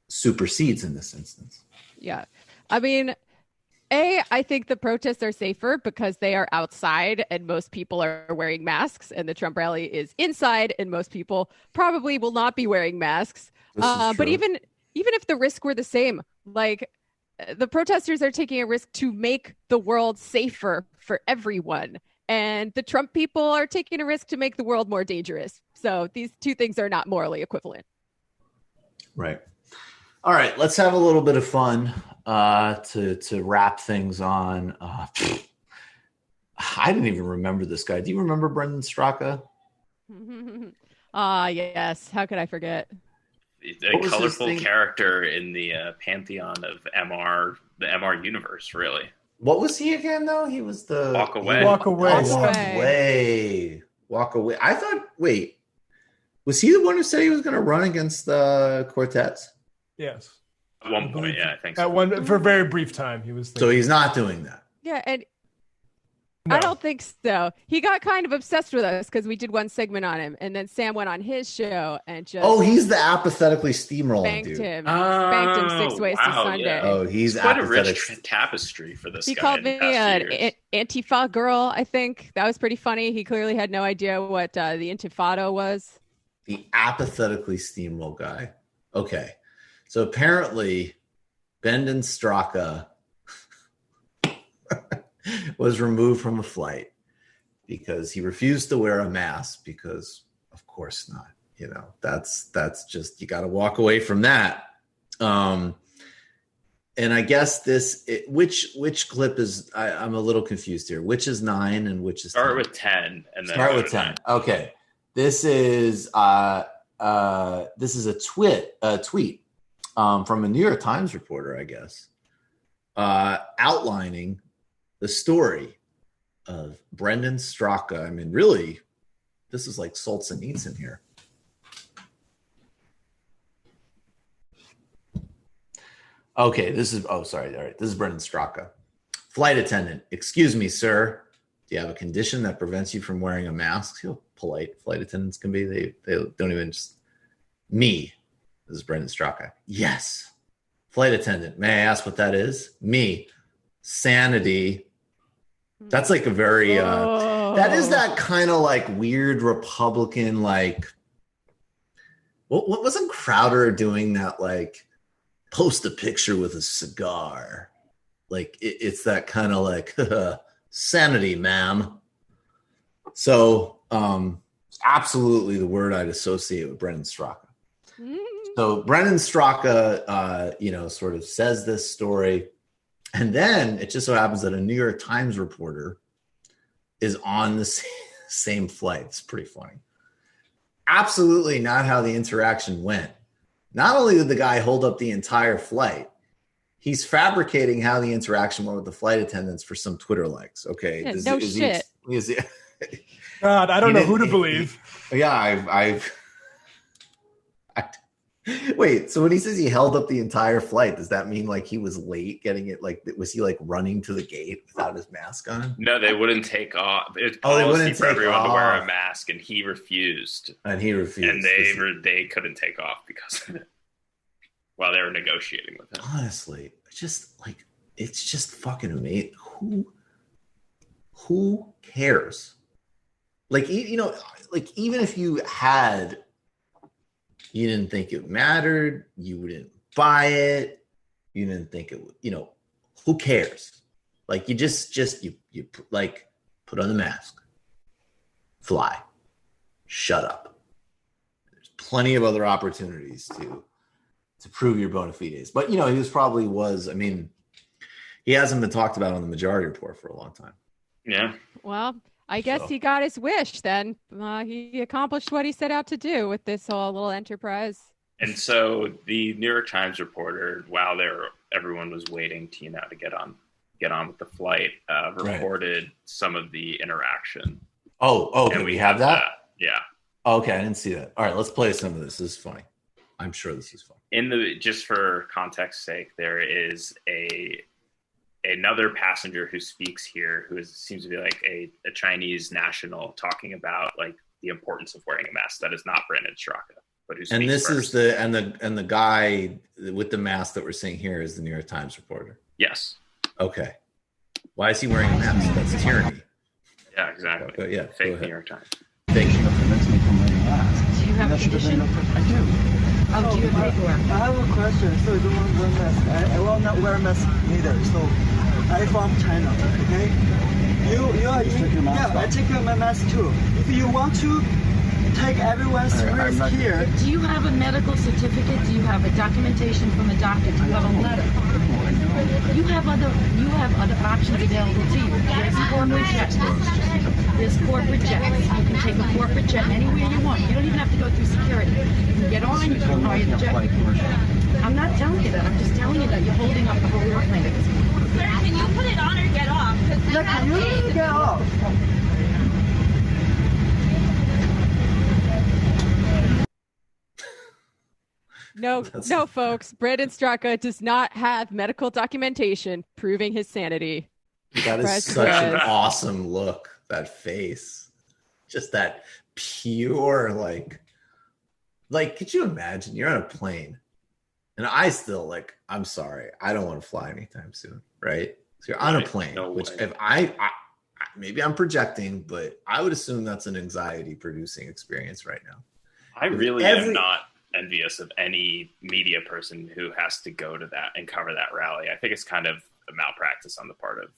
supersedes in this instance. Yeah. I mean, I think the protests are safer because they are outside and most people are wearing masks, and the Trump rally is inside and most people probably will not be wearing masks. But even if the risk were the same, like the protesters are taking a risk to make the world safer for everyone. And the Trump people are taking a risk to make the world more dangerous. So these two things are not morally equivalent. Right. All right, let's have a little bit of fun to wrap things on. I didn't even remember this guy. Do you remember Brendan Straka? Yes. How could I forget? A colorful character in the pantheon of the MR universe, really. What was he again, though? He was the... Walk Away. Walk Away. Walk Away. I thought, wait, was he the one who said he was going to run against Cortez? Yes. At one point, yeah, I think so. At one, for a very brief time, he was thinking. So he's not doing that. Yeah, and No. I don't think so. He got kind of obsessed with us because we did one segment on him, and then Sam went on his show and just he's the apathetically steamrolling spanked dude. him 6 ways to Sunday. Yeah. Oh, he's quite a apathetic. rich tapestry for this He guy. called me an Antifa girl, I think. That was pretty funny. He clearly had no idea what the Intifada was. The apathetically steamroll guy. Okay. So apparently, Brendan Straka was removed from a flight because he refused to wear a mask because, of course not. That's just, you got to walk away from that. And I guess which clip is, I'm a little confused here. Which is 9 and which is 10? Start with 10 and then start with 10. Okay. This is a tweet from a New York Times reporter, I guess, outlining the story of Brendan Straka. I mean, really, this is like Solzhenitsyn here. Okay, this is, sorry. All right, this is Brendan Straka. Flight attendant, excuse me, sir. Do you have a condition that prevents you from wearing a mask? How polite flight attendants can be. They don't even just, me. This is Brendan Straka. Yes. Flight attendant, may I ask what that is? Me. Sanity. That's like a very, that is that kind of like weird Republican, like, what wasn't Crowder doing that, like, post a picture with a cigar? Like, it's that kind of like, sanity, ma'am. So, absolutely the word I'd associate with Brendan Straka. So Brendan Straka, sort of says this story. And then it just so happens that a New York Times reporter is on the same flight. It's pretty funny. Absolutely not how the interaction went. Not only did the guy hold up the entire flight, he's fabricating how the interaction went with the flight attendants for some Twitter likes. Okay. Yeah, no shit. God, I don't know who to believe. Yeah, wait, so when he says he held up the entire flight, does that mean like he was late getting it? Like, was he like running to the gate without his mask on? No, they wouldn't take off. It they wouldn't for take everyone off. to wear a mask, and he refused. And they couldn't take off because of it while they were negotiating with him. Honestly, it's just fucking amazing. Who cares? Like, even if you didn't think it mattered, you didn't buy it, you didn't think it, who cares? Like, you you like, put on the mask, fly, shut up. There's plenty of other opportunities to prove your bona fides. But, he he hasn't been talked about on the Majority Report for a long time. Yeah. Well, I guess he got his wish then. He accomplished what he set out to do with this whole little enterprise. And so the New York Times reporter, while everyone was waiting to get on with the flight, reported some of the interaction Okay, we have that? Yeah. Okay, I didn't see that. All right, let's play some of this. This is funny. I'm sure this is fun. Just for context's sake, there is another passenger who speaks here who seems to be like a Chinese national talking about like the importance of wearing a mask. That is not Brandon Straka, but who speaks And this first. is the guy with the mask that we're seeing here is the New York Times reporter. Yes. Okay. Why is he wearing a mask? That's tyranny. Yeah, exactly. Okay, yeah. Fake New York Times. Fake. Do you have a condition? I do. Oh, do you have paperwork? I have a question. So you don't want to wear a mask. I will not wear a mask neither. So I'm from China, okay? You are I take my mask too. If you want to take everyone's risk here. Do you have a medical certificate? Do you have a documentation from a doctor? Do you have a letter? You have other options available to you. There's corporate jets. There's corporate jets. You can take a corporate jet anywhere you want. You don't even have to go through security. You can get on, you can fly the jet. I'm not telling you that. I'm just telling you that you're holding up the whole airplane at this point. Sir, can you put it on or get off? Yeah, can you get off? No, folks. Brandon Straka does not have medical documentation proving his sanity. That is such an awesome look. That face, just that pure, like, could you imagine? You're on a plane, and I'm sorry, I don't want to fly anytime soon, right? So you're on a plane, if I maybe I'm projecting, but I would assume that's an anxiety-producing experience right now. I really am not envious of any media person who has to go to that and cover that rally. I think it's kind of a malpractice on the part of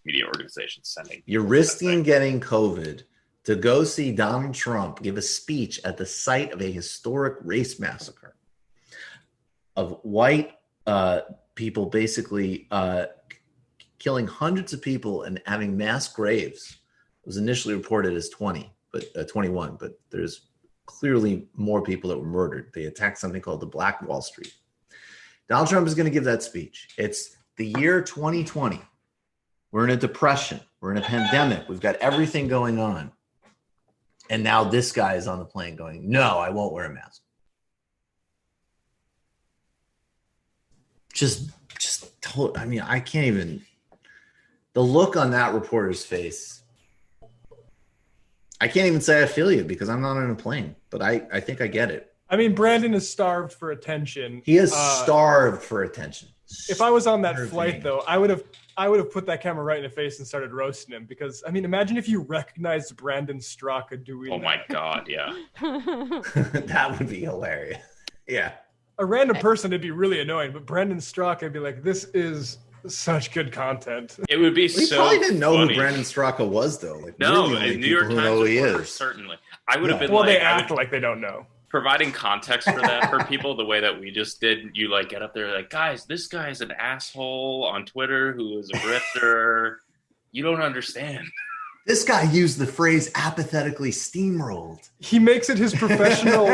media organizations sending. You're risking getting COVID to go see Donald Trump give a speech at the site of a historic race massacre of white people basically killing hundreds of people and having mass graves. It was initially reported as 21, but there's clearly more people that were murdered. They attacked something called the Black Wall Street. Donald Trump is going to give that speech. It's the year 2020. We're in a depression. We're in a pandemic. We've got everything going on. And now this guy is on the plane going, no, I won't wear a mask. I can't even, the look on that reporter's face, I can't even say I feel you because I'm not on a plane, but I think I get it. I mean, Brandon is starved for attention. He is starved for attention. If I was on that flight, though, I would have put that camera right in the face and started roasting him because, I mean, imagine if you recognized Brandon Straka doing that. Oh, my God, yeah. That would be hilarious. Yeah. A random person would be really annoying, but Brandon Straka would be like, this is such good content. It would be We probably didn't know who Brandon Straka was, though. Like, no, really in New York Times know who he reporter, is. certainly. I would have been Well, they act like they don't know. Providing context for that for people the way that we just did. You like get up there like, guys, this guy is an asshole on Twitter who is a grifter. You don't understand. This guy used the phrase apathetically steamrolled. He makes it his professional,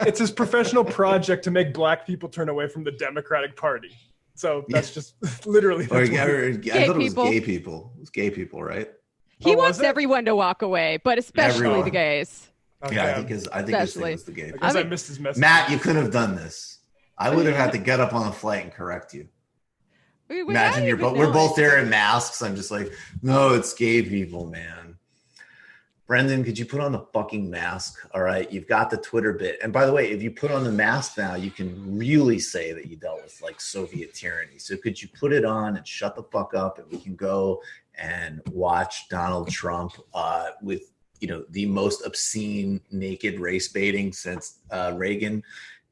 it's his professional project to make black people turn away from the Democratic Party. So that's just literally. I thought it was people. gay people. It was gay people, right? He wants everyone to walk away, but especially the gays. Okay. Yeah, I think his thing was the gay. Because I missed his message. Matt, you couldn't have done this. I would have had to get up on a flight and correct you. Imagine we're both there in masks. I'm just like, no, it's gay people, man. Brendan, could you put on the fucking mask? All right, you've got the Twitter bit. And by the way, if you put on the mask now, you can really say that you dealt with like Soviet tyranny. So could you put it on and shut the fuck up, and we can go and watch Donald Trump with the most obscene naked race baiting since Reagan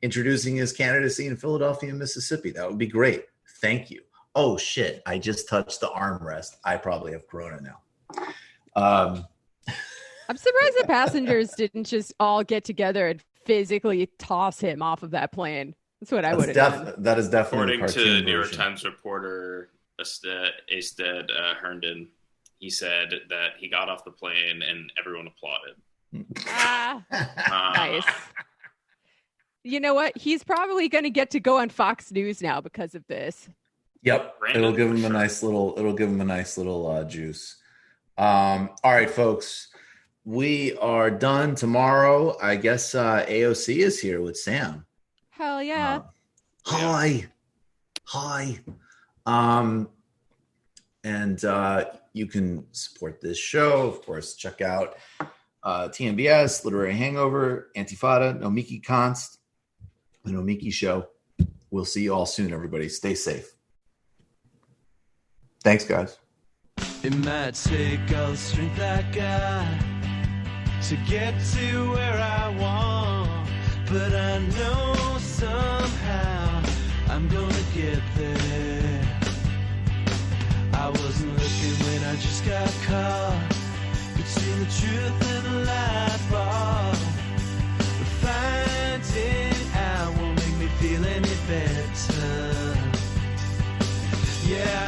introducing his candidacy in Philadelphia and Mississippi. That would be great. Thank you. Oh shit, I just touched the armrest. I probably have corona now. I'm surprised the passengers didn't just all get together and physically toss him off of that plane. That's what I would have done. That is definitely according to New York Times reporter Asted Herndon. He said that he got off the plane and everyone applauded. Nice. You know what? He's probably going to get to go on Fox News now because of this. Yep, it'll give him a nice little juice. All right, folks. we are done tomorrow. I guess AOC is here with Sam. Hell yeah. Hi. And you can support this show. Of course, check out TNBS, Literary Hangover, Antifada, Nomiki Const, the Nomiki Show. We'll see you all soon, everybody. Stay safe. Thanks, guys. It might take all the strength I got to get to where I want, but I know somehow I'm gonna get there. I wasn't looking when I just got caught between the truth and the lie bar. But finding out won't make me feel any better. Yeah.